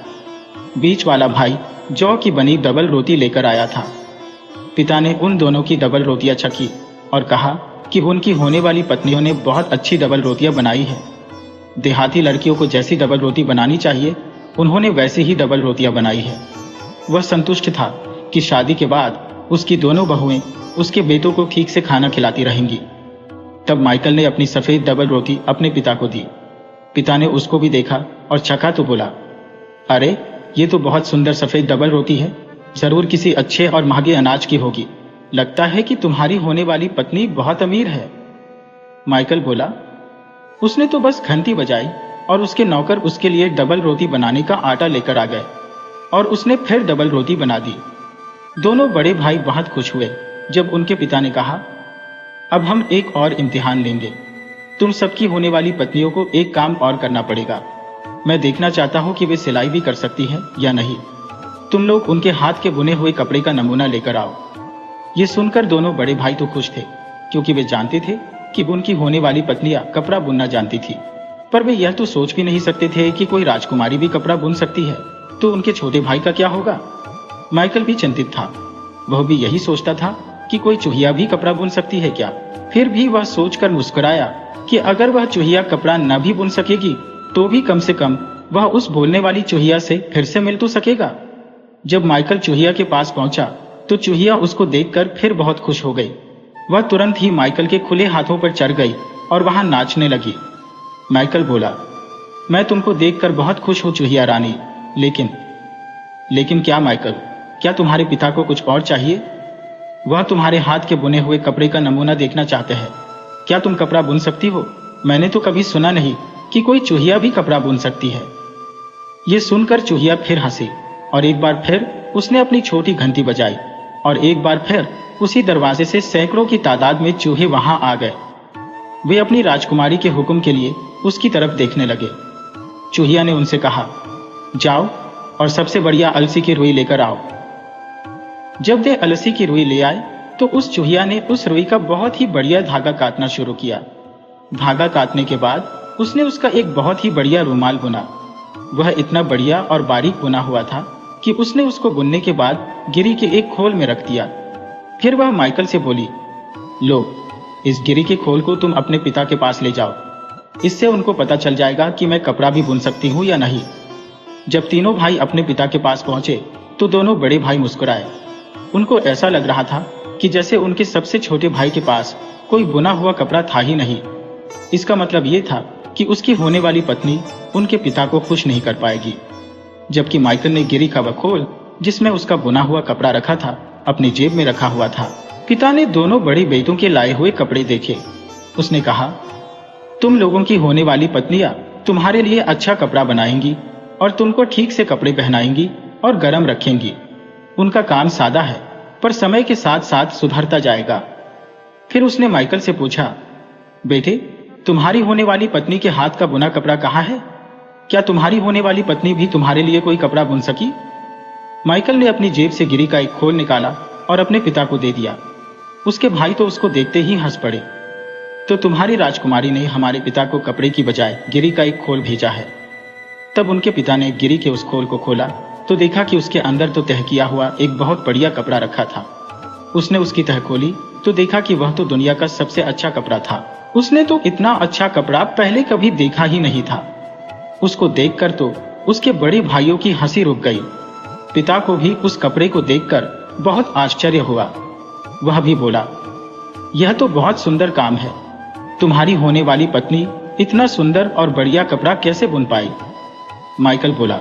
बीच वाला भाई जौ की बनी डबल रोटी लेकर आया था। पिता ने उन दोनों की डबल रोटियां चखी और कहा कि उनकी होने वाली पत्नियों ने बहुत अच्छी डबल रोटियां बनाई है। देहाती लड़कियों को जैसी डबल रोटी बनानी चाहिए उन्होंने वैसी ही डबल रोटियां बनाई है। वह संतुष्ट था कि शादी के बाद उसकी दोनों बहुएं उसके बेटों को ठीक से खाना खिलाती रहेंगी। तब माइकल ने अपनी सफेद डबल रोटी अपने पिता को दी। पिता ने उसको भी देखा और चखा तो बोला, अरे ये तो बहुत सुंदर सफेद डबल रोटी है, जरूर किसी अच्छे और महंगे अनाज की होगी। लगता है कि तुम्हारी होने वाली पत्नी बहुत अमीर है। माइकल बोला, उसने तो बस घंटी बजाई और उसके नौकर उसके लिए डबल रोटी बनाने का आटा लेकर आ गए और उसने फिर डबल रोटी बना दी। दोनों बड़े भाई बहुत खुश हुए जब उनके पिता ने कहा, अब हम एक और इम्तिहान लेंगे। तुम सबकी होने वाली पत्नियों को एक काम और करना पड़ेगा। मैं देखना चाहता हूं कि वे सिलाई भी कर सकती हैं या नहीं। तुम लोग उनके हाथ के बुने हुए कपड़े का नमूना लेकर आओ। ये सुनकर दोनों बड़े भाई तो खुश थे क्योंकि वे जानते थे कि उनकी होने वाली पत्नियां कपड़ा बुनना जानती थी, पर वे यह तो सोच भी नहीं सकते थे कि कोई राजकुमारी भी कपड़ा बुन सकती है। तो उनके छोटे भाई का क्या होगा? माइकल भी चिंतित था। वह भी यही सोचता था कि कोई चूहिया भी कपड़ा बुन सकती है क्या। फिर भी वह सोचकर मुस्कुराया कि अगर वह चूहिया कपड़ा न भी बुन सकेगी तो भी कम से कम वह उस बोलने वाली चूहिया से फिर से मिल तो सकेगा। जब माइकल चूहिया के पास पहुंचा तो चूहिया उसको देखकर फिर बहुत खुश हो गई। वह तुरंत ही माइकल के खुले हाथों पर चढ़ गई और वहां नाचने लगी। माइकल बोला, मैं तुमको देखकर बहुत खुश हूं चूहिया रानी, लेकिन क्या माइकल, क्या तुम्हारे पिता को कुछ और चाहिए? वह तुम्हारे हाथ के बुने हुए कपड़े का नमूना देखना चाहते हैं। क्या तुम कपड़ा बुन सकती हो? मैंने तो कभी सुना नहीं कि कोई चूहिया भी कपड़ा बुन सकती है। ये सुनकर चूहिया फिर हंसी और एक बार फिर उसने अपनी छोटी घंटी बजाई और एक बार फिर उसी दरवाजे से सैकड़ों की तादाद में चूहे वहां आ गए। वे अपनी राजकुमारी के हुक्म के लिए उसकी तरफ देखने लगे। चूहिया ने उनसे कहा, जाओ और सबसे बढ़िया अलसी की रुई लेकर आओ। जब वे अलसी की रुई ले आए तो उस चूहिया ने उस रुई का बहुत ही बढ़िया धागा काटना शुरू किया। धागा काटने के बाद उसने उसका एक बहुत ही बढ़िया रुमाल बुना। वह इतना बढ़िया और बारीक बुना हुआ था कि उसने उसको बुनने के बाद गिरी के एक खोल में रख दिया। फिर वह माइकल से बोली, लो, इस गिरी के खोल को तुम अपने पिता के पास ले जाओ। इससे उनको पता चल जाएगा कि मैं कपड़ा भी बुन सकती हूँ या नहीं। जब तीनों भाई अपने पिता के पास पहुंचे तो दोनों बड़े भाई मुस्कुराए। उनको ऐसा लग रहा था कि जैसे उनके सबसे छोटे भाई के पास कोई बुना हुआ कपड़ा था ही नहीं। इसका मतलब ये था कि उसकी होने वाली पत्नी उनके पिता को खुश नहीं कर पाएगी। जबकि माइकल ने गिरी का वह खोल, जिसमें उसका बुना हुआ कपड़ा रखा था, अपनी जेब में रखा हुआ था। पिता ने दोनों बड़ी बेटों के लाए हुए कपड़े देखे। उसने कहा, तुम लोगों की होने वाली पत्नियां तुम्हारे लिए अच्छा कपड़ा बनाएंगी और तुमको ठीक से कपड़े पहनाएंगी और गर्म रखेंगी। उनका काम सादा है, पर समय के साथ साथ सुधरता जाएगा। फिर उसने माइकल से पूछा, बेटे, तुम्हारी होने वाली पत्नी के हाथ का बुना कपड़ा कहाँ है? क्या तुम्हारी होने वाली पत्नी भी तुम्हारे लिए कोई कपड़ा बुन सकी? माइकल ने अपनी जेब से गिरी का एक खोल निकाला और अपने पिता को दे दिया। उसके भाई तो उसको देखते ही हंस पड़े। तो तुम्हारी राजकुमारी ने हमारे पिता को कपड़े की बजाय गिरी का एक खोल भेजा है। तब उनके पिता ने गिरी के उस खोल को खोला तो देखा कि उसके अंदर तो तह किया हुआ एक बहुत बढ़िया कपड़ा रखा था। उसने उसकी तह खोली तो देखा कि वह तो दुनिया का सबसे अच्छा कपड़ा था। उसने तो इतना अच्छा कपड़ा पहले कभी देखा ही नहीं था। उसको देखकर तो उसके बड़े भाइयों की हंसी रुक गई। पिता को भी उस कपड़े को देखकर बहुत आश्चर्य हुआ। वह भी बोला, यह तो बहुत सुंदर काम है। तुम्हारी होने वाली पत्नी इतना सुंदर और बढ़िया कपड़ा कैसे बुन पाई? माइकल बोला,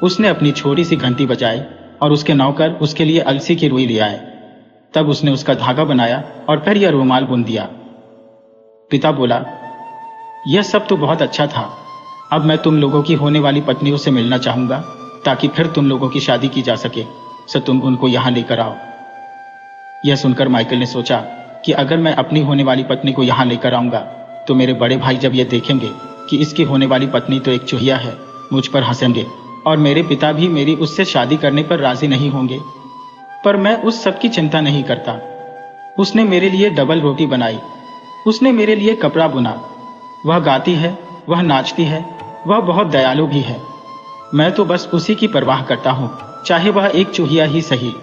उसने अपनी छोटी सी घंटी बजाई और उसके नौकर उसके लिए अलसी की रुई ले आए। तब उसने उसका धागा बनाया और फिर यह रुमाल बुन दिया। पिता बोला, यह सब तो बहुत अच्छा था। अब मैं तुम लोगों की होने वाली पत्नियों से मिलना चाहूंगा ताकि फिर तुम लोगों की शादी की जा सके। सो तुम उनको यहां लेकर आओ। यह सुनकर माइकल ने सोचा कि अगर मैं अपनी होने वाली पत्नी को यहां लेकर आऊंगा तो मेरे बड़े भाई जब यह देखेंगे कि इसकी होने वाली पत्नी तो एक चूहिया है, मुझ पर हंसेंगे और मेरे पिता भी मेरी उससे शादी करने पर राजी नहीं होंगे। पर मैं उस सब की चिंता नहीं करता। उसने मेरे लिए डबल रोटी बनाई, उसने मेरे लिए कपड़ा बुना, वह गाती है, वह नाचती है, वह बहुत दयालु भी है। मैं तो बस उसी की परवाह करता हूँ, चाहे वह एक चूहिया ही सही।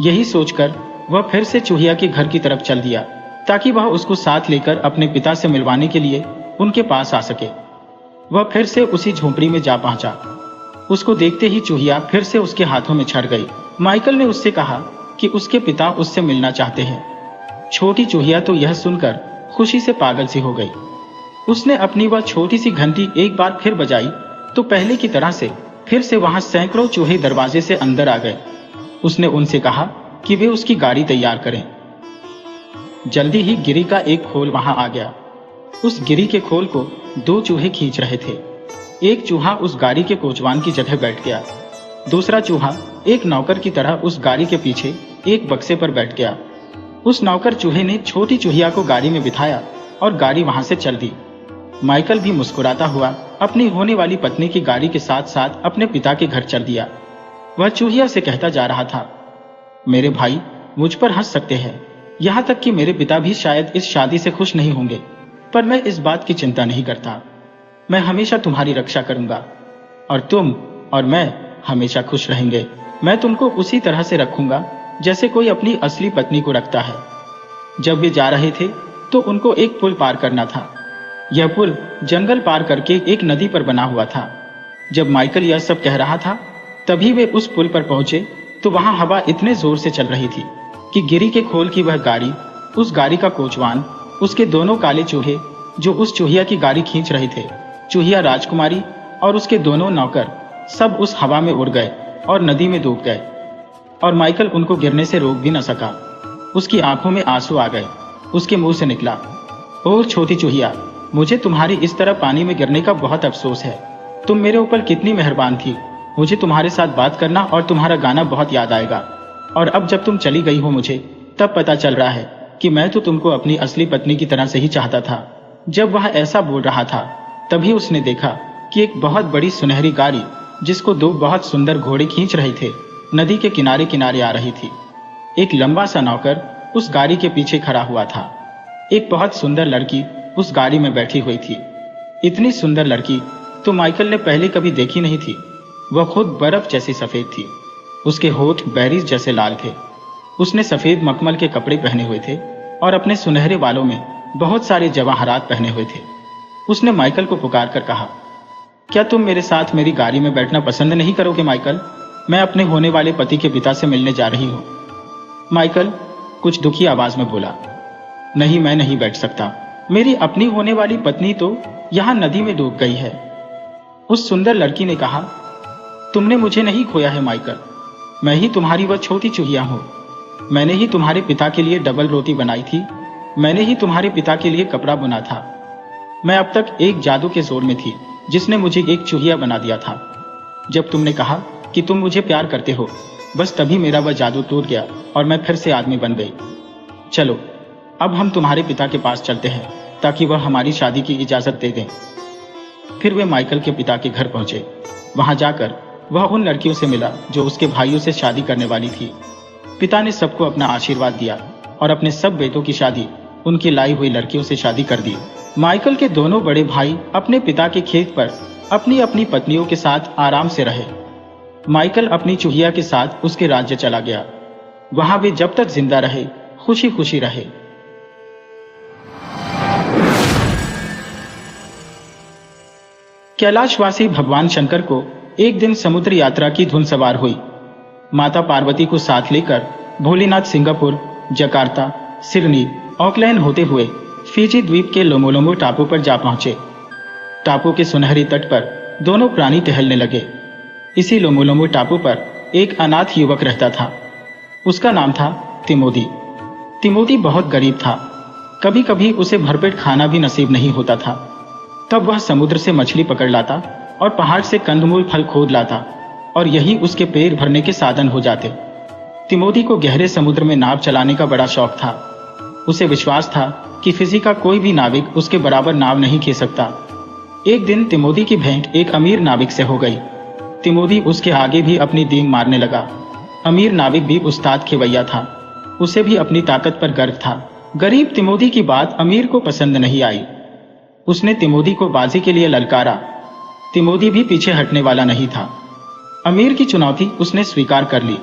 यही सोचकर वह फिर से चूहिया के घर की तरफ चल दिया ताकि वह उसको साथ लेकर अपने पिता से मिलवाने के लिए उनके पास आ सके। वह फिर से उसी झोंपड़ी में जा पहुंचा। उसको देखते ही चूहिया फिर से उसके हाथों में छड़ गई। माइकल ने उससे कहा कि उसके पिता उससे मिलना चाहते हैं। छोटी चूहिया तो यह सुनकर खुशी से पागल सी हो गई। उसने अपनी वह छोटी सी घंटी एक बार फिर बजाई तो पहले की तरह से फिर से वहां सैकड़ों चूहे दरवाजे से अंदर आ गए। उसने उनसे कहा कि वे उसकी गाड़ी तैयार करें। जल्दी ही गिरी का एक खोल वहां आ गया। उस गिरी के खोल को दो चूहे खींच रहे थे। एक चूहा उस गाड़ी के कोचवान की जगह बैठ गया। दूसरा चूहा एक नौकर की तरह उस गाड़ी के पीछे एक बक्से पर बैठ गया। उस नौकर चूहे ने छोटी चूहिया को गाड़ी में बिठाया और गाड़ी वहां से चल दी। माइकल भी मुस्कुराता हुआ अपनी होने वाली पत्नी की गाड़ी के साथ साथ अपने पिता के घर चल दिया। वह चूहिया से कहता जा रहा था, मेरे भाई मुझ पर हंस सकते हैं, यहाँ तक कि मेरे पिता भी शायद इस शादी से खुश नहीं होंगे, पर मैं इस बात की चिंता नहीं करता। मैं हमेशा तुम्हारी रक्षा करूंगा और तुम और मैं हमेशा खुश रहेंगे। मैं तुमको उसी तरह से रखूंगा जैसे कोई अपनी असली पत्नी को रखता है। जब वे जा रहे थे तो उनको एक पुल पार करना था। यह पुल जंगल पार करके एक नदी पर बना हुआ था। जब माइकल यह सब कह रहा था तभी वे उस पुल पर पहुंचे तो वहां हवा इतने जोर से चल रही थी कि गिरी के खोल की वह गाड़ी, उस गाड़ी का कोचवान, उसके दोनों काले चूहे जो उस चूहिया की गाड़ी खींच रहे थे, चूहिया राजकुमारी और उसके दोनों नौकर सब उस हवा में उड़ गए और नदी में डूब गए। और माइकल उनको गिरने से रोक भी न सका। उसकी आंखों में आंसू आ गए। उसके मुंह से निकला, ओह छोटी चूहिया, मुझे तुम्हारी इस तरह पानी में गिरने का बहुत अफसोस है। तुम मेरे ऊपर कितनी मेहरबान थी। मुझे तुम्हारे साथ बात करना और तुम्हारा गाना बहुत याद आएगा। और अब जब तुम चली गई हो मुझे तब पता चल रहा है कि मैं तो तुमको अपनी असली पत्नी की तरह से ही चाहता था। जब वह ऐसा बोल रहा था तभी उसने देखा कि एक बहुत बड़ी सुनहरी गाड़ी जिसको दो बहुत सुंदर घोड़े खींच रहे थे नदी के किनारे किनारे आ रही थी। एक लंबा सा नौकर उस गाड़ी के पीछे खड़ा हुआ था। एक बहुत सुंदर लड़की उस गाड़ी में बैठी हुई थी। इतनी सुंदर लड़की तो माइकल ने पहले कभी देखी नहीं थी। वह खुद बर्फ जैसी सफेद थी। उसके होठ बेरीज जैसे लाल थे। उसने सफेद मखमल के कपड़े पहने हुए थे और अपने सुनहरे बालों में बहुत सारे जवाहरात पहने हुए थे। उसने माइकल को पुकार कर कहा, क्या तुम मेरे साथ मेरी गाड़ी में बैठना पसंद नहीं करोगे माइकल? मैं अपने होने वाले पति के पिता से मिलने जा रही हूँ। माइकल कुछ दुखी आवाज में बोला, नहीं, मैं नहीं बैठ सकता। मेरी अपनी होने वाली पत्नी तो यहाँ नदी में डूब गई है। उस सुंदर लड़की ने कहा, तुमने मुझे नहीं खोया है माइकल, मैं ही तुम्हारी वह छोटी चूहिया हूँ। मैंने ही तुम्हारे पिता के लिए डबल रोटी बनाई थी। मैंने ही तुम्हारे पिता के लिए कपड़ा बुना था। मैं अब तक एक जादू के जोर में थी जिसने मुझे एक चूहिया बना दिया था। जब तुमने कहा कि तुम मुझे प्यार करते हो, बस तभी मेरा वह जादू टूट गया और मैं फिर से आदमी बन गई। चलो अब हम तुम्हारे पिता के पास चलते हैं ताकि वह हमारी शादी की इजाजत दे दें। फिर वे माइकल के पिता के घर पहुंचे। वहां जाकर वह उन लड़कियों से मिला जो उसके भाइयों से शादी करने वाली थी। पिता ने सबको अपना आशीर्वाद दिया और अपने सब बेटों की शादी उनकी लाई हुई लड़कियों से शादी कर दी। माइकल के दोनों बड़े भाई अपने पिता के खेत पर अपनी अपनी पत्नियों के साथ आराम से रहे। माइकल अपनी चूहिया के साथ उसके राज्य चला गया। वहां वे जब तक जिंदा रहे खुशी खुशी रहे। कैलाशवासी भगवान शंकर को एक दिन समुद्र यात्रा की धुन सवार हुई। माता पार्वती को साथ लेकर Bholenath Singapore, Jakarta, Sydney, Auckland होते हुए फिजी द्वीप के लोमोलोमो टापू पर जा पहुंचे। टापू के सुनहरी तट पर दोनों प्राणी टहलने लगे। इसी लोमोलोमो टापू पर एक अनाथ युवक रहता था। उसका नाम था तिमोदी। तिमोदी बहुत गरीब था। कभी कभी उसे भरपेट खाना भी नसीब नहीं होता था। तब वह समुद्र से मछली पकड़ लाता और पहाड़ से कंदमूल फल खोद लाता और यही उसके पेट भरने के साधन हो जाते। तिमोदी को गहरे समुद्र में नाव चलाने का बड़ा शौक था। उसे विश्वास था कि फिजी का कोई भी नाविक उसके बराबर नाव नहीं खींच सकता। एक दिन तिमोदी की भेंट एक अमीर नाविक से हो गई। तिमोदी उसके आगे भी अपनी डींग मारने लगा। अमीर नाविक भी उस्ताद खेवैया था। उसे भी अपनी ताकत पर गर्व था। गरीब तिमोदी की बात अमीर को पसंद नहीं आई। उसने तिमोदी को बाजी के लिए ललकारा। तिमोदी भी पीछे हटने वाला नहीं था। अमीर की चुनौती उसने स्वीकार कर ली।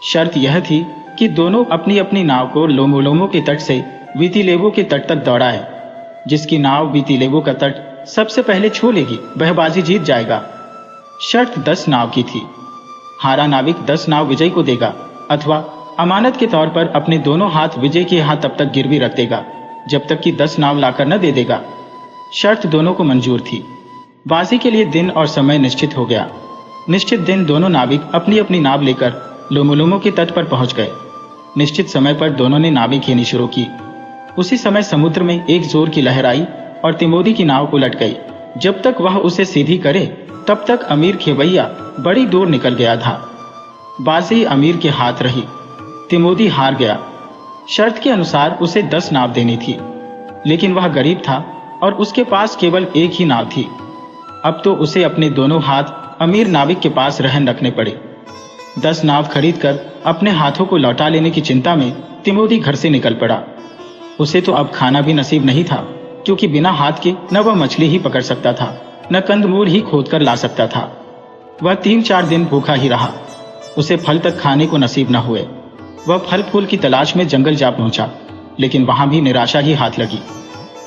शर्त यह थी कि दोनों अपनी अपनी नाव को लोमोलोमो के तट से वीतिलेवो के तट तक दौड़ाए। जिसकी नाव वीतिलेवो का तट सबसे पहले छू लेगी वह बाजी जीत जाएगा। शर्त 10 नाव की थी। हारा नाविक 10 नाव विजय को देगा अथवा अमानत के तौर पर अपने दोनों हाथ विजय के हाथ तब तक गिरवी रख देगा जब तक कि 10 नाव लाकर न दे देगा। शर्त दोनों को मंजूर थी। बाजी के लिए दिन और समय निश्चित हो गया। निश्चित दिन दोनों नाविक अपनी अपनी नाव लेकर लोमोलोमो के तट पर पहुंच गए। निश्चित समय पर दोनों ने नावें खेनी शुरू की। उसी समय समुद्र में एक जोर की लहर आई और तिमोदी की नाव उलट गई। जब तक वह उसे सीधी करे तब तक अमीर खेवैया बड़ी दूर निकल गया था। बाजी अमीर के हाथ रही। तिमोदी हार गया। शर्त के अनुसार उसे 10 नाव देनी थी, लेकिन वह गरीब था और उसके पास केवल एक ही नाव थी। अब तो उसे अपने दोनों हाथ अमीर नाविक के पास रहन रखने पड़े। 10 नाव खरीदकर अपने हाथों को लौटा लेने की चिंता में तिमोदी घर से निकल पड़ा। उसे तो अब खाना भी नसीब नहीं था, क्योंकि बिना हाथ के न वह मछली ही पकड़ सकता था, न कंदमूल ही खोद कर ला सकता था। वह 3-4 दिन भूखा ही रहा। उसे फल तक खाने को नसीब न हुए। वह फल फूल की तलाश में जंगल जा पहुंचा, लेकिन वहां भी निराशा ही हाथ लगी।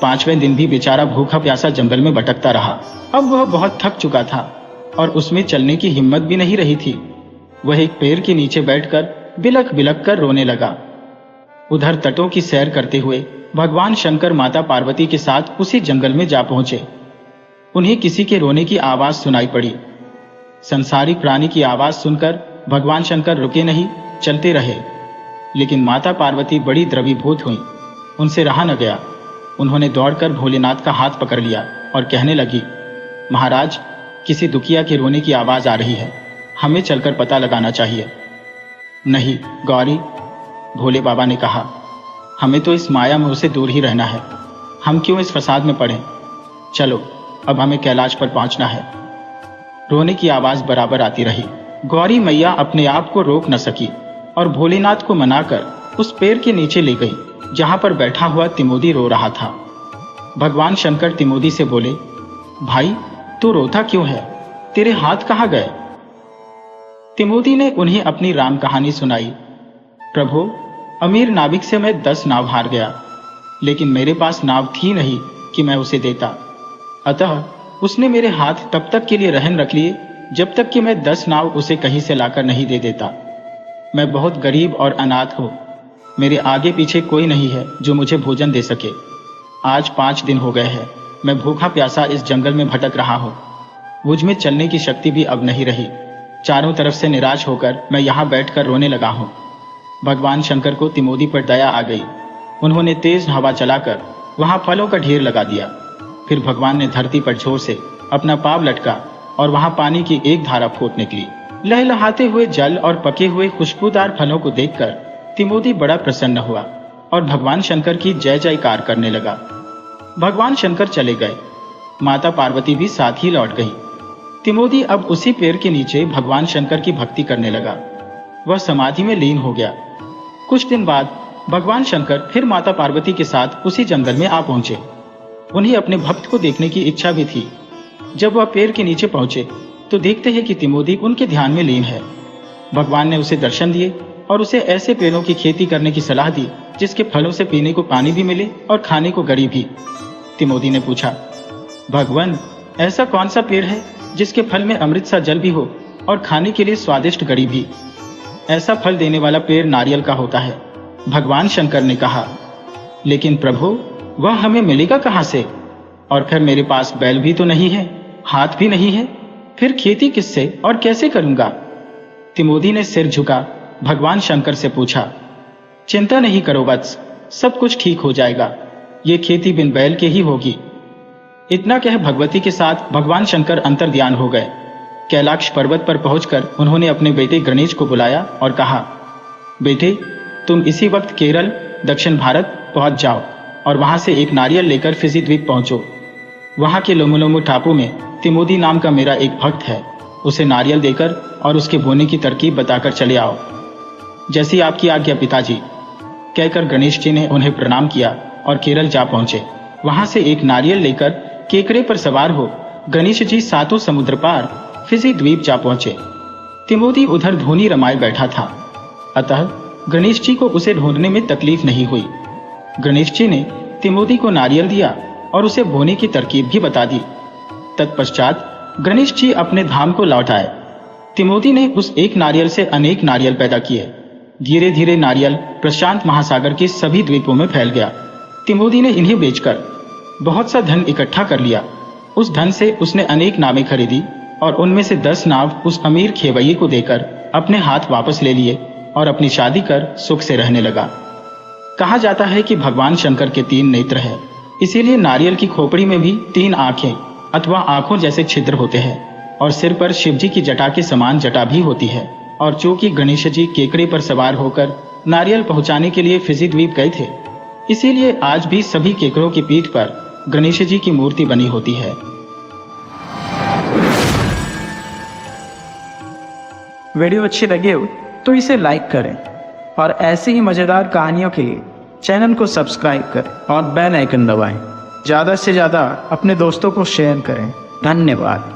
5वें दिन भी बेचारा भूखा प्यासा जंगल में भटकता रहा। अब वह बहुत थक चुका था और उसमें चलने की हिम्मत भी नहीं रही थी। वह एक पेड़ के नीचे बैठकर बिलख बिलख कर रोने लगा। उधर तटों की सैर करते हुए भगवान शंकर माता पार्वती के साथ उसी जंगल में जा पहुंचे। उन्हें किसी के रोने की आवाज सुनाई पड़ी। संसारी प्राणी की आवाज सुनकर भगवान शंकर रुके नहीं, चलते रहे। लेकिन माता पार्वती बड़ी द्रवीभूत हुई। उनसे रहा न गया। उन्होंने दौड़कर भोलेनाथ का हाथ पकड़ लिया और कहने लगी, महाराज, किसी दुखिया के रोने की आवाज आ रही है। हमें चलकर पता लगाना चाहिए। नहीं गौरी, भोले बाबा ने कहा, हमें तो इस माया मोह से दूर ही रहना है। हम क्यों इस फसाद में पड़े? चलो, अब हमें कैलाश पर पहुंचना है। रोने की आवाज बराबर आती रही। गौरी मैया अपने आप को रोक न सकी और भोलेनाथ को मनाकर उस पेड़ के नीचे ले गई जहां पर बैठा हुआ तिमोदी रो रहा था। भगवान शंकर तिमोदी से बोले, भाई, तू रोता क्यों है? तेरे हाथ कहाँ गए? तिमोथी ने उन्हें अपनी राम कहानी सुनाई। प्रभु, अमीर नाविक से मैं 10 नाव हार गया, लेकिन मेरे पास नाव थी नहीं कि मैं उसे देता। अतः उसने मेरे हाथ तब तक के लिए रहन रख लिए जब तक कि मैं 10 नाव उसे कहीं से लाकर नहीं दे देता। मैं बहुत गरीब और अनाथ हूँ। मेरे आगे पीछे कोई नहीं है जो मुझे भोजन दे सके। आज 5 दिन हो गए हैं मैं भूखा प्यासा इस जंगल में भटक रहा हूँ। मुझ में चलने की शक्ति भी अब नहीं रही। चारों तरफ से निराश होकर मैं यहाँ बैठकर रोने लगा हूँ। भगवान शंकर को तिमोथी पर दया आ गई। उन्होंने तेज हवा चलाकर वहां फलों का ढेर लगा दिया। फिर भगवान ने धरती पर जोर से अपना पाँव लटका और वहां पानी की एक धारा फूट निकली। लहलहाते हुए जल और पके हुए खुशबूदार फलों को देखकर तिमोथी बड़ा प्रसन्न हुआ और भगवान शंकर की जय जयकार करने लगा। भगवान शंकर चले गए। माता पार्वती भी साथ ही लौट गई। तिमोथी अब उसी पेड़ के नीचे भगवान शंकर की भक्ति करने लगा। वह समाधि में लीन हो गया। कुछ दिन बाद भगवान शंकर फिर माता पार्वती के साथ उसी जंगल में आ पहुंचे। उन्हें अपने भक्त को देखने की इच्छा भी थी। जब वह पेड़ के नीचे पहुंचे तो देखते हैं कि तिमोथी उनके ध्यान में लीन है। भगवान ने उसे दर्शन दिए और उसे ऐसे पेड़ों की खेती करने की सलाह दी जिसके फलों से पीने को पानी भी मिले और खाने को गरी भी। तिमोथी ने पूछा, भगवान, ऐसा कौन सा पेड़ है जिसके फल में अमृत सा जल भी हो और खाने के लिए स्वादिष्ट गरी भी? ऐसा फल देने वाला पेड़ नारियल का होता है, भगवान शंकर ने कहा। लेकिन प्रभु, वह हमें मिलेगा कहां से? और फिर मेरे पास बैल भी तो नहीं है, हाथ भी नहीं है, फिर खेती किससे और कैसे करूंगा? तिमोथी ने सिर झुका भगवान शंकर से पूछा, चिंता नहीं करो वत्स, सब कुछ ठीक हो जाएगा। ये खेती बिन बैल के ही होगी। इतना कह भगवती के साथ भगवान शंकर अंतर्ध्यान हो गए। कैलाश पर्वत पर पहुंचकर उन्होंने अपने बेटे गणेश को बुलाया और कहा, बेटे, तुम इसी वक्त केरल, दक्षिण भारत पहुंच जाओ और वहां से एक नारियल लेकर फिजी द्वीप पहुंचो। वहां के लोमुलोमु टापू में तिमोथी नाम का मेरा एक भक्त है। उसे नारियल देकर और उसके बोने की तरकीब बताकर चले आओ। जैसी आपकी आज्ञा पिताजी, कहकर गणेश जी ने उन्हें प्रणाम किया और केरल जा पहुंचे। वहां से एक नारियल लेकर केकड़े पर सवार हो गणेश जी 7 समुद्र पार फिजी द्वीप जा पहुंचे। तिमोथी उधर धोनी रमाए बैठा था, अतः गणेश जी को उसे ढूंढने में तकलीफ नहीं हुई। गणेश जी ने तिमोथी को नारियल दिया और उसे बोने की तरकीब भी बता दी। तत्पश्चात गणेश जी अपने धाम को लौट आए। तिमोथी ने उस एक नारियल से अनेक नारियल पैदा किए। धीरे धीरे नारियल प्रशांत महासागर के सभी द्वीपों में फैल गया। तिमोथी ने इन्हें बेचकर बहुत सा धन इकट्ठा कर लिया। उस धन से उसने अनेक नावें खरीदी और उनमें से 10 नाव उस अमीर खेवैये को देकर अपने हाथ वापस ले लिए और अपनी शादी कर सुख से रहने लगा। कहा जाता है कि भगवान शंकर के 3 नेत्र हैं, इसीलिए नारियल की खोपड़ी में भी 3 आंखें अथवा आंखों जैसे छिद्र होते हैं और सिर पर शिवजी की जटा के समान जटा भी होती है। और चूंकि गणेश जी केकड़े पर सवार होकर नारियल पहुंचाने के लिए फिजी द्वीप गए थे, इसीलिए आज भी सभी केकड़ों की पीठ पर गणेश जी की मूर्ति बनी होती है। वीडियो अच्छी लगे हो तो इसे लाइक करें और ऐसे ही मजेदार कहानियों के लिए चैनल को सब्सक्राइब करें और बेल आइकन दबाएं। ज़्यादा से ज़्यादा अपने दोस्तों को शेयर करें। धन्यवाद।